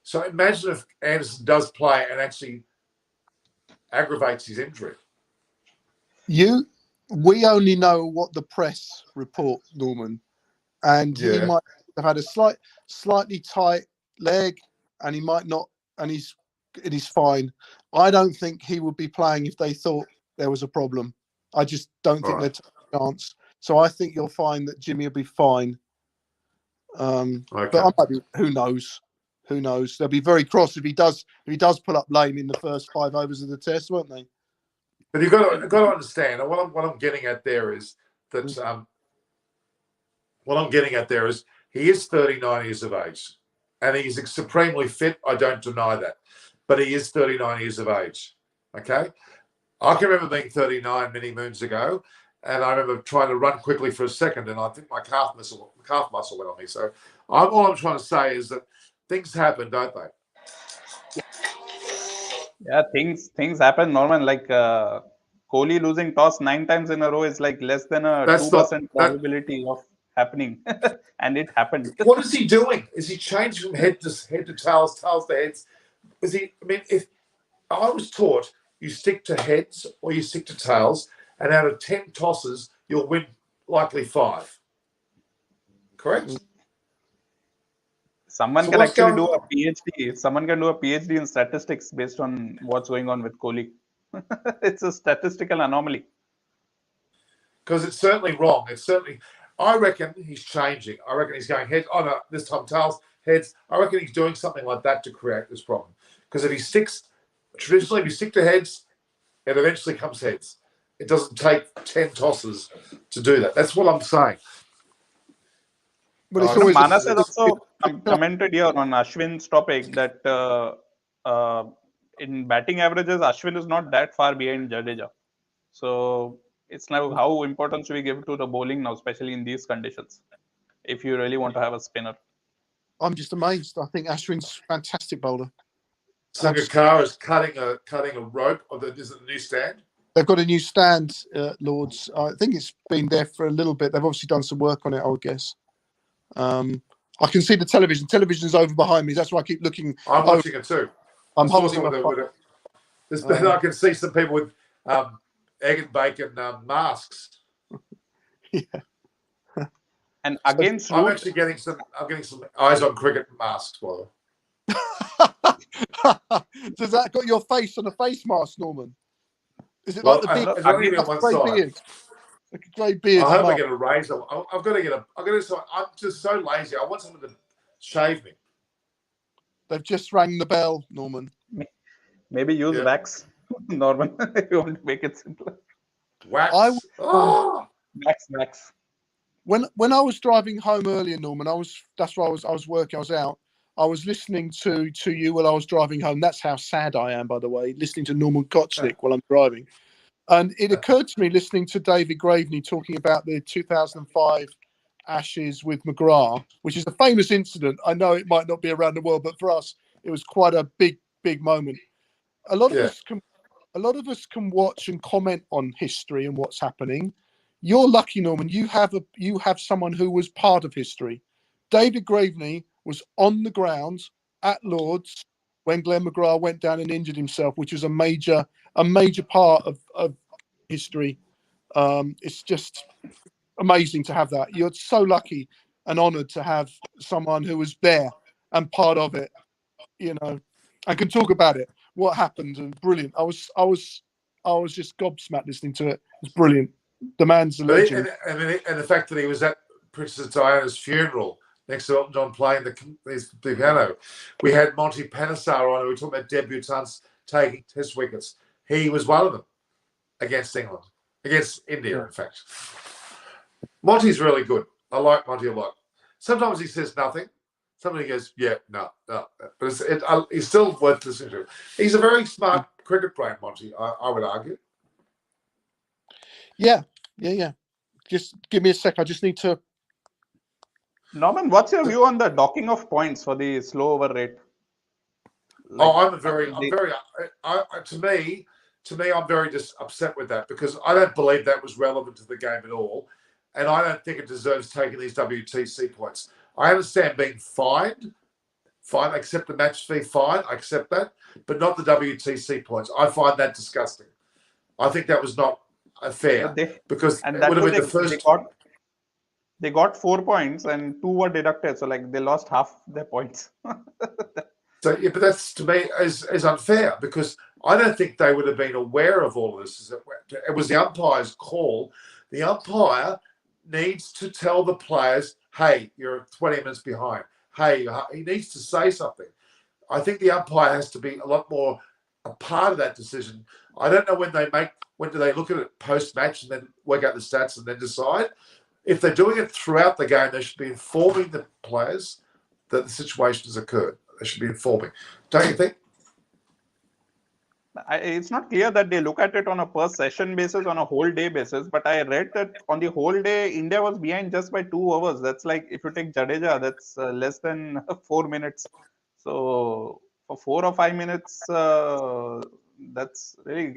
So imagine if Anderson does play and actually aggravates his injury. We only know what the press report, Norman, and he might have had a slightly tight leg, and he might not, and he's fine. I don't think he would be playing if they thought there was a problem. I just don't think they'd take a chance. So I think you'll find that Jimmy will be fine. But I might be, who knows? Who knows? They'll be very cross if he does pull up lame in the first 5 overs of the test, won't they? But you've got to understand. And what I'm getting at there is that he is 39 years of age, and he's supremely fit. I don't deny that, but he is 39 years of age. Okay, I can remember being 39 many moons ago, and I remember trying to run quickly for a second, and I think my calf muscle went on me. So all I'm trying to say is that things happen, don't they? Yeah, things happen, Norman. Like Kohli losing toss 9 times in a row is like less than a 2% probability of happening, and it happened. What is he doing? Is he changing from head to tails to heads? If I was taught you stick to heads or you stick to tails, and out of 10 tosses you'll win likely 5. Correct? Someone can actually do a PhD. Someone can do a PhD in statistics based on what's going on with Kohli. It's a statistical anomaly. Because it's certainly wrong. I reckon he's changing. I reckon he's going head. Oh no, this time tails, heads. I reckon he's doing something like that to create this problem. Because if you stick to heads, it eventually comes heads. It doesn't take 10 tosses to do that. That's what I'm saying. But it's always Manas has also commented here on Ashwin's topic that in batting averages, Ashwin is not that far behind Jadeja. So it's now how important should we give to the bowling now, especially in these conditions, if you really want to have a spinner. I'm just amazed. I think Ashwin's a fantastic bowler. Sangakkara's cutting a rope. Is it a new stand? They've got a new stand, Lords. I think it's been there for a little bit. They've obviously done some work on it, I would guess. I can see the television. Television's over behind me. That's why I keep looking. I'm watching it too. I'm I holding I can see some people with egg and bacon masks. Yeah. And against I'm Root, actually getting some eyes on cricket masks, by the way. Does that got your face on a face mask, Norman? Is it Well, like the big it's only on one grey side. beard? Like a grey beard. I hope I mask. get a razor. I've got to get I'm just so lazy. I want someone to shave me. They've just rang the bell, Norman. maybe use wax, Norman, if you want to make it simpler. Wax. Wax. When I was driving home earlier, Norman, that's why I was working. I was out. I was listening to you while I was driving home. That's how sad I am, by the way, listening to Norman Kotsnick while I'm driving. And it occurred to me listening to David Graveney talking about the 2005 Ashes with McGrath, which is a famous incident. I know it might not be around the world, but for us, it was quite a big moment. A lot of us can watch and comment on history and what's happening. You're lucky, Norman. You have someone who was part of history. David Graveney was on the ground at Lord's when Glenn McGrath went down and injured himself, which was a major part of history. It's just amazing to have that. You're so lucky and honoured to have someone who was there and part of it, and can talk about it, what happened, and brilliant. I was just gobsmacked listening to it. It's brilliant. The man's a legend. And the fact that he was at Princess Diana's funeral next to Elton John playing the piano. We had Monty Panesar on, who were talking about debutants taking test wickets. He was one of them against England, against India, in fact. Monty's really good. I like Monty a lot. Sometimes he says nothing. Somebody goes, yeah, no. But he's still worth listening to. He's a very smart cricket brain, Monty, I would argue. Yeah. Just give me a sec. I just need to. Norman, what's your view on the docking of points for the slow over rate? I'm very just upset with that, because I don't believe that was relevant to the game at all, and I don't think it deserves taking these WTC points. I understand being fined. Fine, I accept the match fee. Fine, I accept that, but not the WTC points. I find that disgusting. I think that was not fair, because it would have been the first. They got 4 points and 2 were deducted, so they lost half their points. So but that's, to me, is unfair, because I don't think they would have been aware of all of this. It was the umpire's call. The umpire needs to tell the players, hey, you're 20 minutes behind. Hey, he needs to say something. I think the umpire has to be a lot more a part of that decision. I don't know when do they look at it post-match and then work out the stats and then decide. If they're doing it throughout the game, they should be informing the players that the situation has occurred. They should be informing. Don't you think? It's not clear that they look at it on a per session basis, on a whole day basis, but I read that on the whole day, India was behind just by 2 overs. That's like, if you take Jadeja, that's less than 4 minutes. So for 4 or 5 minutes, that's really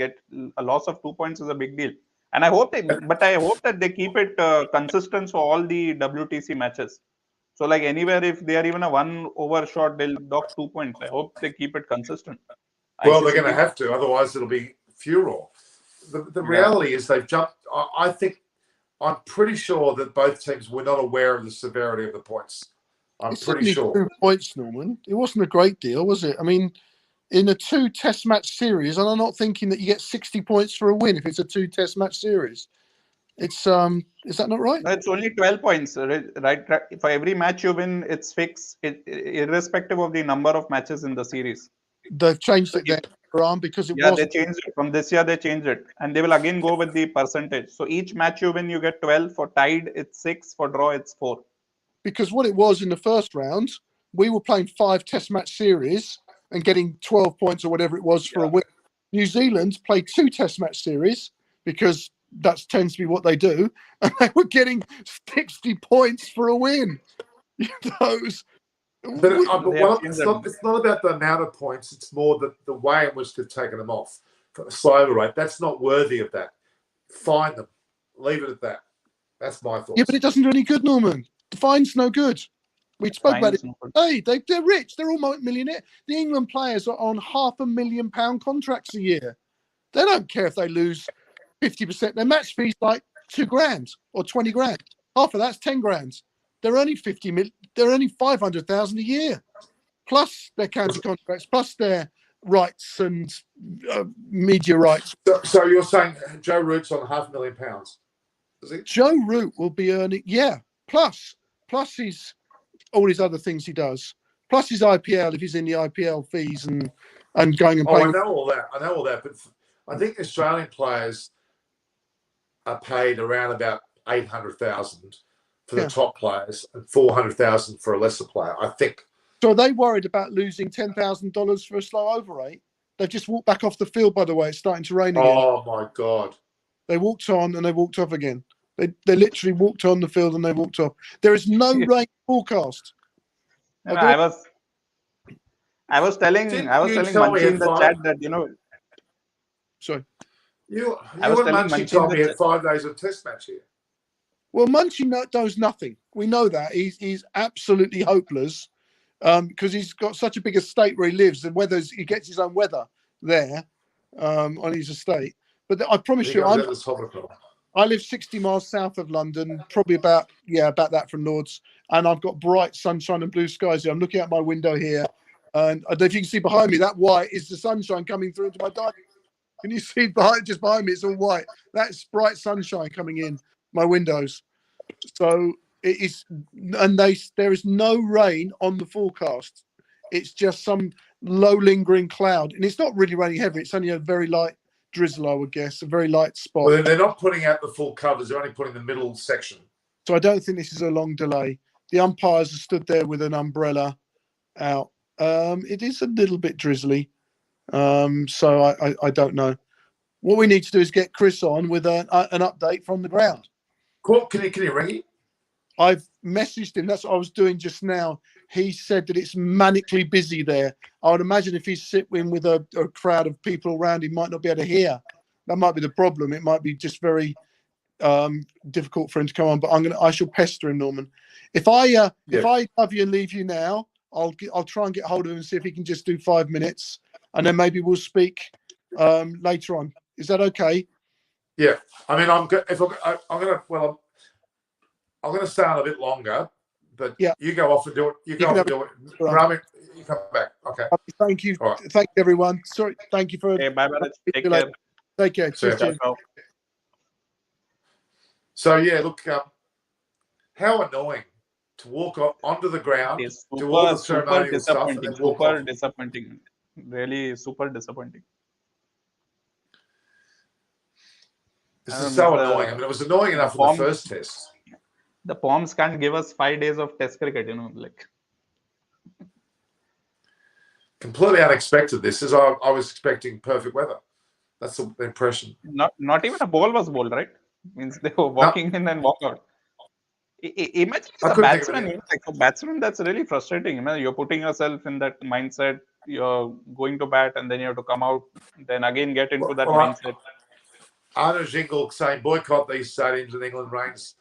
a loss of 2 points is a big deal. And I hope that they keep it consistent for all the WTC matches. So anywhere, if they are even a 1 over shot, they'll dock 2 points. I hope they keep it consistent. Well, they're going to have to, otherwise it'll be furor. The reality is they've jumped. I'm pretty sure that both teams were not aware of the severity of the points. I'm pretty sure. 2 points, Norman. It wasn't a great deal, was it? I mean, in a 2 test match series, and I'm not thinking that you get 60 points for a win if it's a 2 test match series. It's is that not right? No, it's only 12 points, right? For every match you win, it's fixed, irrespective of the number of matches in the series. They've changed it there, because it they changed it. From this year, they changed it. And they will again go with the percentage. So each match you win, you get 12. For tied, it's 6. For draw, it's 4. Because what it was in the first round, we were playing 5 test match series and getting 12 points or whatever it was for a win. New Zealand played 2 test match series, because that tends to be what they do, and they were getting 60 points for a win. But They have changed that. it's not about the amount of points. It's more the way in which they've taken them off. Slow rate. That's not worthy of that. Fine them. Leave it at that. That's my thoughts. Yeah, but it doesn't do any good, Norman. The fine's no good. We spoke about it. Hey, they're rich. They're all millionaire. The England players are on £500,000 contracts a year. They don't care if they lose 50%. Their match fee's like $2,000 or 20 grand. Half of that's 10 grand. They're only 50 million. They're only 500,000 a year, plus their county contracts, plus their rights and media rights. So you're saying Joe Root's on £500,000? Is it? Joe Root will be earning, plus his all his other things he does, plus his IPL if he's in the IPL fees and going and playing. I know all that. But I think Australian players are paid around about 800,000 for the top players and 400,000 for a lesser player, I think. So are they worried about losing $10,000 for a slow over rate? They've just walked back off the field, by the way. It's starting to rain again. Oh my God! They walked on and they walked off again. They literally walked on the field and they walked off. There is no rain forecast. I was telling Munchie in the chat that Sorry. I was telling Munchie told me he had 5 days of test match here. Well, Munchie knows nothing. We know that. He's absolutely hopeless because he's got such a big estate where he lives and he gets his own weather there on his estate. But I promise you, I live 60 miles south of London, probably about that from Lords, and I've got bright sunshine and blue skies here. I'm looking out my window here, and I don't know if you can see behind me, that white is the sunshine coming through into my dining. Can you see just behind me? It's all white. That's bright sunshine coming in my windows. So it is, and there is no rain on the forecast. It's just some low lingering cloud, and it's not really raining heavy. It's only a very light drizzle, I would guess, a very light spot. Well, they're not putting out the full covers. They're only putting the middle section. So I don't think this is a long delay. The umpires are stood there with an umbrella out. It is a little bit drizzly. So I don't know. What we need to do is get Chris on with an update from the ground. Cool. Can you ring him? I've messaged him. That's what I was doing just now. He said that it's manically busy there. I would imagine if he's sitting with a crowd of people around, he might not be able to hear. That might be the problem. It might be just very difficult for him to come on. But I shall pester him, Norman. If I love you and leave you now, I'll try and get hold of him and see if he can just do 5 minutes, and then maybe we'll speak later on. Is that okay? Yeah. I mean, I'm going to stay on a bit longer, but you go off and do it. You go off and do it. Rami, you come back. Okay. Thank you. Right. Thank you, everyone. Sorry. Thank you for. Okay, bye. Take care. Take care. Cheers. So yeah, look, how annoying to walk onto the ground, do all the ceremonial stuff, and then walk off. Disappointing. Really super disappointing. This is so annoying. I mean, it was annoying enough in the first test. The Poms can't give us 5 days of test cricket, Completely unexpected. This is I was expecting perfect weather. That's the impression. Not even a ball was bowled, right? Means they were walking in and walk out. Imagine as a batsman, batsman, that's really frustrating. You're putting yourself in that mindset. You're going to bat, and then you have to come out, then again get into that mindset. Arnaud Jingle saying boycott these stadiums in England rains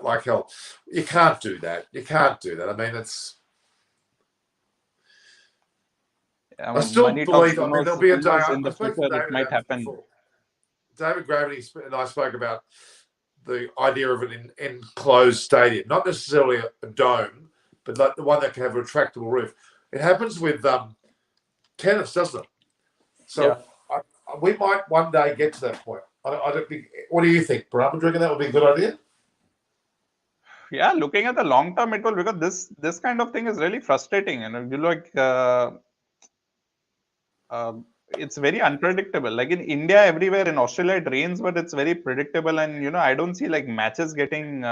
like hell. You can't do that. I mean, it's. I still believe. I mean, there'll be a day in the future it might happen. David Gravity and I spoke about the idea of an enclosed stadium, not necessarily a dome, but like the one that can have a retractable roof. It happens with tennis, doesn't it? So we might one day get to that point. I don't think. What do you think, Bram? Do you reckon that would be a good idea? Yeah, looking at the long term, it will, because this kind of thing is really frustrating, and it's very unpredictable. Like in India, everywhere, in Australia, it rains, but it's very predictable, and I don't see like matches getting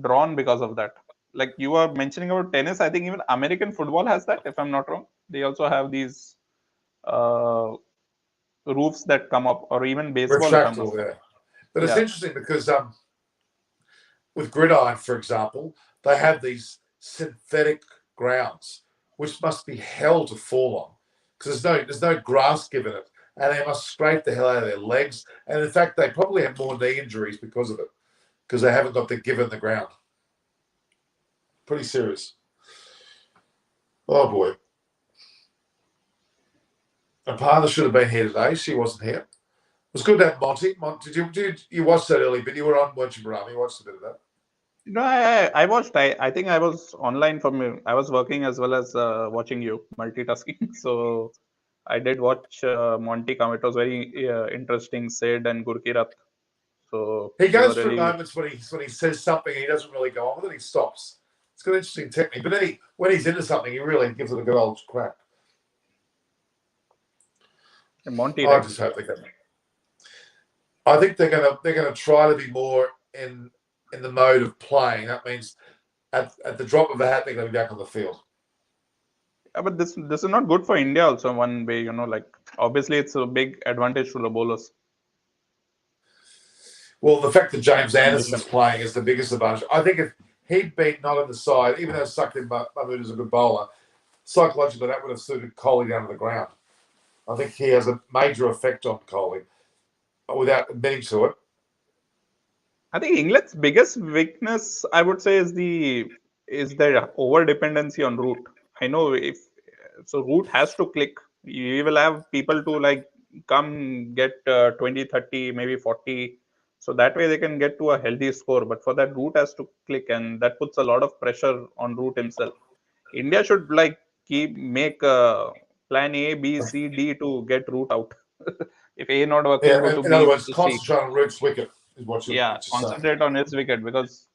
drawn because of that. Like you were mentioning about tennis, I think even American football has that, if I'm not wrong. They also have these roofs that come up, or even baseball comes up. Yeah. But it's interesting because with gridiron, for example, they have these synthetic grounds, which must be hell to fall on because there's no grass given it, and they must scrape the hell out of their legs. And in fact, they probably have more knee injuries because of it, because they haven't got the give in the ground. Pretty serious. Oh boy. And Parther should have been here today. She wasn't here. It was good to have Monty. Did you watch that early bit? You were on, weren't you, Barami? You watched a bit of that. No, I watched. I think I was online I was working as well as watching you, multitasking. So I did watch Monty come. It was very interesting. Sid and Gurkirat. So he goes through moments when he says something and he doesn't really go on with it. He stops. It's got an interesting technique. But then when he's into something, he really gives it a good old crack. And Monty. I just hope they can. I think they're gonna try to be more in the mode of playing. That means at the drop of a hat, they're going to be back on the field. Yeah, but this is not good for India also one way, like obviously it's a big advantage to the bowlers. Well, the fact that James Anderson's playing is the biggest advantage. I think if he'd been not on the side, even though Saktin Mahmood is a good bowler, psychologically that would have suited Kohli down to the ground. I think he has a major effect on Kohli without admitting to it. I think England's biggest weakness, I would say, is their over dependency on Root. I know Root has to click. You will have people to come get 20, 30, maybe 40. So that way they can get to a healthy score. But for that, Root has to click, and that puts a lot of pressure on Root himself. India should make plan A, B, C, D to get Root out. If A not working, go to B. In other words, concentrate on Root's wicket. Concentrate on his wicket, because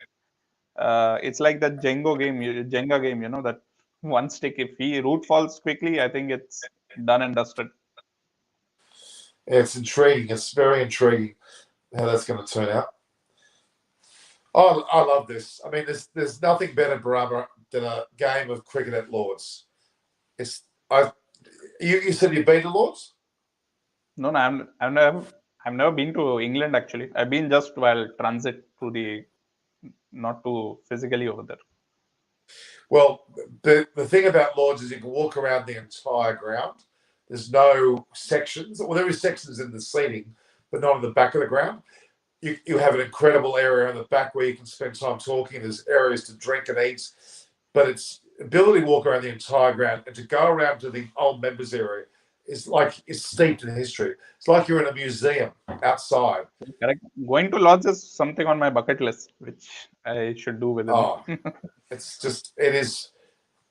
it's like that Jenga game, that one stick. If Root falls quickly, I think it's done and dusted. Yeah, it's intriguing. It's very intriguing how that's going to turn out. I love this. I mean, there's nothing better, Barama, than a game of cricket at Lords. You said you've been to Lords? No, I've never been to England actually. I've been just while transit through not to physically over there. Well, the thing about Lords is you can walk around the entire ground. There's no sections. Well, there is sections in the seating, but not in the back of the ground. You have an incredible area in the back where you can spend time talking. There's areas to drink and eat, but it's ability to walk around the entire ground and to go around to the old members area is it's steeped in history. It's like you're in a museum outside. Correct. Going to Lords is something on my bucket list, which I should do with it. It is.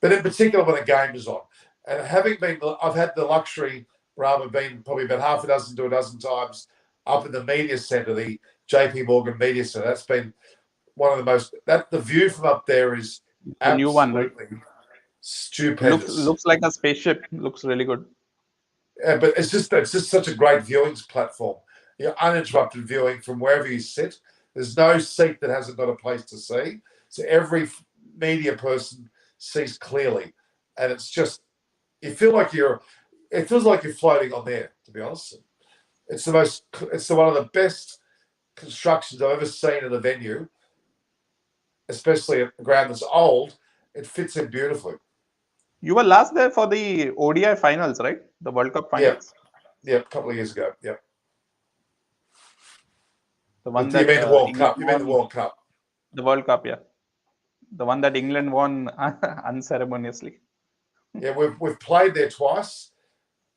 But in particular when a game is on. And I've had the luxury, rather been probably about half a dozen to a dozen times up in the media centre, the JP Morgan Media Centre. That's been one of the most, the view from up there is the new one, right? Stupendous. Looks like a spaceship. Looks really good. Yeah, but it's just such a great viewing platform. Uninterrupted viewing from wherever you sit. There's no seat that hasn't got a place to see. So every media person sees clearly, and it's just it feels like you're floating on there. To be honest, it's one of the best constructions I've ever seen in a venue, especially a ground that's old. It fits in beautifully. You were last there for the ODI finals, right? The World Cup finals. Yeah, a couple of years ago. Yeah. The one you mean the World Cup? You mean the World Cup? The World Cup, yeah. The one that England won unceremoniously. Yeah, we've played there twice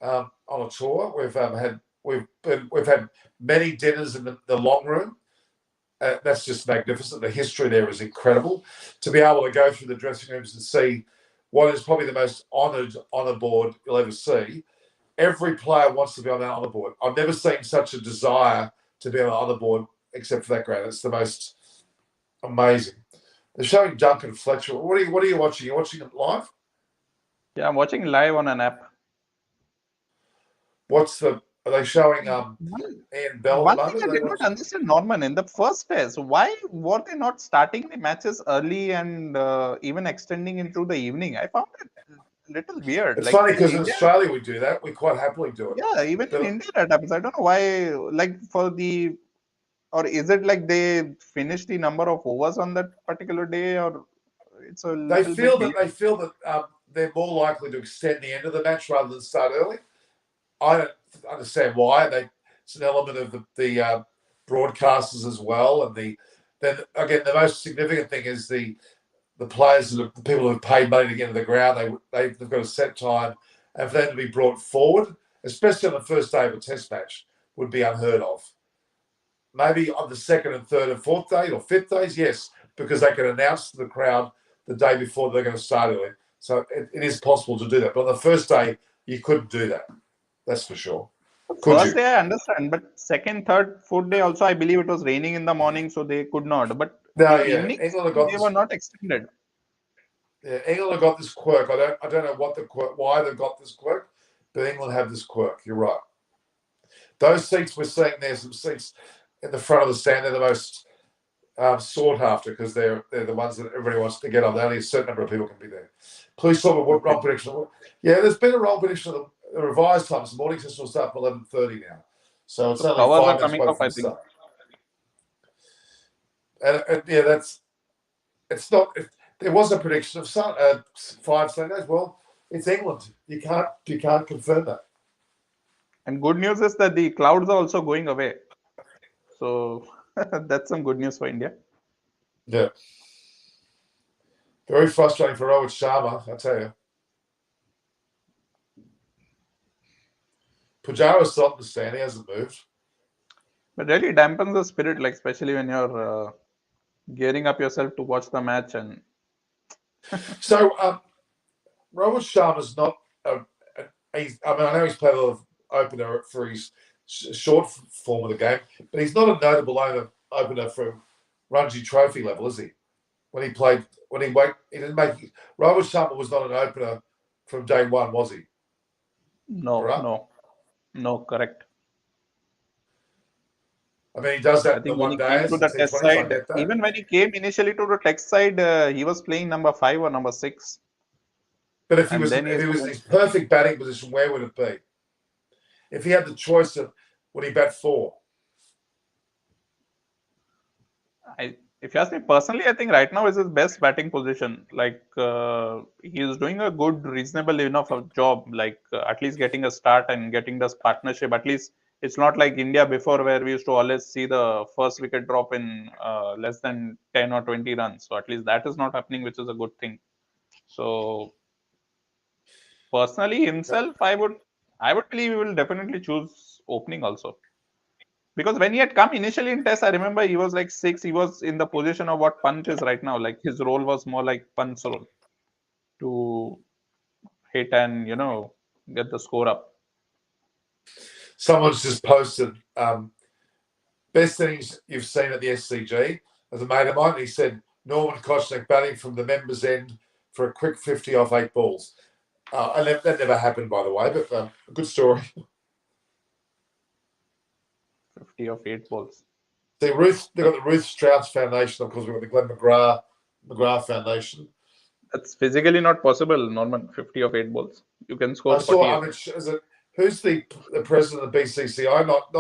on a tour. We've had many dinners in the long room. That's just magnificent. The history there is incredible. To be able to go through the dressing rooms and see what is probably the most honoured honour board you'll ever see. Every player wants to be on that honour board. I've never seen such a desire to be on an honour board except for that ground. It's the most amazing. They're showing Duncan Fletcher. What are you watching? You're watching it live? Yeah, I'm watching live on an app. Are they showing Ian Bell? One thing I did not understand, Norman, in the first test, why were they not starting the matches early and even extending into the evening? I found it a little weird. It's funny because in Australia we do that. We quite happily do it. Yeah, even in India that happens. I don't know why. Or is it like they finish the number of overs on that particular day, or it's a They little feel bit. that they're more likely to extend the end of the match rather than start early. I don't understand why. It's an element of the broadcasters as well, and then again the most significant thing is the players, the people who have paid money to get to the ground. They've got a set time, and for them to be brought forward, especially on the first day of a test match, would be unheard of. Maybe on the second and third and fourth day or fifth days, yes, because they can announce to the crowd the day before they're going to start early. So it is possible to do that. But on the first day, you couldn't do that. That's for sure. First day I understand, but second, third, fourth day also I believe it was raining in the morning, so they could not. But England have got they were not extended. Yeah, England have got this quirk. I don't know what the quirk, why they've got this quirk, but England have this quirk. You're right. Those seats we're seeing there, some seats in the front of the stand, they're the most sought after because they're the ones that everybody wants to get on. Only a certain number of people can be there. Please tell me what roll prediction. Yeah, there's been a roll prediction of the revised times. The morning session will start at 11:30 now, so it's only 5 minutes away from the start. And yeah, it's not. There was a prediction of 5 Sundays. Well, it's England. You can't confirm that. And good news is that the clouds are also going away. So that's some good news for India. Yeah. Very frustrating for Rohit Sharma, I tell you. Pujara's still up the stand. He hasn't moved. But really dampens the spirit, like especially when you're gearing up yourself to watch the match. And so Rohit Sharma's not. I know he's played a lot of opener for his short form of the game, but he's not a notable opener from Ranji Trophy level, is he? When he didn't make. Rohit Sharma was not an opener from day one, was he? No, correct. I mean, he does that I think in the when one he day. came to the test side, even when he came initially to the test side, he was playing number 5 or number 6. But if he was in his perfect batting position, where would it be? If he had the choice of, would he bat 4? If you ask me personally, I think right now is his best batting position. Like he is doing a good, reasonable enough job. Like at least getting a start and getting this partnership. At least it's not like India before, where we used to always see the first wicket drop in less than 10 or 20 runs. So at least that is not happening, which is a good thing. So personally, himself, I would believe he will definitely choose opening also. Because when he had come initially in test, I remember he was like 6. He was in the position of what Pant is right now. Like his role was more like Pant's role to hit and, get the score up. Someone's just posted best things you've seen at the SCG as a mate of mine. He said Norman Kochnik batting from the members' end for a quick 50 off 8 balls. And that never happened, by the way, but a good story. 50 of 8 balls. They've got the Ruth Strauss Foundation, of course. We've got the Glenn McGrath Foundation. That's physically not possible, Norman. 50 of 8 balls. You can score 48. Who's the president of the BCCI? Not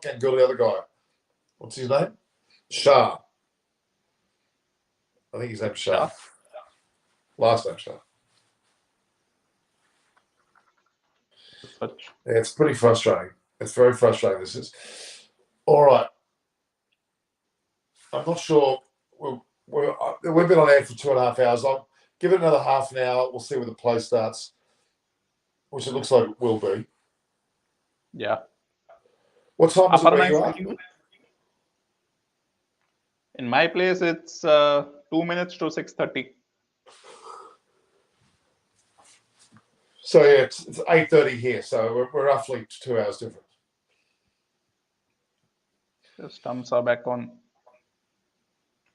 Ganguly, the other guy. What's his name? Shah. I think his name's Shah. Last name Shah. Yeah, it's pretty frustrating. It's very frustrating. This is all right. I'm not sure. We've been on air for 2.5 hours. I'll give it another half an hour. We'll see where the play starts, which it looks like it will be. Yeah. What time is it where you are? In my place, it's 2 minutes to 6:30. So yeah, it's 8:30 here. So we're roughly 2 hours different. The stumps are back on.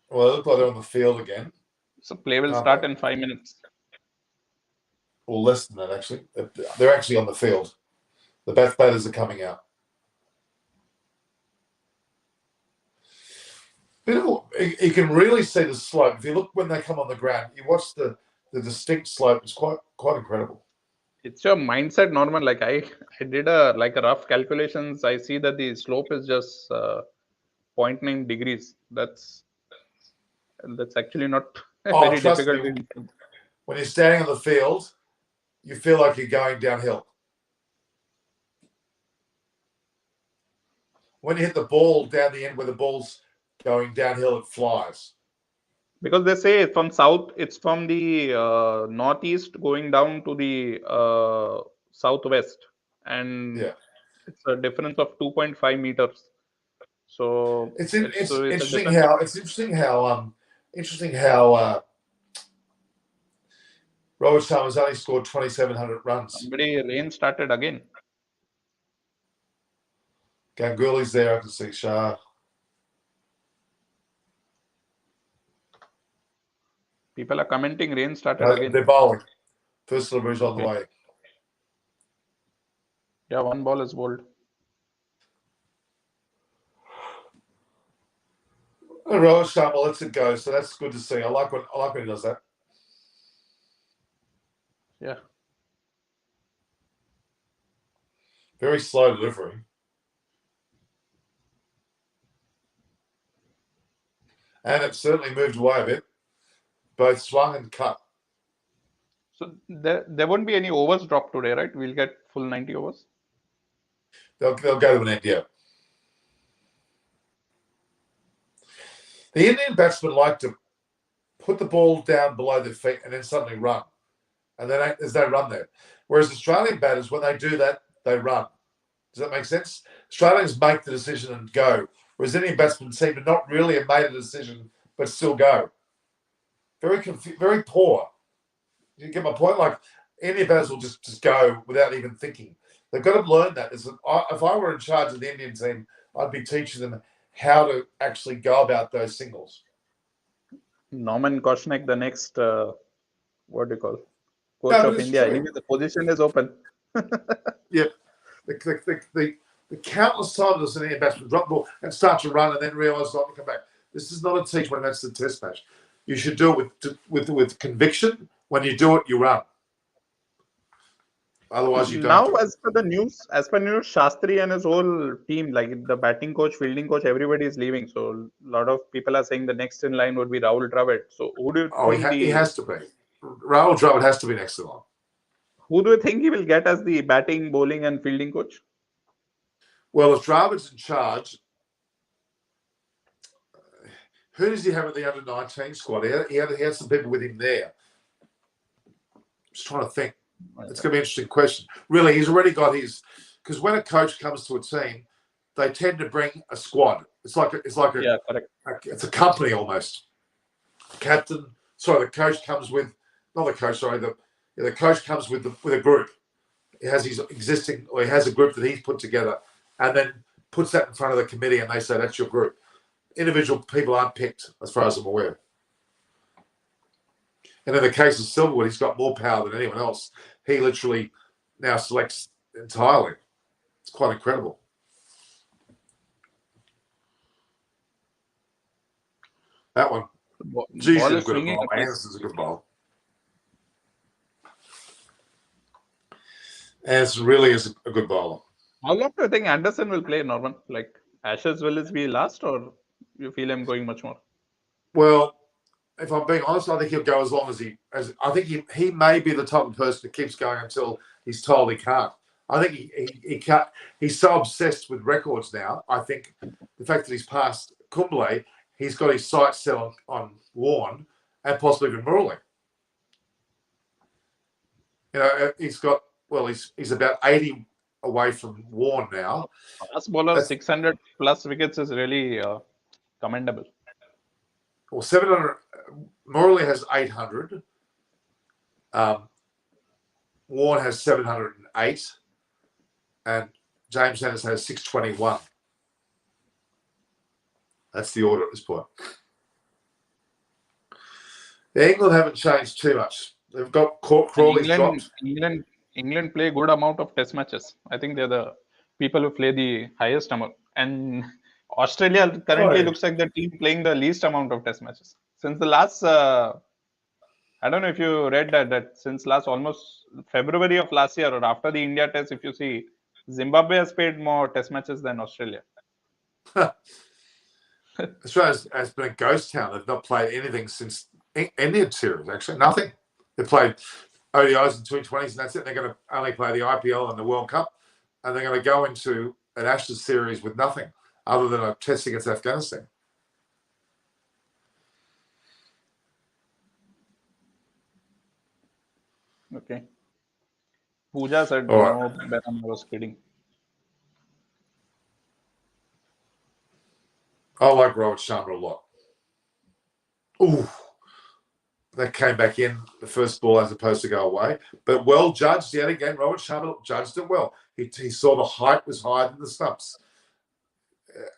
Well, they look like they're on the field again. So play will start in 5 minutes. Or less than that, actually. They're actually on the field. The bat batters are coming out. You can really see the slope. If you look when they come on the ground, you watch the distinct slope. It's quite incredible. It's your mindset, Norman. Like I did a rough calculations. I see that the slope is just 0.9 degrees. That's actually not Very trust difficult. me, when you're standing on the field, you feel like you're going downhill. When you hit the ball down the end where the ball's going downhill, it flies. Because they say from south, it's from the northeast going down to the southwest, and it's a difference of 2.5 meters. So it's a interesting difference how Robert Sharma's only scored 2,700 runs. Somebody rain started again. Ganguly's there. I can see Shah. People are commenting rain started again. They're bowling. First delivery's on the way. Yeah, one ball is bowled. Rohit Sharma lets it go, so that's good to see. I like when he does that. Yeah. Very slow delivery. And it certainly moved away a bit. Both swung and cut. So there won't be any overs dropped today, right? We'll get full 90 overs. They'll go to an end, yeah. The Indian batsmen like to put the ball down below their feet and then suddenly run. And there's no run there. Whereas Australian batters, when they do that, they run. Does that make sense? Australians make the decision and go. Whereas Indian batsmen seem to not really have made a decision but still go. Very poor. You get my point? Like, Indian batters will just go without even thinking. They've got to learn that. If I were in charge of the Indian team, I'd be teaching them how to actually go about those singles. Norman Koshnek, the next, what do you call, coach of India. Anyway, the position is open. Yeah. The countless times an Indian batsman drop the ball and start to run and then realise not to come back. This is not a T20 match, it's a test match. You should do it with conviction. When you do it, you run. Otherwise, you don't. Now, as per news, Shastri and his whole team, like the batting coach, fielding coach, everybody is leaving. So a lot of people are saying the next in line would be Rahul Dravid. So who do you think he has to be. Rahul Dravid has to be next in line. Who do you think he will get as the batting, bowling, and fielding coach? Well, if Dravid's in charge, who does he have at the under-19 squad? He had some people with him there. Just trying to think. It's going to be an interesting question. Really, he's already got his. Because when a coach comes to a team, they tend to bring a squad. It's like it's a company almost. The coach comes with the coach comes with a group. He has his existing, or he has a group that he's put together, and then puts that in front of the committee, and they say that's your group. Individual people aren't picked, as far as I'm aware. And in the case of Silverwood, he's got more power than anyone else. He literally now selects entirely. It's quite incredible. That one. Geez, a good ball. Anderson's a good ball. Anderson really is a good bowler. How long do you think Anderson will play, Norman? Like, Ashes will this be last, or you feel him going much more? Well, if I'm being honest, I think he'll go as long as I think he may be the type of person that keeps going until he's told he can't. I think he can't. He's so obsessed with records now. I think the fact that he's passed Kumble, he's got his sights set on Warne and possibly even Murali. You know, he's about 80 away from Warne now. Fast bowler, 600 plus wickets is really commendable. Well, 700. Murali has 800. Warne has 708. And James Anderson has 621. That's the order at this point. England haven't changed too much. They've got Crawley's dropped. England play good amount of test matches. I think they're the people who play the highest amount. And Australia currently looks like the team playing the least amount of test matches. Since the last, I don't know if you read that since last almost February of last year or after the India test, if you see, Zimbabwe has played more test matches than Australia. Australia has been a ghost town. They've not played anything since Indian series, actually. Nothing. They played ODIs and 220s, and that's it. They're going to only play the IPL and the World Cup, and they're going to go into an Ashes series with nothing other than a test against Afghanistan. Okay. Pooja said All right. no, Benham, I was kidding. I like Rohit Sharma a lot. Ooh, that came back in the first ball as opposed to go away. But well judged yet again. Rohit Sharma judged it well. He saw the height was higher than the stumps.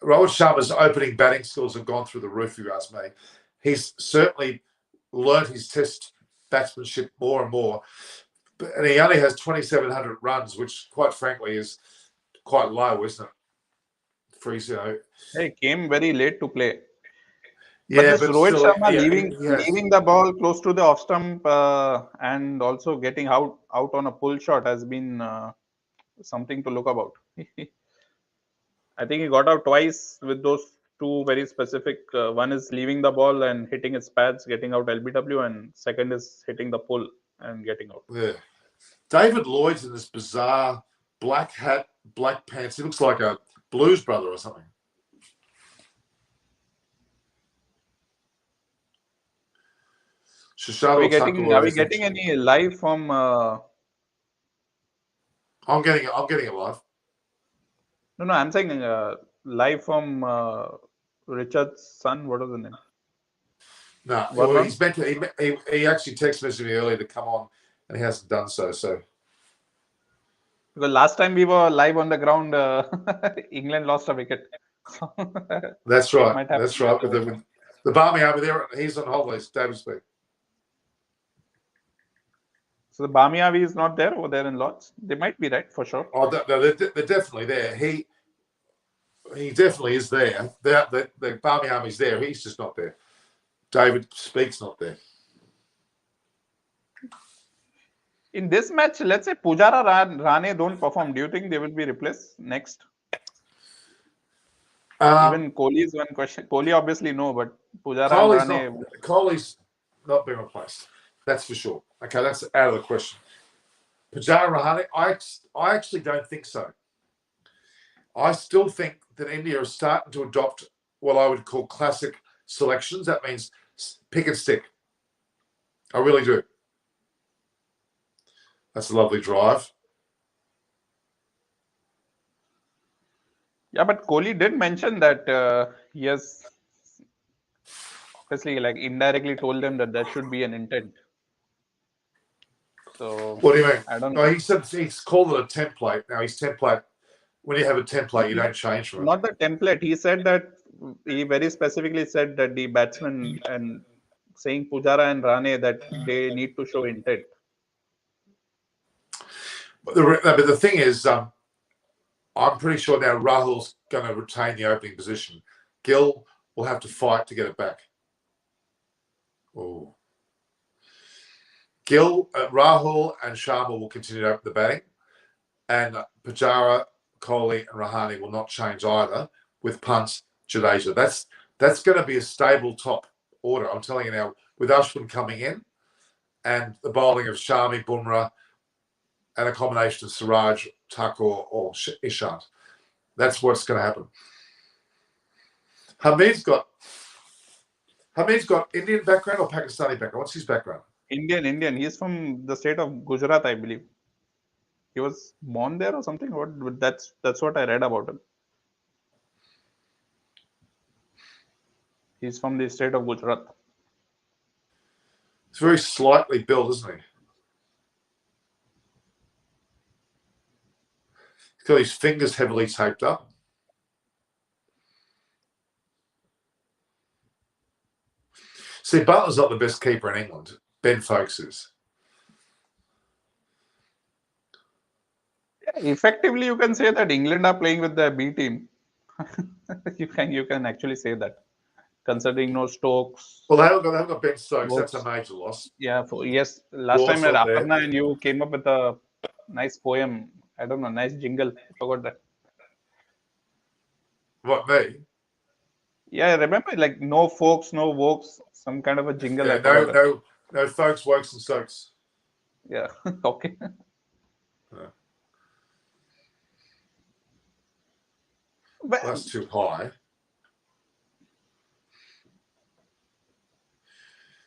Rohit Sharma's opening batting skills have gone through the roof, if you ask me. He's certainly learned his test batsmanship more and more. And he only has 2,700 runs, which, quite frankly, is quite low, isn't it? For his, He came very late to play. Yeah, but Rohit Sharma leaving the ball close to the off stump and also getting out on a pull shot has been something to look about. I think he got out twice with those two very specific. One is leaving the ball and hitting its pads, getting out LBW, and second is hitting the pull and getting out. Yeah. David Lloyd's in this bizarre black hat, black pants. He looks like a Blues Brother or something. Are we getting any live from? I'm getting it live. No, I'm saying live from Richard's son. What was the name? No, well, he's meant to. He actually texted me earlier to come on, and he hasn't done so. So because last time we were live on the ground, England lost a wicket. That's right. That's right. With the Barmy over there, he's on holidays. David speak. So the Bamiavi is not there over there in Lords. They might be, right, for sure. Oh, no, they're definitely there. He definitely is there. The Bamiami's there. He's just not there. David Speak's not there. In this match, let's say Pujara Rane don't perform. Do you think they will be replaced next? Even Kohli is one question. Kohli obviously no, but Pujara and Rane. Kohli's not being replaced. That's for sure. Okay, that's out of the question. Pujara Rahane, I actually don't think so. I still think that India is starting to adopt what I would call classic selections. That means pick and stick. I really do. That's a lovely drive. Yeah, but Kohli did mention that he has obviously indirectly told them that there should be an intent. So what do you mean? I don't know. No, he said he's called it a template. Now his template. When you have a template, you don't change from it. Not the template. He said that he very specifically said that the batsman and saying Pujara and Rane that they need to show intent. But the thing is, I'm pretty sure now Rahul's going to retain the opening position. Gill will have to fight to get it back. Oh. Gill, Rahul and Sharma will continue to open the batting, and Pujara, Kohli and Rahane will not change either with Pant, Jadeja. That's going to be a stable top order. I'm telling you now, with Ashwin coming in and the bowling of Shami, Bumrah, and a combination of Siraj, Thakur or Ishant. That's what's going to happen. Hamid's got Indian background or Pakistani background? What's his background? Indian. He's from the state of Gujarat, I believe. He was born there or something. That's what I read about him. He's from the state of Gujarat. He's very slightly built, isn't he? He's got his fingers heavily taped up. See, Butler's not the best keeper in England. Ben Foakes is. Yeah, effectively, you can say that England are playing with their B team. you can actually say that, considering no Stokes. Well, they haven't got Ben Stokes. That's a major loss. Yeah. Yes. Last time at Aparna and you came up with a nice poem. I don't know, nice jingle. I forgot that. What, me? Yeah, remember, like, no folks, no wokes, some kind of a jingle. Yeah, no folks, wokes and soaks. Yeah, okay. Well, But that's too high.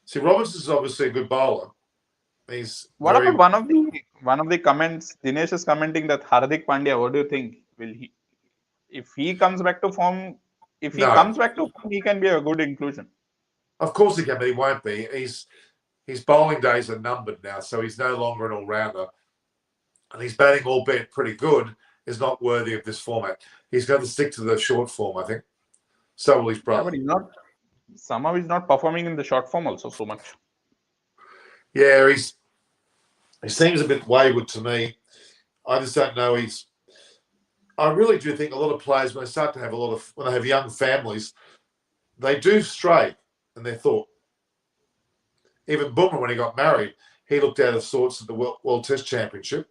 See, Robertson's obviously a good bowler. He's what very. about one of the comments? Dinesh is commenting that Hardik Pandya. What do you think? Will he, if he comes back to form, No, he can be a good inclusion. of course he can, but he won't be. His bowling days are numbered now, so he's no longer an all-rounder. And his batting, albeit pretty good, is not worthy of this format. He's going to stick to the short form, I think. So will his Yeah, brother. but he's not. Somehow he's not performing in the short form also so much. Yeah, he seems a bit wayward to me. I just don't know. I really do think a lot of players, when they start to have when they have young families, they do stray in their thought. Even Bumrah, when he got married, he looked out of sorts at the World Test Championship.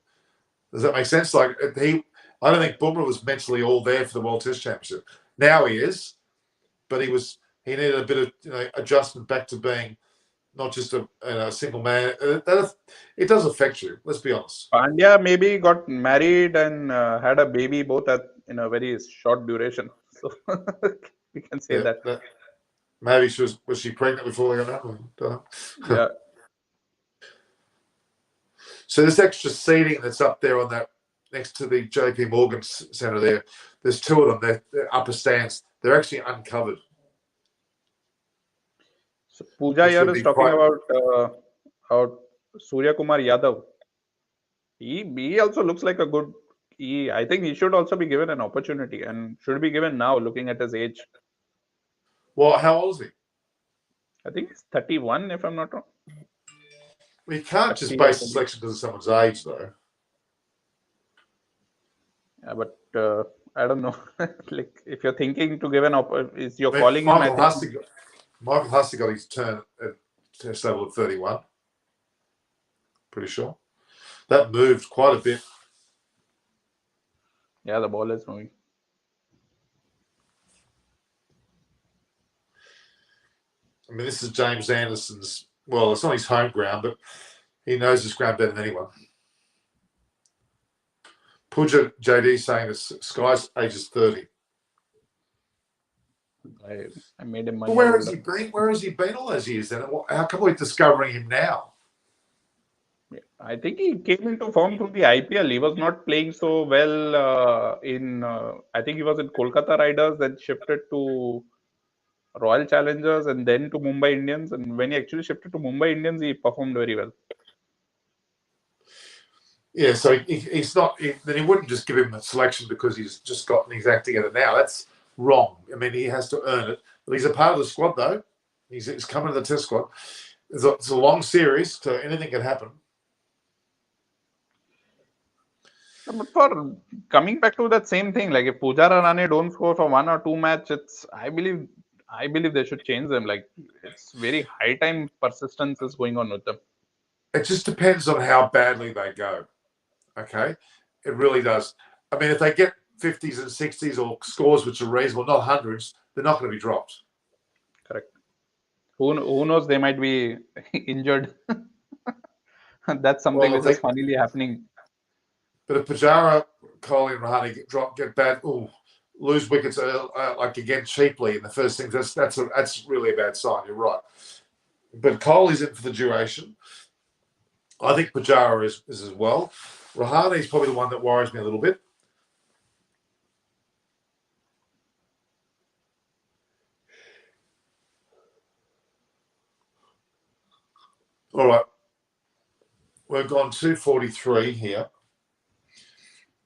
Does that make sense? Like I don't think Bumrah was mentally all there for the World Test Championship. Now he is, but he needed a bit of adjustment back to being not just a single man. It does affect you. Let's be honest. Pandya maybe got married and had a baby both in a very short duration. So we can say that. Maybe was she pregnant before they got married? Yeah. So this extra seating that's up there on that next to the JP Morgan Centre there, there's two of them. They're upper stands. They're actually uncovered. So Pooja here is talking about Surya Kumar Yadav. He also looks like a good. I think he should also be given an opportunity and should be given now, looking at his age. Well, how old is he? I think he's 31, if I'm not wrong. We can't just base the selection because of someone's age, though. Yeah, but I don't know. Like, if you're thinking to give an is you're calling Michael him? Michael Hussey got his turn at test level at 31. Pretty sure that moved quite a bit. Yeah, the ball is moving. I mean, this is James Anderson's. Well, it's not his home ground, but he knows his ground better than anyone. Pooja JD saying that Sky's age is 30. I made him. Where has he been? Where has he been all those years then? How come we're discovering him now? I think he came into form through the IPL. He was not playing so well I think he was in Kolkata Riders, then shifted to Royal Challengers and then to Mumbai Indians. And when he actually shifted to Mumbai Indians, he performed very well. Yeah, so he's not. Then he wouldn't just give him a selection because he's just gotten his act together now. That's wrong. I mean, he has to earn it. But he's a part of the squad, though. He's coming to the Test squad. It's a long series, so anything can happen. But for coming back to that same thing, like if Pujara Rane don't score for 1 or 2 matches, I believe they should change them. Like, it's very high time persistence is going on with them. It just depends on how badly they go. Okay, it really does. I mean, if they get 50s and 60s or scores which are reasonable, not hundreds, they're not going to be dropped. Correct. Who knows? They might be injured. That's something which is funnily happening. But if Pujara, Kohli, and Rahane get bad, lose wickets like again cheaply in the first thing, that's really a bad sign. You're right. But Kohli's in for the duration. I think Pujara is as well. Rahane is probably the one that worries me a little bit. All right. We've gone 243 here.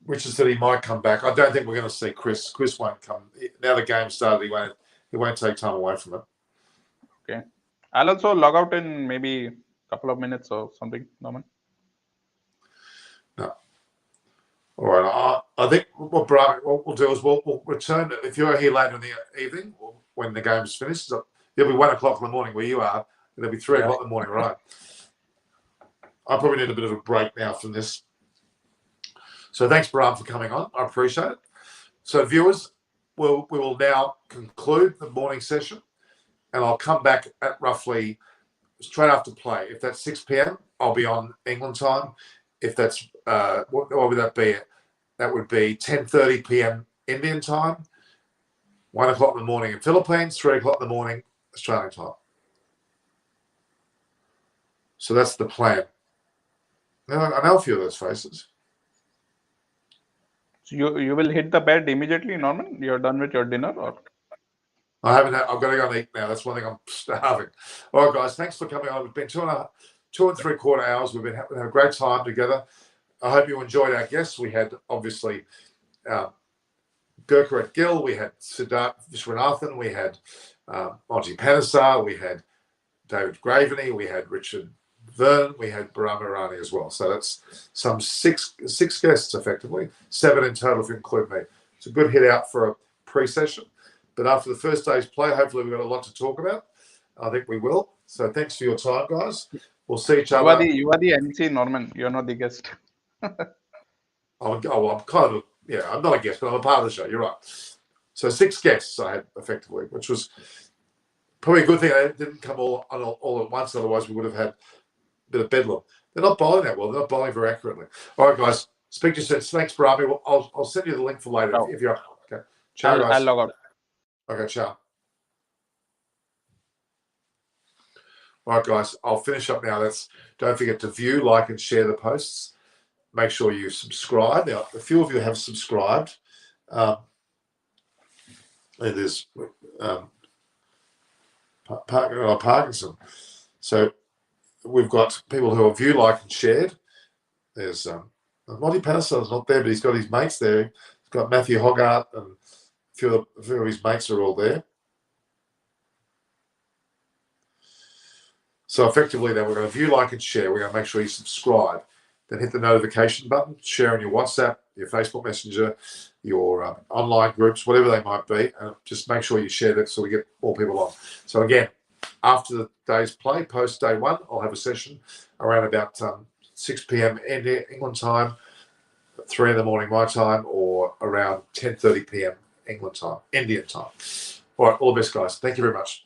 Richard said he might come back. I don't think we're going to see Chris. Chris won't come. Now the game started, he won't take time away from it. Okay. I'll also log out in maybe a couple of minutes or something, Norman. No. All right. I think what we'll do is we'll return. If you're here later in the evening, when the game's finished, so it'll be 1 o'clock in the morning where you are. It'll be 3 o'clock in the morning, right? I probably need a bit of a break now from this. So thanks, Bram, for coming on. I appreciate it. So viewers, we will now conclude the morning session, and I'll come back at roughly straight after play. If that's 6 p.m., I'll be on England time. If that's what would that be? That would be 10:30 p.m. Indian time, 1 o'clock in the morning in Philippines, 3 o'clock in the morning Australian time. So that's the plan. I know a few of those faces. So you will hit the bed immediately, Norman? You're done with your dinner, or? I haven't. I've got to go and eat now. That's one thing. I'm starving. All right, guys. Thanks for coming on. We've been 2.75 hours. We've had a great time together. I hope you enjoyed our guests. We had obviously Gurkharat Gill. We had Siddharth Viswanathan. We had Monty Panesar. We had David Graveney. We had Richard Vernon. We had Barama Irani as well. So that's some six guests effectively, 7 in total if you include me. It's a good hit out for a pre-session. But after the first day's play, hopefully we've got a lot to talk about. I think we will. So thanks for your time, guys. We'll see each other. You are the MC, Norman. You're not the guest. I'm kind of I'm not a guest, but I'm a part of the show. You're right. So 6 guests I had effectively, which was probably a good thing. They didn't come all at once. Otherwise, we would have had a bit of bedlam. They're not bowling that well. They're not bowling very accurately. All right, guys. Speak to you soon. Thanks, Barami. Well, I'll send you the link for later if you're okay. Ciao, guys. I'll log out. Okay, ciao. All right, guys. I'll finish up now. Don't forget to view, like, and share the posts. Make sure you subscribe. Now, a few of you have subscribed. And there's Parkinson. So we've got people who have viewed, liked, and shared. There's Monty Panesar's not there, but he's got his mates there. He's got Matthew Hogarth, and a few of his mates are all there. So effectively, then we're going to view, like, and share. We're going to make sure you subscribe. Then hit the notification button, share on your WhatsApp, your Facebook Messenger, your online groups, whatever they might be. And just make sure you share that so we get more people on. So again, after the day's play, post day 1, I'll have a session around about 6 p.m. England time, 3 in the morning my time, or around 10:30 p.m. England time, Indian time. All right, all the best, guys. Thank you very much.